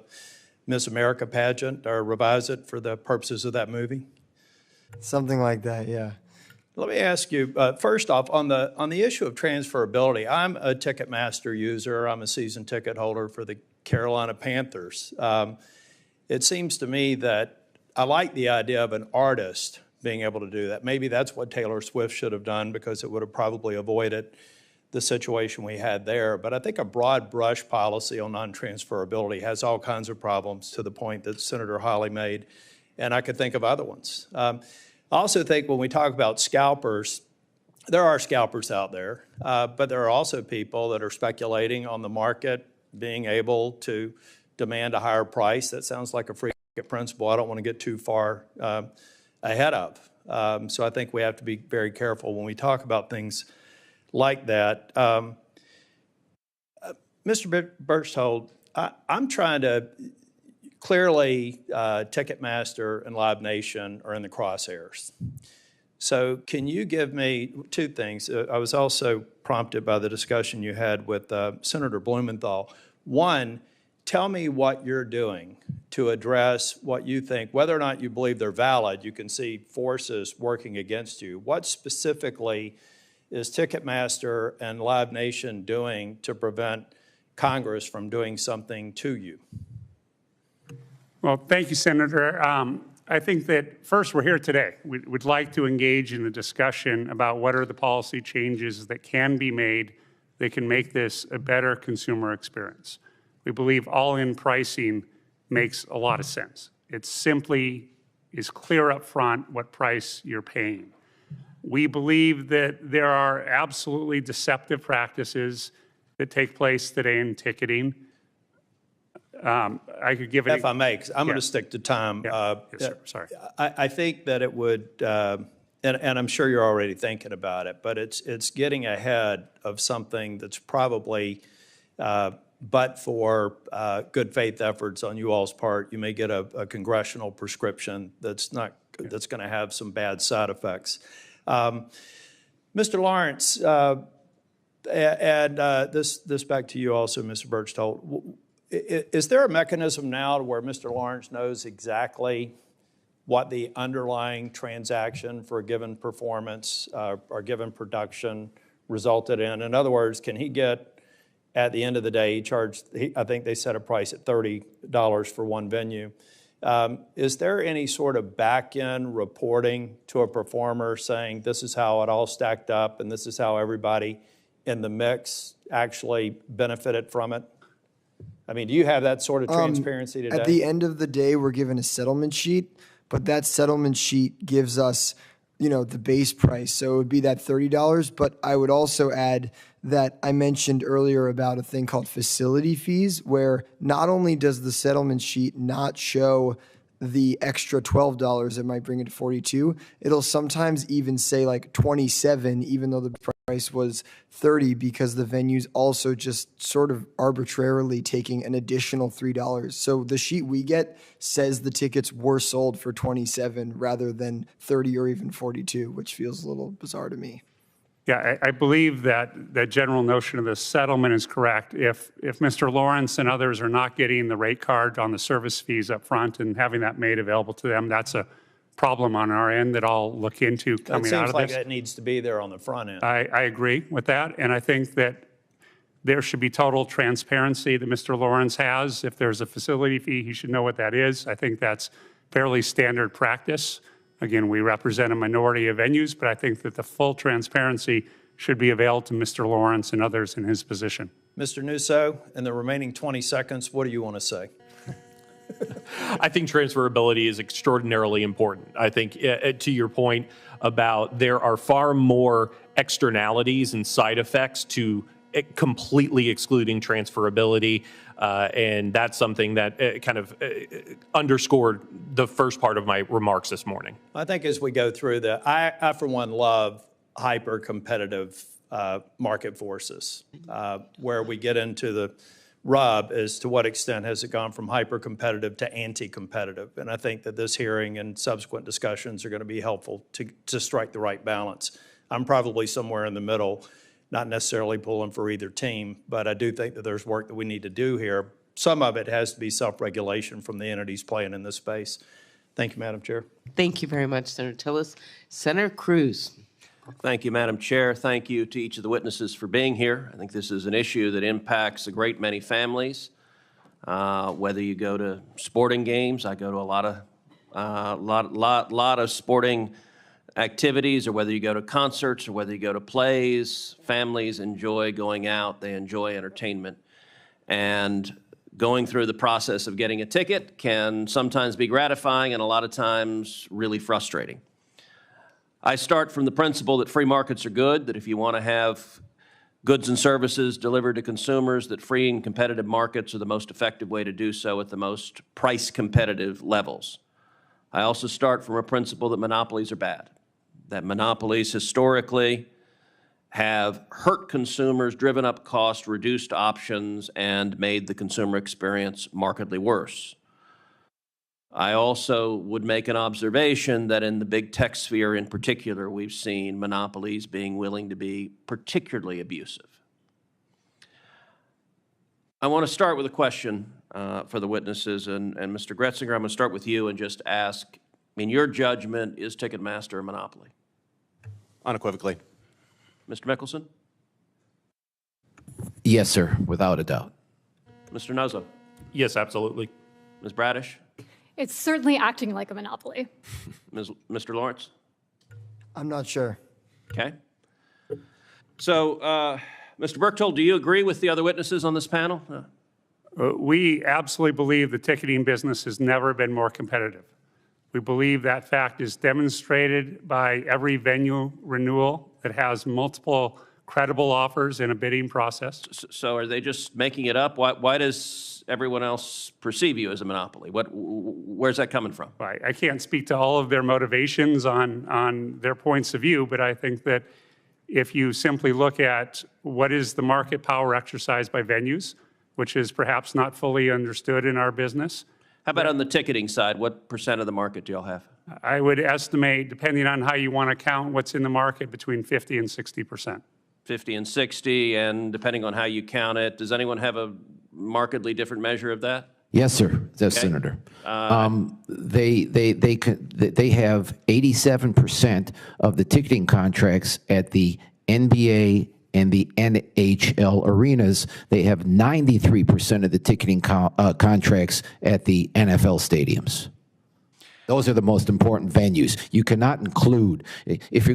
Miss America pageant or revise it for the purposes of that movie. Something like that, yeah. Let me ask you, first off, on the issue of transferability, I'm a Ticketmaster user. I'm a season ticket holder for the Carolina Panthers. It seems to me that I like the idea of an artist being able to do that. Maybe that's what Taylor Swift should have done because it would have probably avoided the situation we had there. But I think a broad brush policy on non-transferability has all kinds of problems to the point that Senator Hawley made, and I could think of other ones. I also think when we talk about scalpers, there are scalpers out there, but there are also people that are speculating on the market being able to demand a higher price. That sounds like a free market principle I don't want to get too far ahead of. So I think we have to be very careful when we talk about things like that. Mr. Berchtold, I'm trying to, clearly Ticketmaster and Live Nation are in the crosshairs. So can you give me two things? I was also prompted by the discussion you had with Senator Blumenthal. One, tell me what you're doing to address what you think, whether or not you believe they're valid, you can see forces working against you. What specifically is Ticketmaster and Live Nation doing to prevent Congress from doing something to you? Well, thank you, Senator. I think that first we're here today. We'd like to engage in a discussion about what are the policy changes that can be made that can make this a better consumer experience. We believe all-in pricing makes a lot of sense. It simply is clear up front what price you're paying. We believe that there are absolutely deceptive practices that take place today in ticketing. I could give it. If I may, 'cause I'm going to stick to time. Yes, sir. Sorry. I think that it would, and I'm sure you're already thinking about it, but it's getting ahead of something that's probably, but for good faith efforts on you all's part, you may get a congressional prescription that's going to have some bad side effects. Mr. Lawrence, And this back to you also, Mr. Berchtold. Is there a mechanism now to where Mr. Lawrence knows exactly what the underlying transaction for a given performance or given production resulted in? In other words, can he get, at the end of the day, I think they set a price at $30 for one venue. Is there any sort of back-end reporting to a performer saying this is how it all stacked up and this is how everybody in the mix actually benefited from it? I mean, do you have that sort of transparency today? At the end of the day, we're given a settlement sheet, but that settlement sheet gives us, the base price. So it would be that $30. But I would also add that I mentioned earlier about a thing called facility fees, where not only does the settlement sheet not show the extra $12 that might bring it to 42, it'll sometimes even say like 27, even though the price was 30, because the venue's also just sort of arbitrarily taking an additional $3. So the sheet we get says the tickets were sold for 27 rather than 30 or even 42, which feels a little bizarre to me. Yeah, I believe that the general notion of the settlement is correct. If Mr. Lawrence and others are not getting the rate card on the service fees up front and having that made available to them, that's a problem on our end that I'll look into coming out of this. It seems like that needs to be there on the front end. I agree with that, and I think that there should be total transparency that Mr. Lawrence has. If there's a facility fee, he should know what that is. I think that's fairly standard practice. Again, we represent a minority of venues, but I think that the full transparency should be available to Mr. Lawrence and others in his position. Mr. Newso, in the remaining 20 seconds, what do you want to say? I think transferability is extraordinarily important. I think, to your point about there are far more externalities and side effects to completely excluding transferability, and that's something that kind of underscored the first part of my remarks this morning. I think as we go through I for one love hyper-competitive market forces, where we get into the rub as to what extent has it gone from hyper-competitive to anti-competitive. And I think that this hearing and subsequent discussions are going to be helpful to strike the right balance. I'm probably somewhere in the middle, not necessarily pulling for either team, but I do think that there's work that we need to do here. Some of it has to be self-regulation from the entities playing in this space. Thank you, Madam Chair. Thank you very much, Senator Tillis. Senator Cruz. Thank you, Madam Chair. Thank you to each of the witnesses for being here. I think this is an issue that impacts a great many families. Whether you go to sporting games, I go to a lot of sporting activities, or whether you go to concerts, or whether you go to plays, families enjoy going out. They enjoy entertainment. And going through the process of getting a ticket can sometimes be gratifying and a lot of times really frustrating. I start from the principle that free markets are good, that if you want to have goods and services delivered to consumers, that free and competitive markets are the most effective way to do so at the most price competitive levels. I also start from a principle that monopolies are bad, that monopolies historically have hurt consumers, driven up costs, reduced options, and made the consumer experience markedly worse. I also would make an observation that in the big tech sphere in particular, we've seen monopolies being willing to be particularly abusive. I want to start with a question for the witnesses, and Mr. Gretzinger, I'm going to start with you and just ask, in your judgment, is Ticketmaster a monopoly? Unequivocally. Mr. Mickelson? Yes, sir, without a doubt. Mr. Nuzzo? Yes, absolutely. Ms. Bradish? It's certainly acting like a monopoly. Mr. Lawrence? I'm not sure. Okay. So, Mr. Berchtold, do you agree with the other witnesses on this panel? We absolutely believe the ticketing business has never been more competitive. We believe that fact is demonstrated by every venue renewal that has multiple credible offers in a bidding process. So are they just making it up? Why does everyone else perceive you as a monopoly? Where's that coming from? I can't speak to all of their motivations on their points of view, but I think that if you simply look at what is the market power exercised by venues, which is perhaps not fully understood in our business. How about on the ticketing side? What % of the market do y'all have? I would estimate, depending on how you want to count what's in the market, between 50 and 60%. 50 and 60, and depending on how you count it, does anyone have a markedly different measure of that? Yes, sir, Senator. They have 87% of the ticketing contracts at the NBA and the NHL arenas. They have 93% of the ticketing contracts at the NFL stadiums. Those are the most important venues. You cannot include, if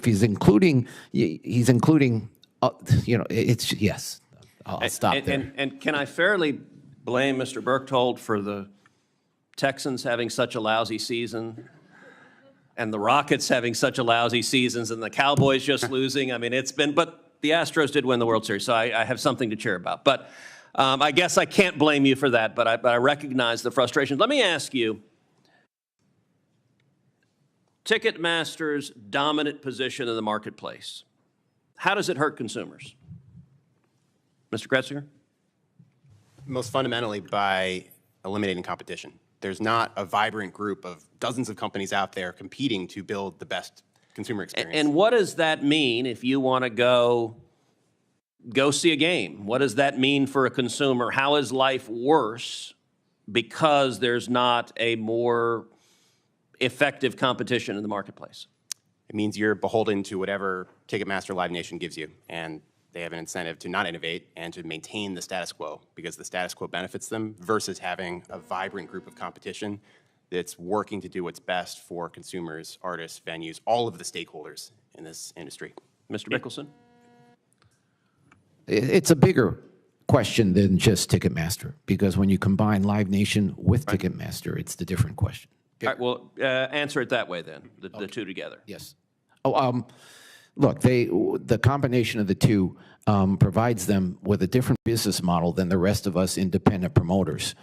he's including, he's including, it's, yes, I'll stop there. And can I fairly blame Mr. Berchtold for the Texans having such a lousy season and the Rockets having such a lousy seasons and the Cowboys just losing? I mean, but the Astros did win the World Series, so I have something to cheer about. But I guess I can't blame you for that, but I recognize the frustration. Let me ask you, Ticketmaster's dominant position in the marketplace, how does it hurt consumers? Mr. Gretzinger? Most fundamentally by eliminating competition. There's not a vibrant group of dozens of companies out there competing to build the best consumer experience. And what does that mean if you want to go see a game? What does that mean for a consumer? How is life worse because there's not a more effective competition in the marketplace? It means you're beholden to whatever Ticketmaster Live Nation gives you, and they have an incentive to not innovate and to maintain the status quo because the status quo benefits them versus having a vibrant group of competition that's working to do what's best for consumers, artists, venues, all of the stakeholders in this industry. Mr. Mickelson? It's a bigger question than just Ticketmaster, because when you combine Live Nation with Ticketmaster, it's the different question. All right, well, answer it that way then, the two together. Yes. Look, the combination of the two provides them with a different business model than the rest of us independent promoters.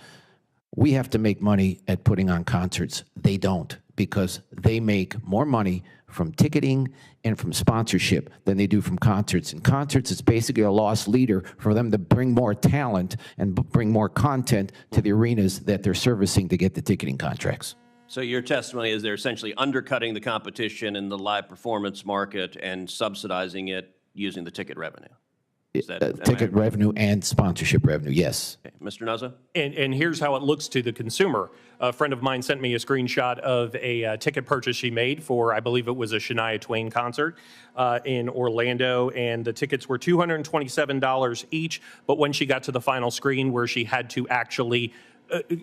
We have to make money at putting on concerts. They don't, because they make more money from ticketing and from sponsorship than they do from concerts. And concerts is basically a lost leader for them to bring more talent and bring more content to the arenas that they're servicing to get the ticketing contracts. So your testimony is they're essentially undercutting the competition in the live performance market and subsidizing it using the ticket revenue. Ticket revenue and sponsorship revenue, yes. Okay. Mr. Nuzza? And here's how it looks to the consumer. A friend of mine sent me a screenshot of a ticket purchase she made for, I believe it was a Shania Twain concert in Orlando, and the tickets were $227 each, but when she got to the final screen where she had to actually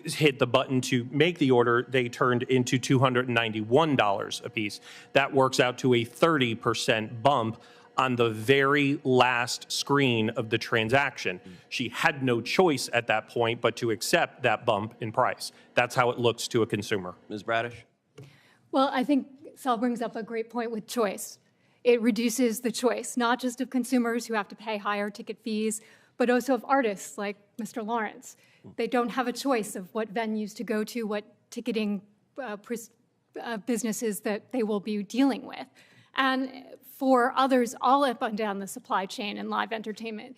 hit the button to make the order, they turned into $291 a piece. That works out to a 30% bump on the very last screen of the transaction. She had no choice at that point but to accept that bump in price. That's how it looks to a consumer. Ms. Bradish? Well, I think Sal brings up a great point with choice. It reduces the choice, not just of consumers who have to pay higher ticket fees, but also of artists like Mr. Lawrence. They don't have a choice of what venues to go to, what ticketing businesses that they will be dealing with. And for others all up and down the supply chain in live entertainment,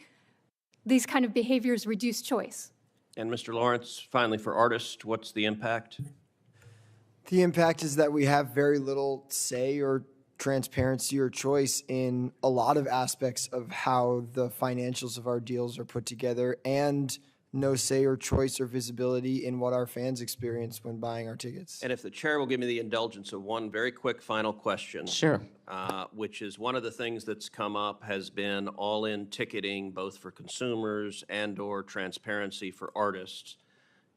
these kind of behaviors reduce choice. And Mr. Lawrence, finally for artists, what's the impact? The impact is that we have very little say or transparency or choice in a lot of aspects of how the financials of our deals are put together, and no say or choice or visibility in what our fans experience when buying our tickets. And if the chair will give me the indulgence of one very quick final question. Sure. Which is one of the things that's come up has been all-in ticketing, both for consumers and/or transparency for artists.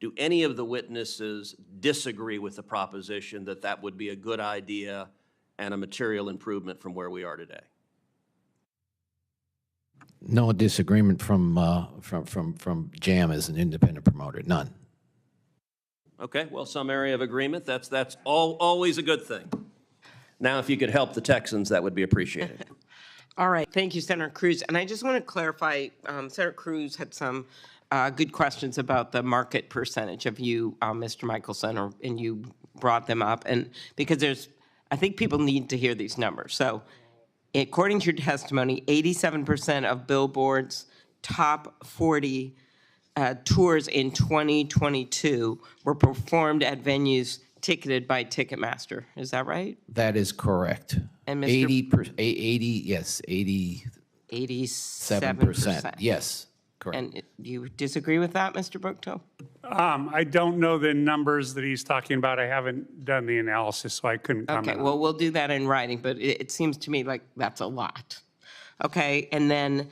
Do any of the witnesses disagree with the proposition that that would be a good idea and a material improvement from where we are today? No disagreement from JAM as an independent promoter, none. Okay, well, some area of agreement, that's always a good thing. Now, if you could help the Texans, that would be appreciated. All right, thank you, Senator Cruz. And I just want to clarify, Senator Cruz had some good questions about the market percentage of you, Mr. Michelson, and you brought them up. And because I think people need to hear these numbers. So according to your testimony, 87% of Billboard's top 40 tours in 2022 were performed at venues ticketed by Ticketmaster. Is that right? That is correct. And 87%. Yes, correct. And do you disagree with that, Mr. Brookto? I don't know the numbers that he's talking about. I haven't done the analysis, so I couldn't comment Okay, on well, it. we'll do that in writing, but it seems to me like that's a lot. Okay, and then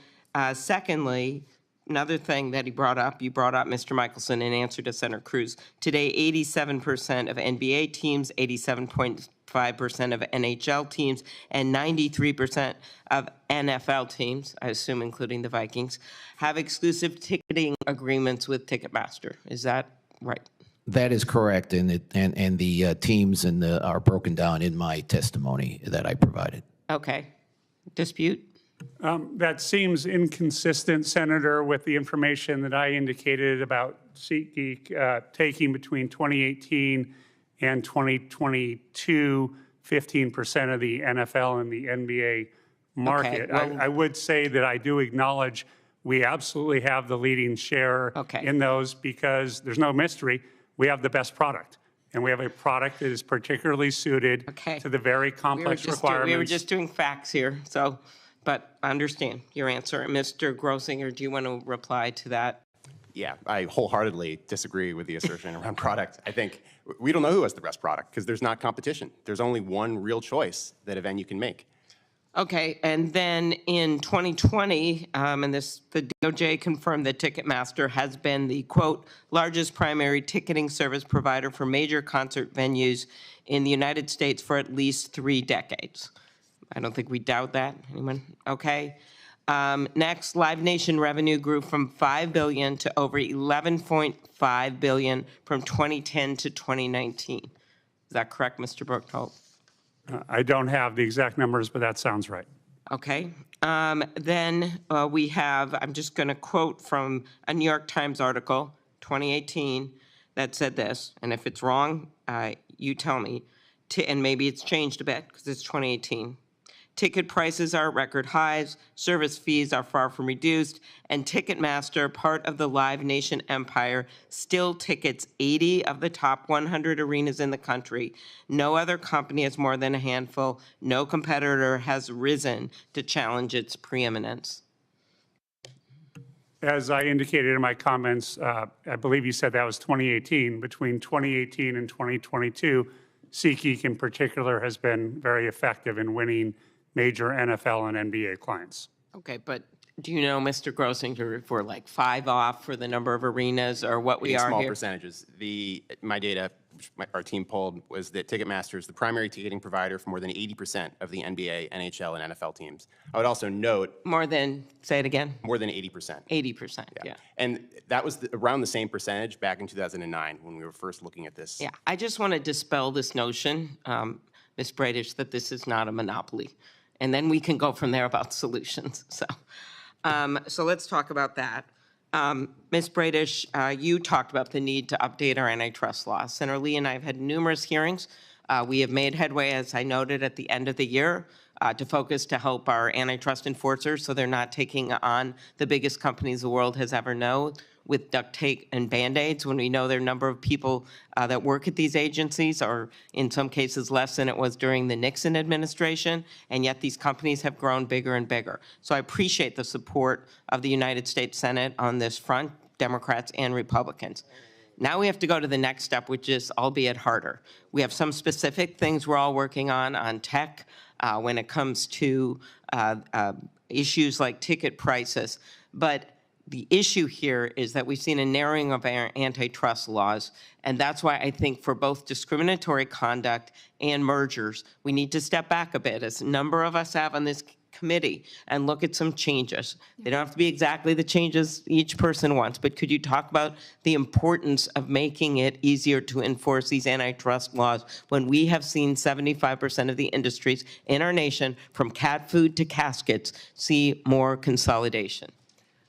secondly, another thing that he brought up, you brought up, Mr. Michelson, in answer to Senator Cruz. Today, 87% of NBA teams, 87.5% of NHL teams, and 93% of NFL teams, I assume including the Vikings, have exclusive ticketing agreements with Ticketmaster. Is that right? That is correct, and the teams are broken down in my testimony that I provided. Okay. Dispute? That seems inconsistent, Senator, with the information that I indicated about SeatGeek taking between 2018 and 2022, 15% of the NFL and the NBA market. Okay, well, I would say that I do acknowledge we absolutely have the leading share in those because there's no mystery. We have the best product. And we have a product that is particularly suited to the very complex requirements. We were just doing facts here, so, but I understand your answer. Mr. Grossinger, do you want to reply to that? Yeah, I wholeheartedly disagree with the assertion around product. I think we don't know who has the best product because there's not competition. There's only one real choice that a venue can make. Okay, and then in 2020, and the DOJ confirmed that Ticketmaster has been the, quote, largest primary ticketing service provider for major concert venues in the United States for at least 3 decades. I don't think we doubt that. Anyone? Okay. Next, Live Nation revenue grew from $5 billion to over $11.5 billion from 2010 to 2019. Is that correct, Mr. Brookholt? I don't have the exact numbers, but that sounds right. Okay. Then we have, I'm just going to quote from a New York Times article, 2018, that said this, and if it's wrong, you tell me, and maybe it's changed a bit because it's 2018. Ticket prices are at record highs, service fees are far from reduced, and Ticketmaster, part of the Live Nation empire, still tickets 80 of the top 100 arenas in the country. No other company has more than a handful. No competitor has risen to challenge its preeminence. As I indicated in my comments, I believe you said that was 2018. Between 2018 and 2022, SeatGeek in particular has been very effective in winning major NFL and NBA clients. Okay, but do you know, Mr. Grossinger, if we're like 5 off for the number of arenas or what we are Small here? percentages. My data, which our team pulled, was that Ticketmaster is the primary ticketing provider for more than 80% of the NBA, NHL, and NFL teams. I would also note... More than, say it again? More than 80%. 80%, yeah. And that was around the same percentage back in 2009 when we were first looking at this. Yeah, I just want to dispel this notion, Ms. Bradish, that this is not a monopoly. And then we can go from there about solutions. So let's talk about that. Ms. Bradish, you talked about the need to update our antitrust law. Senator Lee and I have had numerous hearings. We have made headway, as I noted, at the end of the year to focus to help our antitrust enforcers so they're not taking on the biggest companies the world has ever known with duct tape and Band-Aids when we know there are a number of people that work at these agencies, or in some cases less than it was during the Nixon administration, and yet these companies have grown bigger and bigger. So I appreciate the support of the United States Senate on this front, Democrats and Republicans. Now we have to go to the next step, which is, albeit harder. We have some specific things we're all working on tech, when it comes to issues like ticket prices, but the issue here is that we've seen a narrowing of our antitrust laws, and that's why I think for both discriminatory conduct and mergers, we need to step back a bit, as a number of us have on this committee, and look at some changes. They don't have to be exactly the changes each person wants, but could you talk about the importance of making it easier to enforce these antitrust laws when we have seen 75% of the industries in our nation, from cat food to caskets, see more consolidation?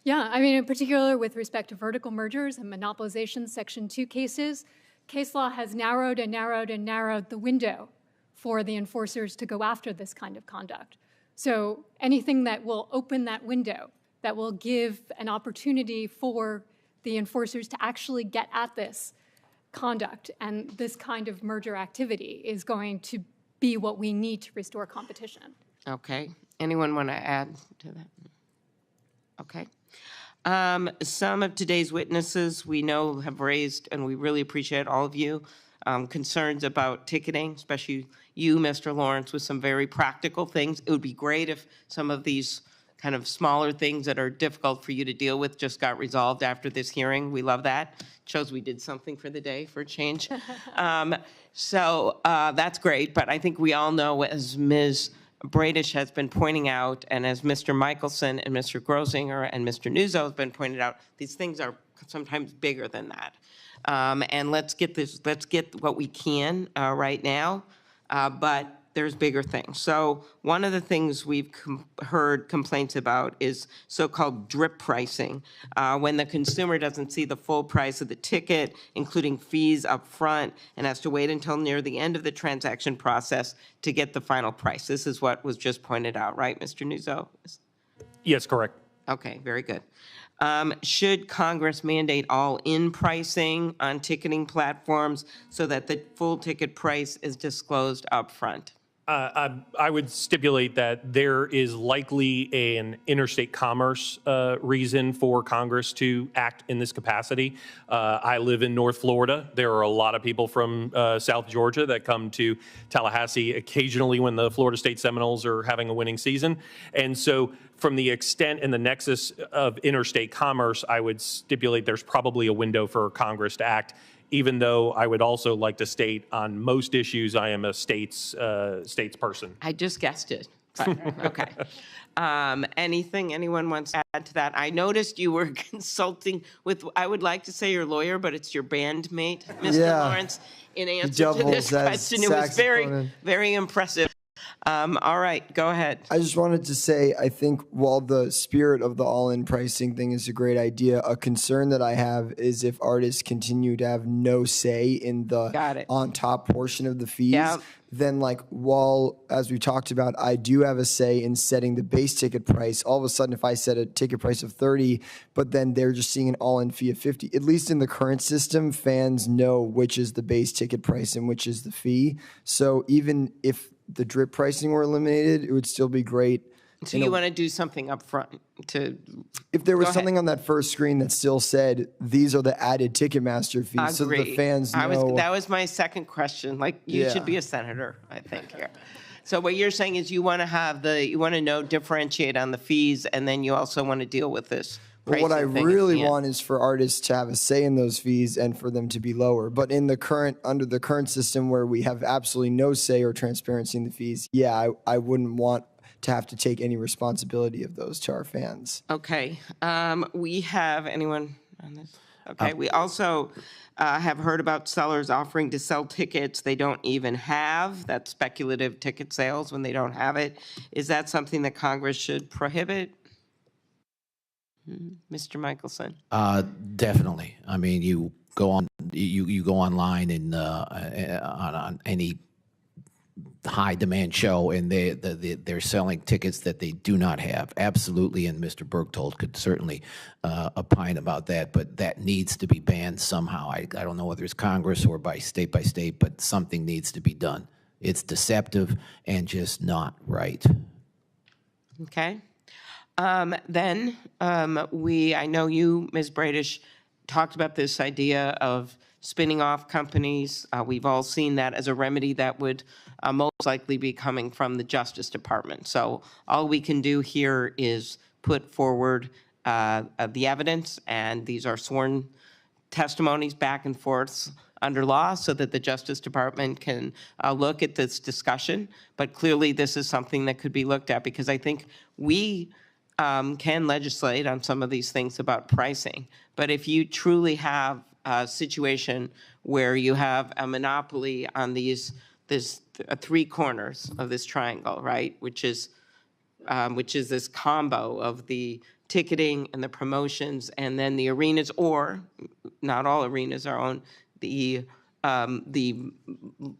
Yeah, I mean, in particular with respect to vertical mergers and monopolization Section 2 cases, case law has narrowed and narrowed and narrowed the window for the enforcers to go after this kind of conduct. So anything that will open that window, that will give an opportunity for the enforcers to actually get at this conduct and this kind of merger activity is going to be what we need to restore competition. Okay. Anyone want to add to that? Okay. Some of today's witnesses we know have raised, and we really appreciate all of you, concerns about ticketing, especially you, Mr. Lawrence, with some very practical things. It would be great if some of these kind of smaller things that are difficult for you to deal with just got resolved after this hearing. We love that. Shows we did something for the day for a change. So that's great, but I think we all know, as Ms. Bradish has been pointing out, and as Mr. Michelson and Mr. Grosinger and Mr. Nuzzo have been pointed out, these things are sometimes bigger than that. And let's get what we can right now, but there's bigger things. So one of the things we've heard complaints about is so-called drip pricing, when the consumer doesn't see the full price of the ticket, including fees up front, and has to wait until near the end of the transaction process to get the final price. This is what was just pointed out, right, Mr. Nuzzo? Yes, correct. Okay, very good. Should Congress mandate all-in pricing on ticketing platforms so that the full ticket price is disclosed up front? I would stipulate that there is likely an interstate commerce reason for Congress to act in this capacity. I live in North Florida. There are a lot of people from South Georgia that come to Tallahassee occasionally when the Florida State Seminoles are having a winning season. And so from the extent and the nexus of interstate commerce, I would stipulate there's probably a window for Congress to act, even though I would also like to state on most issues, I am a states person. I just guessed it, but okay. Anything anyone wants to add to that? I noticed you were consulting with, I would like to say your lawyer, but it's your bandmate, Mr. Lawrence, in answer to this question. It was very, very impressive. All right, go ahead. I just wanted to say, I think while the spirit of the all-in pricing thing is a great idea, a concern that I have is if artists continue to have no say in the on-top portion of the fees, then like while, as we talked about, I do have a say in setting the base ticket price, all of a sudden if I set a ticket price of 30, but then they're just seeing an all-in fee of 50, at least in the current system, fans know which is the base ticket price and which is the fee. So even if the drip pricing were eliminated, it would still be great. So you want to do something up front to... If there was something on that first screen that still said, these are the added Ticketmaster fees, so that the fans know... That was my second question. Like, you should be a senator, I think, here. So what you're saying is you want to have you want to know, differentiate on the fees, and then you also want to deal with this. But what I really want is for artists to have a say in those fees and for them to be lower. But in the under the current system where we have absolutely no say or transparency in the fees, I wouldn't want to have to take any responsibility of those to our fans. Okay. We have anyone on this? Okay. We also have heard about sellers offering to sell tickets they don't even have. That's speculative ticket sales when they don't have it. Is that something that Congress should prohibit? Mr. Michelson. Definitely. I mean, you go on, you go online and on any high demand show, and they're selling tickets that they do not have. Absolutely, and Mr. Bergthold could certainly opine about that, but that needs to be banned somehow. I don't know whether it's Congress or by state, but something needs to be done. It's deceptive and just not right. Okay. Then I know you, Ms. Bradish, talked about this idea of spinning off companies. We've all seen that as a remedy that would most likely be coming from the Justice Department. So all we can do here is put forward the evidence, and these are sworn testimonies back and forth under law so that the Justice Department can look at this discussion. But clearly this is something that could be looked at, because I think we can legislate on some of these things about pricing. But if you truly have a situation where you have a monopoly on these three corners of this triangle, right, which is this combo of the ticketing and the promotions and then the arenas, or not all arenas are on the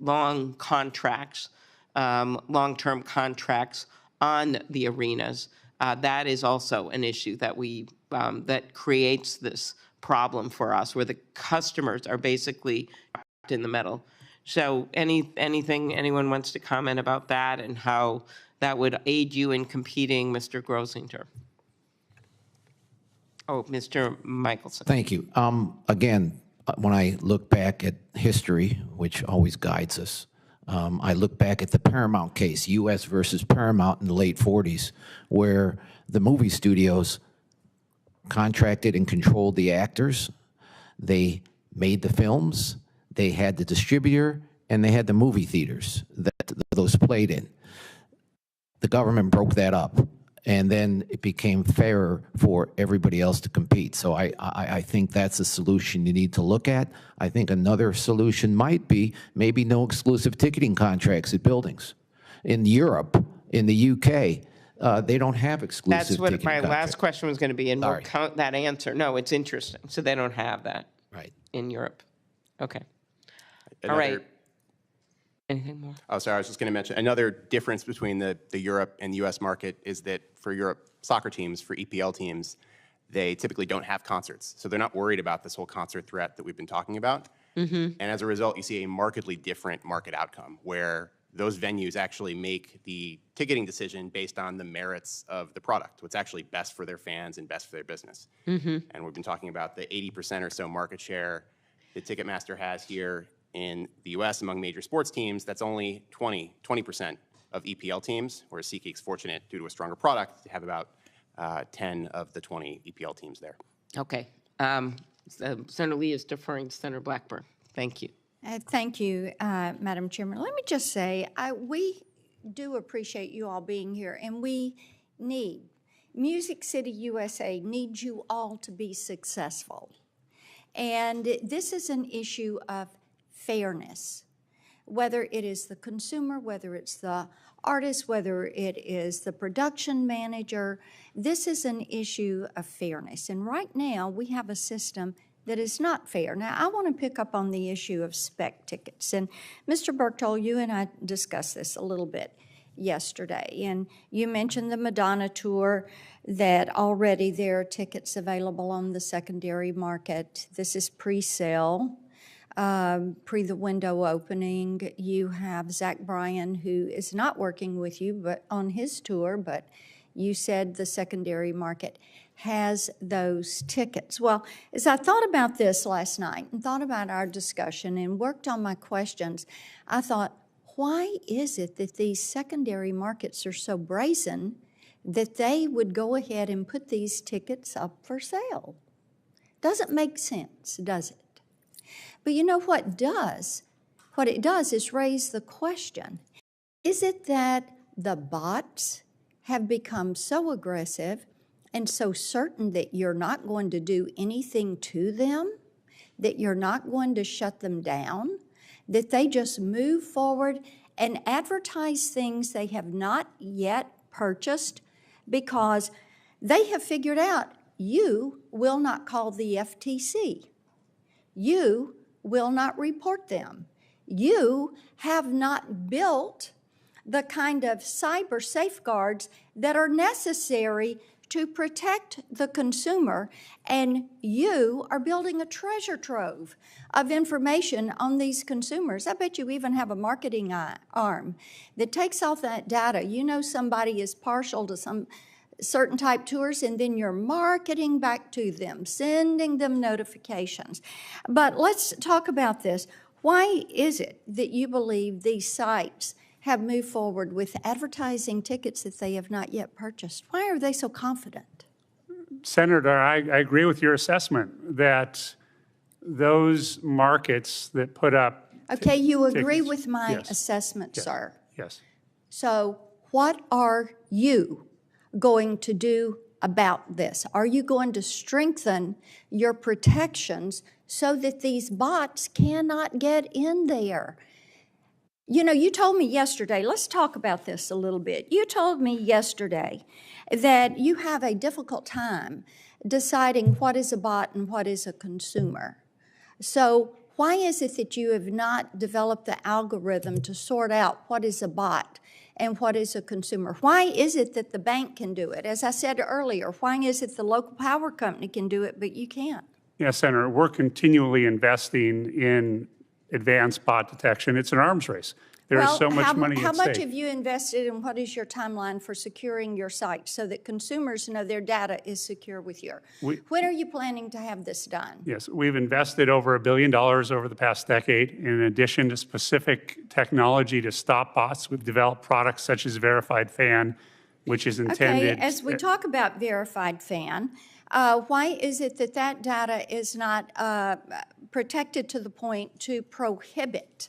long contracts, long-term contracts on the arenas. That is also an issue that that creates this problem for us, where the customers are basically in the middle. So anything anyone wants to comment about that and how that would aid you in competing, Mr. Grosinger? Oh, Mr. Michelson. Thank you. Again, when I look back at history, which always guides us, I look back at the Paramount case, U.S. versus Paramount in the late 40s, where the movie studios contracted and controlled the actors. They made the films, they had the distributor, and they had the movie theaters that those played in. The government broke that up, and then it became fairer for everybody else to compete. So I think that's a solution you need to look at. I think another solution might be maybe no exclusive ticketing contracts at buildings. In Europe, in the UK, they don't have exclusive That's what ticketing my contracts. last question was going to be, and we'll Sorry. count that answer. No, it's interesting. So they don't have that. Right. In Europe. Okay. All Another- right. Anything more? Oh, sorry, I was just going to mention, another difference between the Europe and US market is that for Europe soccer teams, for EPL teams, they typically don't have concerts. So they're not worried about this whole concert threat that we've been talking about. And as a result, you see a markedly different market outcome where those venues actually make the ticketing decision based on the merits of the product, what's actually best for their fans and best for their business. And we've been talking about the 80% or so market share that Ticketmaster has here in the US among major sports teams. That's only 20% of EPL teams, whereas SeatGeek's fortunate, due to a stronger product, to have about 10 of the 20 EPL teams there. Okay. Senator Lee is deferring to Senator Blackburn. Thank you. Thank you, Madam Chairman. Let me just say, we do appreciate you all being here, and we need, Music City USA needs you all to be successful. And this is an issue of fairness, whether it is the consumer, whether it's the artist, whether it is the production manager. This is an issue of fairness. And right now, we have a system that is not fair. Now, I want to pick up on the issue of spec tickets. And Mr. Berktold, you and I discussed this a little bit yesterday. And you mentioned the Madonna tour, that already there are tickets available on the secondary market. This is pre-sale, pre the window opening. You have Zach Bryan, who is not working with you but on his tour, but you said the secondary market has those tickets. Well, as I thought about this last night and thought about our discussion and worked on my questions, I thought, why is it that these secondary markets are so brazen that they would go ahead and put these tickets up for sale? Doesn't make sense, does it? But you know what does? What it does is raise the question, is it that the bots have become so aggressive and so certain that you're not going to do anything to them, that you're not going to shut them down, that they just move forward and advertise things they have not yet purchased because they have figured out you will not call the FTC. You will not report them. You have not built the kind of cyber safeguards that are necessary to protect the consumer, and you are building a treasure trove of information on these consumers. I bet you even have a marketing arm that takes all that data. You know somebody is partial to some certain type tours, and then you're marketing back to them, sending them notifications. But let's talk about this. Why is it that you believe these sites have moved forward with advertising tickets that they have not yet purchased? Why are they so confident? Senator, I agree with your assessment that those markets that put up Okay, you agree tickets- with my Yes. assessment, Yes. sir. Yes. So what are you going to do about this? Are you going to strengthen your protections so that these bots cannot get in there? You know, you told me yesterday, let's talk about this a little bit. You told me yesterday that you have a difficult time deciding what is a bot and what is a consumer. So why is it that you have not developed the algorithm to sort out what is a bot and what is a consumer? Why is it that the bank can do it? As I said earlier, why is it the local power company can do it, but you can't? Yes, Senator, we're continually investing in advanced bot detection. It's an arms race. There is so much money how at much stake. have you invested and what is your timeline for securing your site so that consumers know their data is secure with you? When are you planning to have this done? Yes, we've invested over $1 billion over the past decade. In addition to specific technology to stop bots, we've developed products such as Verified Fan, which is intended. Okay, as we talk about Verified Fan, why is it that that data is not protected to the point to prohibit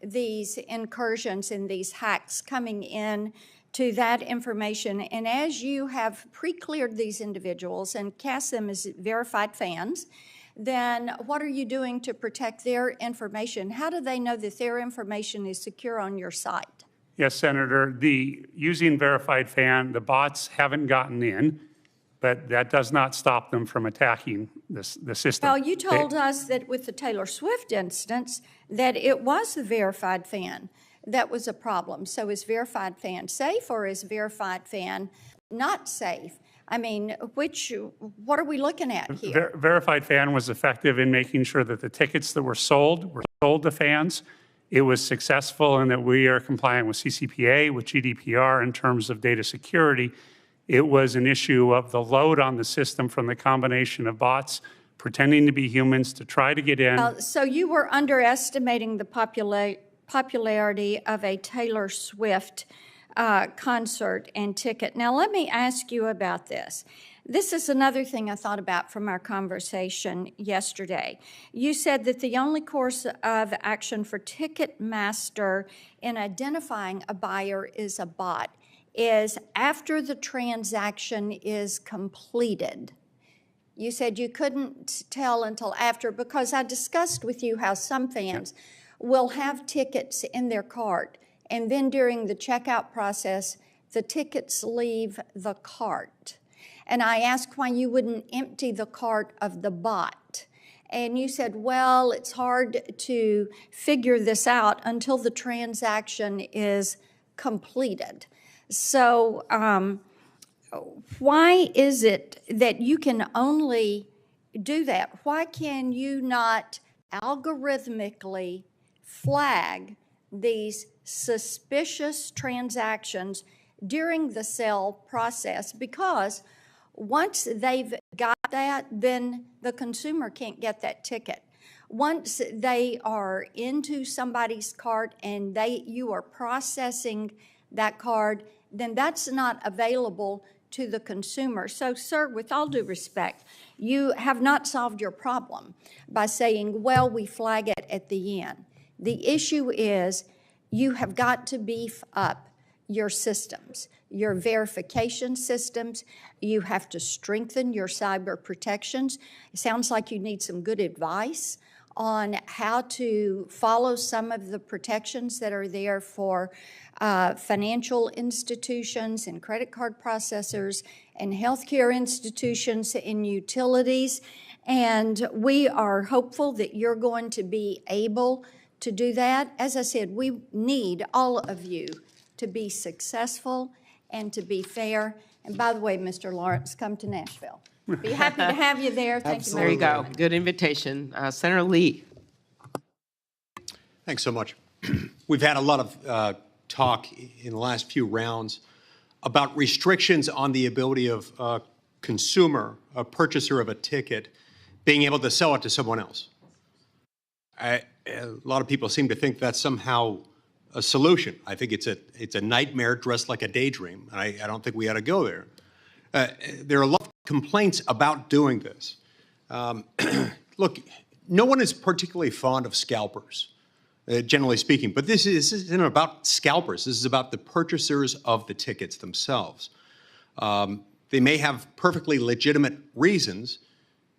these incursions and these hacks coming in to that information? And as you have pre-cleared these individuals and cast them as verified fans, then what are you doing to protect their information? How do they know that their information is secure on your site? Yes, Senator, using Verified Fan, the bots haven't gotten in, but that does not stop them from attacking the system. Well, you told us that with the Taylor Swift instance, that it was the Verified Fan that was a problem. So is Verified Fan safe or is Verified Fan not safe? I mean, what are we looking at here? Verified Fan was effective in making sure that the tickets that were sold to fans. It was successful in that we are compliant with CCPA, with GDPR in terms of data security. It was an issue of the load on the system from the combination of bots pretending to be humans to try to get in. So you were underestimating the popularity of a Taylor Swift concert and ticket. Now, let me ask you about this. This is another thing I thought about from our conversation yesterday. You said that the only course of action for Ticketmaster in identifying a buyer is a bot is after the transaction is completed. You said you couldn't tell until after because I discussed with you how some fans will have tickets in their cart and then during the checkout process, the tickets leave the cart. And I asked why you wouldn't empty the cart of the bot. And you said, well, it's hard to figure this out until the transaction is completed. So why is it that you can only do that? Why can you not algorithmically flag these suspicious transactions during the sale process? Because once they've got that, then the consumer can't get that ticket. Once they are into somebody's cart and you are processing that card, then that's not available to the consumer. So, sir, with all due respect, you have not solved your problem by saying, well, we flag it at the end. The issue is you have got to beef up your systems, your verification systems. You have to strengthen your cyber protections. It sounds like you need some good advice on how to follow some of the protections that are there for financial institutions and credit card processors and healthcare institutions and utilities. And we are hopeful that you're going to be able to do that. As I said, we need all of you to be successful and to be fair. And by the way, Mr. Lawrence, come to Nashville. Be happy to have you there. Thank you. There you go. Good invitation. Senator Lee. Thanks so much. We've had a lot of talk in the last few rounds about restrictions on the ability of a consumer, a purchaser of a ticket, being able to sell it to someone else. A lot of people seem to think that's somehow a solution. I think it's a nightmare dressed like a daydream. I don't think we ought to go there. There are a lot of complaints about doing this. Look, no one is particularly fond of scalpers, generally speaking, but this isn't about scalpers. This is about the purchasers of the tickets themselves. They may have perfectly legitimate reasons,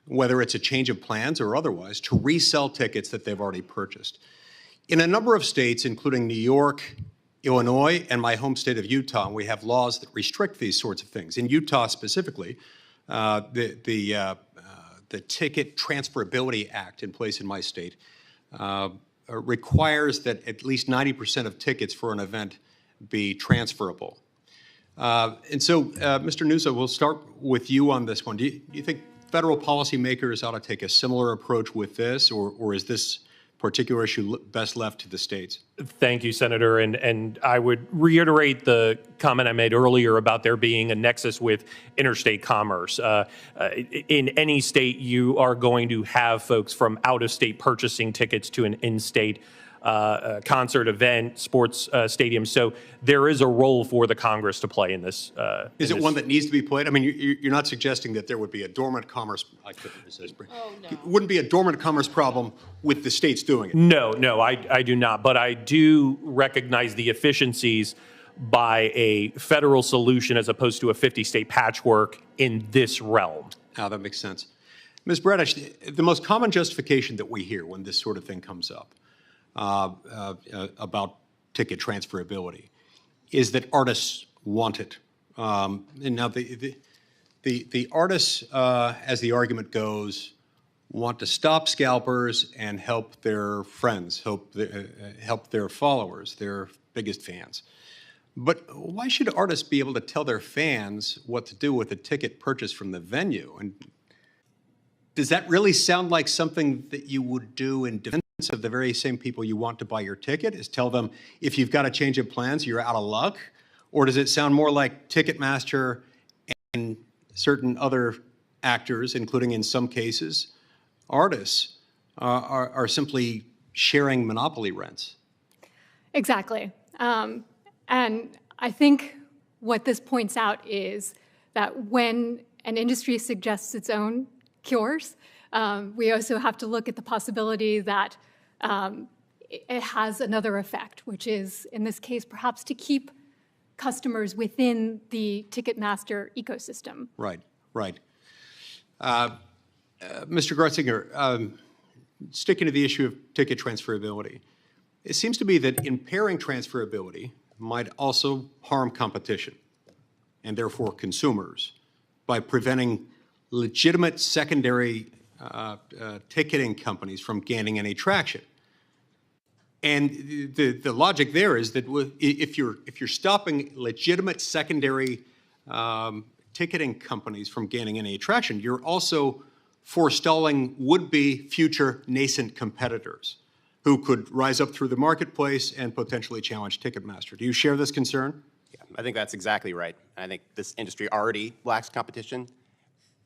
whether it's a change of plans or otherwise, to resell tickets that they've already purchased. In a number of states, including New York, Illinois, and my home state of Utah, we have laws that restrict these sorts of things. In Utah specifically, the Ticket Transferability Act in place in my state requires that at least 90% of tickets for an event be transferable. And so, Mr. Nuzzo, we'll start with you on this one. Do you think federal policymakers ought to take a similar approach with this, or is this particular issue best left to the states? Thank you, Senator. And I would reiterate the comment I made earlier about there being a nexus with interstate commerce. In any state, you are going to have folks from out of state purchasing tickets to an in-state concert event, sports stadium. So there is a role for the Congress to play in this. Is it one that needs to be played? I mean, you're not suggesting that there would be a dormant commerce. I couldn't resist. It wouldn't be a dormant commerce problem with the states doing it. No, I do not. But I do recognize the efficiencies by a federal solution as opposed to a 50-state patchwork in this realm. Now that makes sense. Ms. Bradish, the most common justification that we hear when this sort of thing comes up about ticket transferability is that artists want it. And now the artists, as the argument goes, want to stop scalpers and help their friends, help their followers, their biggest fans. But why should artists be able to tell their fans what to do with a ticket purchased from the venue? And does that really sound like something that you would do in defense of the very same people you want to buy your ticket, is tell them if you've got a change of plans, you're out of luck? Or does it sound more like Ticketmaster and certain other actors, including in some cases artists, are simply sharing monopoly rents? Exactly. And I think what this points out is that when an industry suggests its own cures, we also have to look at the possibility that it has another effect, which is, in this case, perhaps to keep customers within the Ticketmaster ecosystem. Right, right. Mr. Grutzinger, sticking to the issue of ticket transferability, it seems to me that impairing transferability might also harm competition and therefore consumers by preventing legitimate secondary ticketing companies from gaining any traction. And the logic there is that if you're stopping legitimate secondary ticketing companies from gaining any traction, you're also forestalling would-be future nascent competitors who could rise up through the marketplace and potentially challenge Ticketmaster. Do you share this concern? Yeah, I think that's exactly right. I think this industry already lacks competition.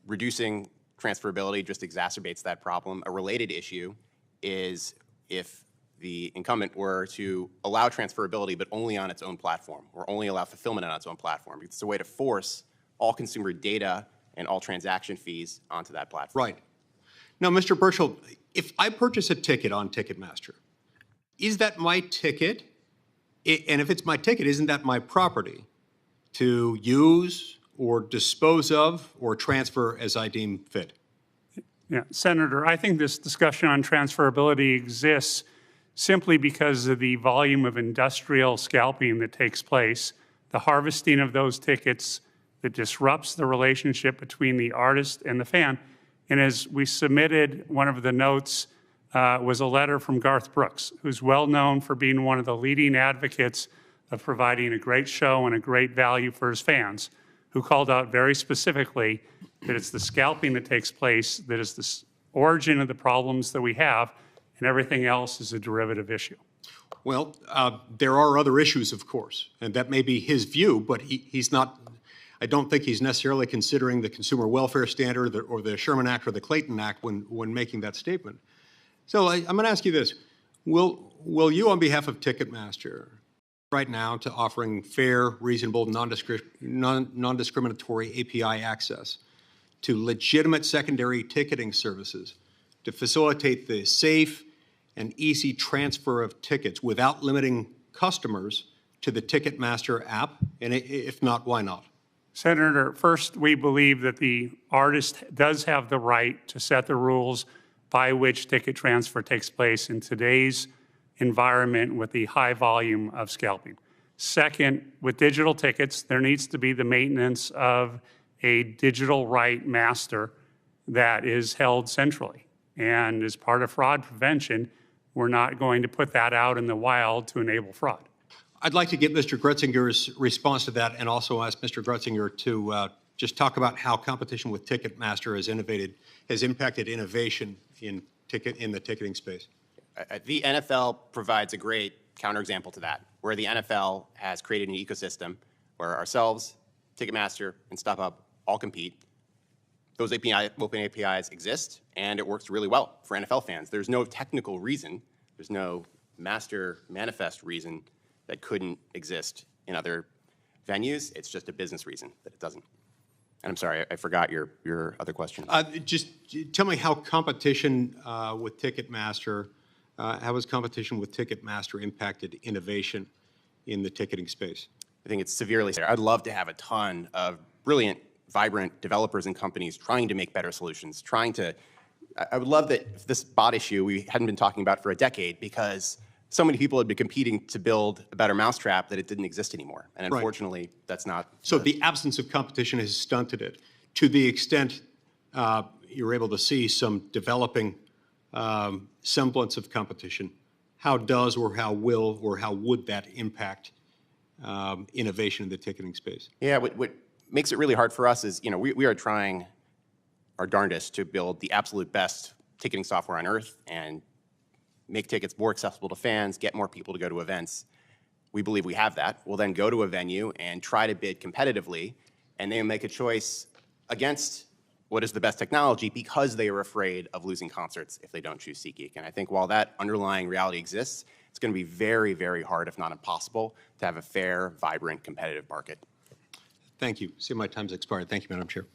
Reducing transferability just exacerbates that problem. A related issue is if the incumbent were to allow transferability but only on its own platform, or only allow fulfillment on its own platform. It's a way to force all consumer data and all transaction fees onto that platform. Right. Now, Mr. Burchell, if I purchase a ticket on Ticketmaster, is that my ticket? And if it's my ticket, isn't that my property to use or dispose of or transfer as I deem fit? Yeah, Senator, I think this discussion on transferability exists simply because of the volume of industrial scalping that takes place, the harvesting of those tickets that disrupts the relationship between the artist and the fan. And as we submitted, one of the notes was a letter from Garth Brooks, who's well known for being one of the leading advocates of providing a great show and a great value for his fans, who called out very specifically that it's the scalping that takes place that is the origin of the problems that we have, and everything else is a derivative issue. Well, there are other issues, of course, and that may be his view, but he's not, I don't think he's necessarily considering the Consumer Welfare Standard or the Sherman Act or the Clayton Act when making that statement. So I'm going to ask you this. Will you, on behalf of Ticketmaster, right now to offering fair, reasonable, non-discriminatory API access to legitimate secondary ticketing services to facilitate the safe and easy transfer of tickets without limiting customers to the Ticketmaster app? And if not, why not? Senator, first, we believe that the artist does have the right to set the rules by which ticket transfer takes place in today's environment with the high volume of scalping. Second, with digital tickets, there needs to be the maintenance of a digital right master that is held centrally. And as part of fraud prevention, we're not going to put that out in the wild to enable fraud. I'd like to get Mr. Grutzinger's response to that and also ask Mr. Grutzinger to just talk about how competition with Ticketmaster has impacted innovation in the ticketing space. The NFL provides a great counterexample to that, where the NFL has created an ecosystem where ourselves, Ticketmaster, and StubHub all compete. Those open APIs exist, and it works really well for NFL fans. There's no technical reason, there's no master manifest reason that couldn't exist in other venues. It's just a business reason that it doesn't. And I'm sorry, I forgot your other question. Just tell me how competition with Ticketmaster, how has competition with Ticketmaster impacted innovation in the ticketing space? I think it's severely. I'd love to have a ton of brilliant, vibrant developers and companies trying to make better solutions, I would love that this bot issue we hadn't been talking about for a decade because so many people had been competing to build a better mousetrap that it didn't exist anymore. And unfortunately, that's not. So the absence of competition has stunted it. To the extent you're able to see some developing semblance of competition, how does or how will or how would that impact innovation in the ticketing space? Yeah, what makes it really hard for us is, we are trying our darndest to build the absolute best ticketing software on earth and make tickets more accessible to fans, get more people to go to events. We believe we have that. We'll then go to a venue and try to bid competitively, and they make a choice against what is the best technology because they are afraid of losing concerts if they don't choose SeatGeek. And I think while that underlying reality exists, it's going to be very, very hard, if not impossible, to have a fair, vibrant, competitive market. Thank you. See, my time's expired. Thank you, Madam Chair.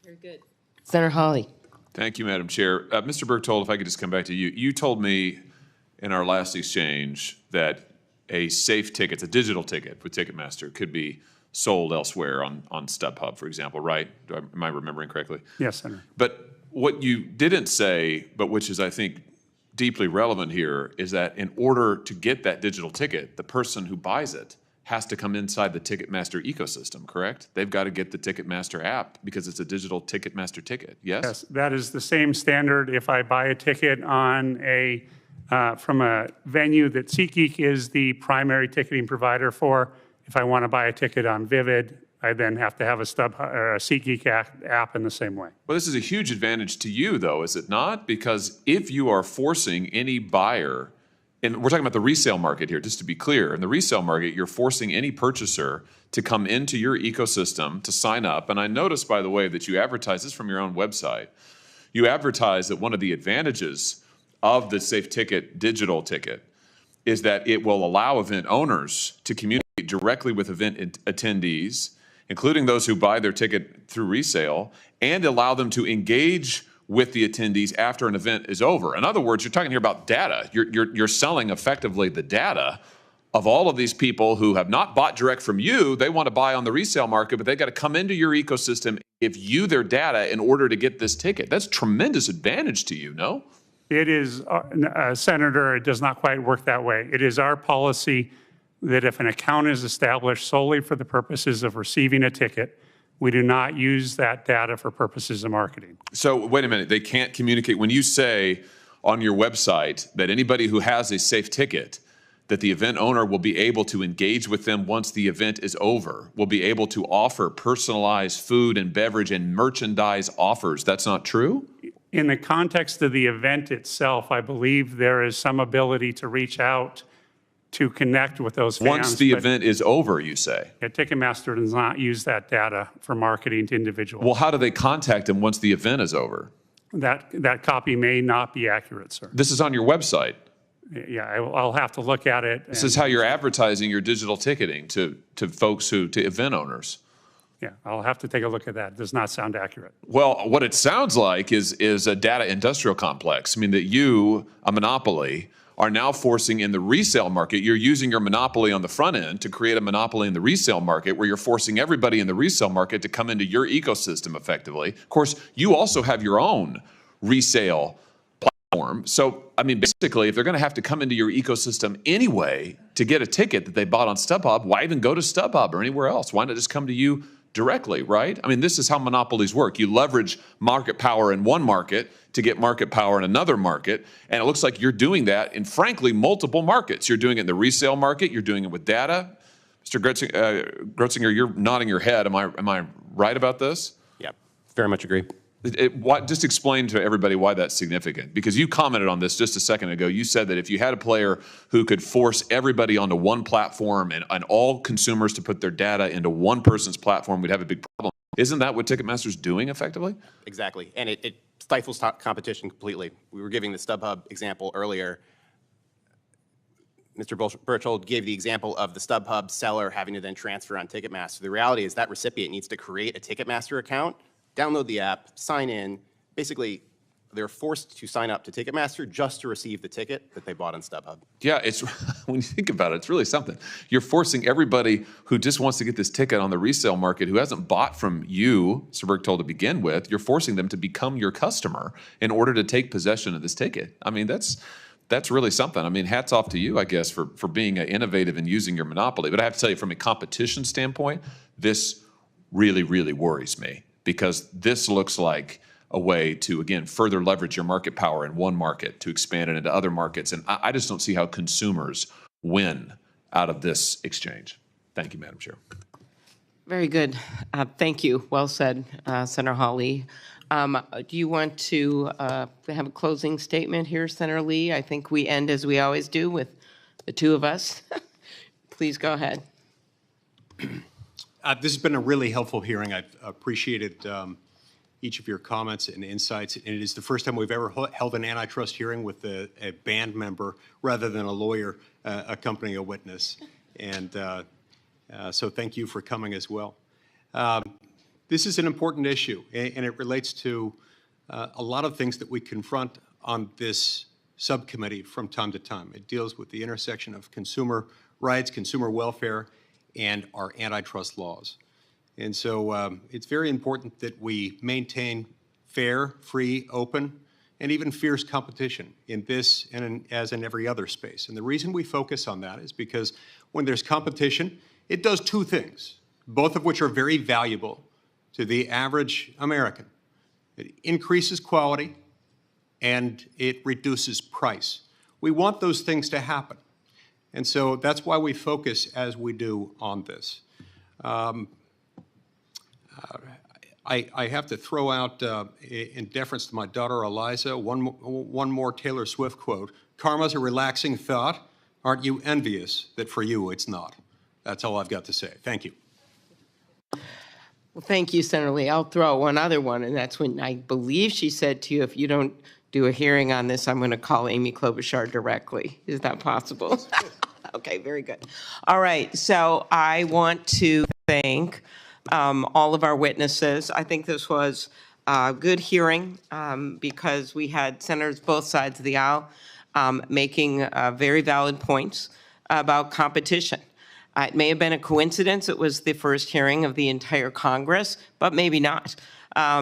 Very good. Senator Hawley. Thank you, Madam Chair. Mr. Berchtold, if I could just come back to you. You told me in our last exchange that a safe ticket, a digital ticket with Ticketmaster, could be sold elsewhere on StubHub, for example, right? Am I remembering correctly? Yes, Senator. But what you didn't say, but which is, I think, deeply relevant here, is that in order to get that digital ticket, the person who buys it has to come inside the Ticketmaster ecosystem, correct? They've got to get the Ticketmaster app because it's a digital Ticketmaster ticket, yes? Yes, that is the same standard if I buy a ticket on from a venue that SeatGeek is the primary ticketing provider for. If I want to buy a ticket on Vivid, I then have to have a SeatGeek app in the same way. Well, this is a huge advantage to you, though, is it not? Because if you are forcing any buyer, and we're talking about the resale market here, just to be clear. In the resale market, you're forcing any purchaser to come into your ecosystem to sign up. And I noticed, by the way, that you advertise this from your own website. You advertise that one of the advantages of the Safe Ticket digital ticket is that it will allow event owners to communicate directly with event attendees, including those who buy their ticket through resale, and allow them to engage with the attendees after an event is over. In other words, you're talking here about data. You're selling effectively the data of all of these people who have not bought direct from you. They want to buy on the resale market, but they got to come into your ecosystem, give you their data in order to get this ticket. That's tremendous advantage to you, no? It is, Senator, it does not quite work that way. It is our policy that if an account is established solely for the purposes of receiving a ticket, we do not use that data for purposes of marketing. So wait a minute, they can't communicate. When you say on your website that anybody who has a safe ticket, that the event owner will be able to engage with them once the event is over, will be able to offer personalized food and beverage and merchandise offers, that's not true? In the context of the event itself, I believe there is some ability to reach out to connect with those fans. Once the event is over, you say? Yeah, Ticketmaster does not use that data for marketing to individuals. Well, how do they contact them once the event is over? That copy may not be accurate, sir. This is on your website. Yeah, I'll have to look at it. This is how you're advertising your digital ticketing to folks to event owners. Yeah, I'll have to take a look at that. It does not sound accurate. Well, what it sounds like is a data industrial complex. I mean, that you, a monopoly, are now forcing in the resale market. You're using your monopoly on the front end to create a monopoly in the resale market where you're forcing everybody in the resale market to come into your ecosystem effectively. Of course, you also have your own resale platform. So, I mean, basically, if they're going to have to come into your ecosystem anyway to get a ticket that they bought on StubHub, why even go to StubHub or anywhere else? Why not just come to you directly, right? I mean, this is how monopolies work. You leverage market power in one market to get market power in another market, and it looks like you're doing that in, frankly, multiple markets. You're doing it in the resale market. You're doing it with data. Mr. Grotzinger, you're nodding your head. Am I right about this? Yeah, very much agree. Just explain to everybody why that's significant, because you commented on this just a second ago. You said that if you had a player who could force everybody onto one platform and all consumers to put their data into one person's platform, we'd have a big problem. Isn't that what Ticketmaster's doing effectively? Exactly, and it stifles competition completely. We were giving the StubHub example earlier. Mr. Berthold gave the example of the StubHub seller having to then transfer on Ticketmaster. The reality is that recipient needs to create a Ticketmaster account, download the app, sign in. Basically, they're forced to sign up to Ticketmaster just to receive the ticket that they bought on StubHub. Yeah, it's when you think about it, it's really something. You're forcing everybody who just wants to get this ticket on the resale market, who hasn't bought from you, Mr. Berchtold, to begin with, you're forcing them to become your customer in order to take possession of this ticket. I mean, that's really something. I mean, hats off to you, I guess, for being innovative and using your monopoly. But I have to tell you, from a competition standpoint, this really, really worries me, because this looks like a way to, again, further leverage your market power in one market to expand it into other markets. And I just don't see how consumers win out of this exchange. Thank you, Madam Chair. Very good. Thank you. Well said, Senator Hawley. Do you want to have a closing statement here, Senator Lee? I think we end as we always do with the two of us. Please go ahead. This has been a really helpful hearing. I've appreciated each of your comments and insights. And it is the first time we've ever held an antitrust hearing with a band member rather than a lawyer accompanying a witness. And so thank you for coming as well. This is an important issue, and it relates to a lot of things that we confront on this subcommittee from time to time. It deals with the intersection of consumer rights, consumer welfare, and our antitrust laws. And so it's very important that we maintain fair, free, open, and even fierce competition in this and as in every other space. And the reason we focus on that is because when there's competition, it does two things, both of which are very valuable to the average American. It increases quality and it reduces price. We want those things to happen. And so that's why we focus as we do on this. I have to throw out, in deference to my daughter Eliza, one more Taylor Swift quote. Karma's a relaxing thought. Aren't you envious that for you it's not? That's all I've got to say. Thank you. Well, thank you, Senator Lee. I'll throw out one other one, and that's when I believe she said to you, if you don't do a hearing on this, I'm going to call Amy Klobuchar directly. Is that possible? Okay, very good. All right, so I want to thank all of our witnesses. I think this was a good hearing because we had senators both sides of the aisle making very valid points about competition. It may have been a coincidence it was the first hearing of the entire Congress, but maybe not,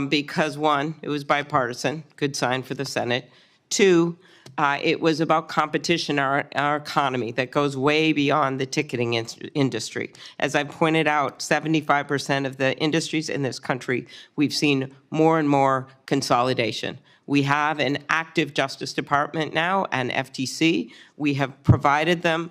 because one, it was bipartisan, good sign for the Senate. Two, it was about competition, our economy that goes way beyond the ticketing industry. As I pointed out, 75% of the industries in this country, we've seen more and more consolidation. We have an active Justice Department now and FTC. We have provided them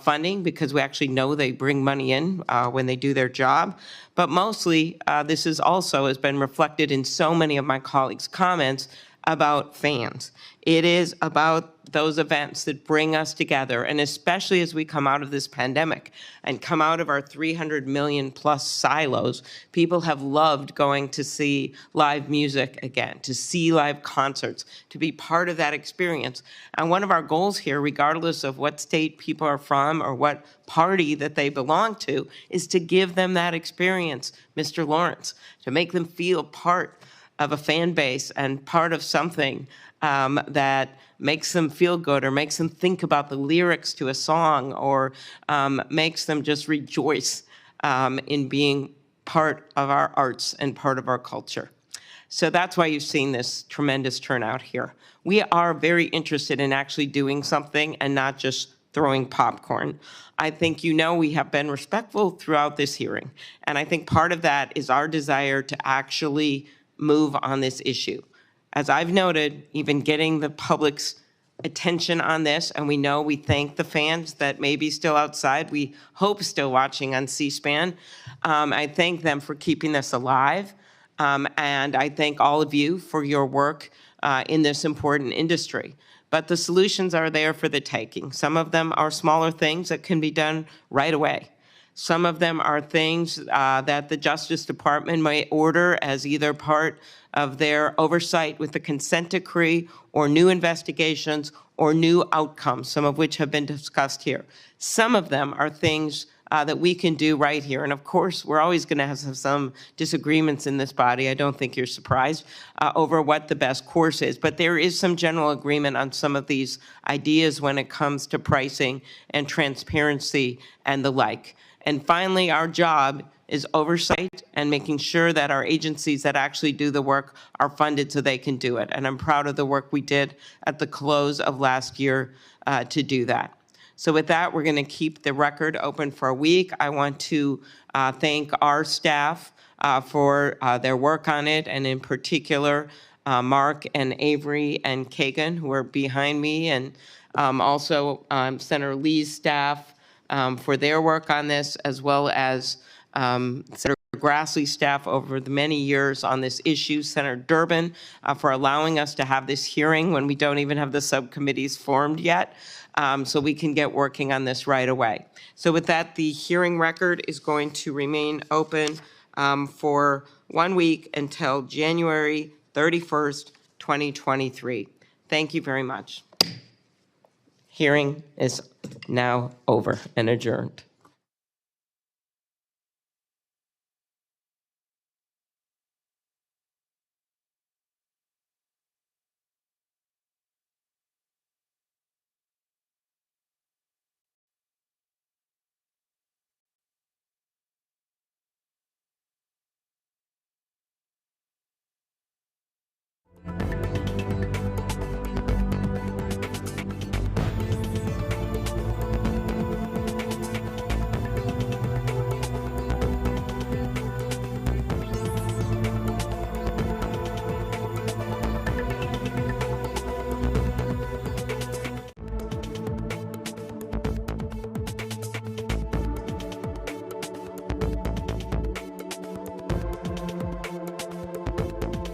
funding because we actually know they bring money in when they do their job. But mostly, this is also has been reflected in so many of my colleagues' comments about fans. It is about those events that bring us together, and especially as we come out of this pandemic and come out of our 300 million plus silos, people have loved going to see live music again, to see live concerts, to be part of that experience. And one of our goals here, regardless of what state people are from or what party that they belong to, is to give them that experience, Mr. Lawrence, to make them feel part of a fan base and part of something that makes them feel good or makes them think about the lyrics to a song or makes them just rejoice in being part of our arts and part of our culture. So that's why you've seen this tremendous turnout here. We are very interested in actually doing something and not just throwing popcorn. I think you know we have been respectful throughout this hearing. And I think part of that is our desire to actually move on this issue. As I've noted, even getting the public's attention on this, and we know we thank the fans that may be still outside, we hope still watching on C-SPAN. I thank them for keeping this alive. And I thank all of you for your work in this important industry. But the solutions are there for the taking. Some of them are smaller things that can be done right away. Some of them are things that the Justice Department may order as either part of their oversight with the consent decree or new investigations or new outcomes, some of which have been discussed here. Some of them are things that we can do right here. And of course, we're always going to have some disagreements in this body. I don't think you're surprised over what the best course is. But there is some general agreement on some of these ideas when it comes to pricing and transparency and the like. And finally, our job is oversight and making sure that our agencies that actually do the work are funded so they can do it. And I'm proud of the work we did at the close of last year to do that. So with that, we're going to keep the record open for a week. I want to thank our staff for their work on it, and in particular, Mark and Avery and Kagan, who are behind me, and also Senator Lee's staff for their work on this, as well as Senator Grassley's staff over the many years on this issue, Senator Durbin for allowing us to have this hearing when we don't even have the subcommittees formed yet, so we can get working on this right away. So with that, the hearing record is going to remain open for 1 week until January 31st, 2023. Thank you very much. Hearing is now over and adjourned.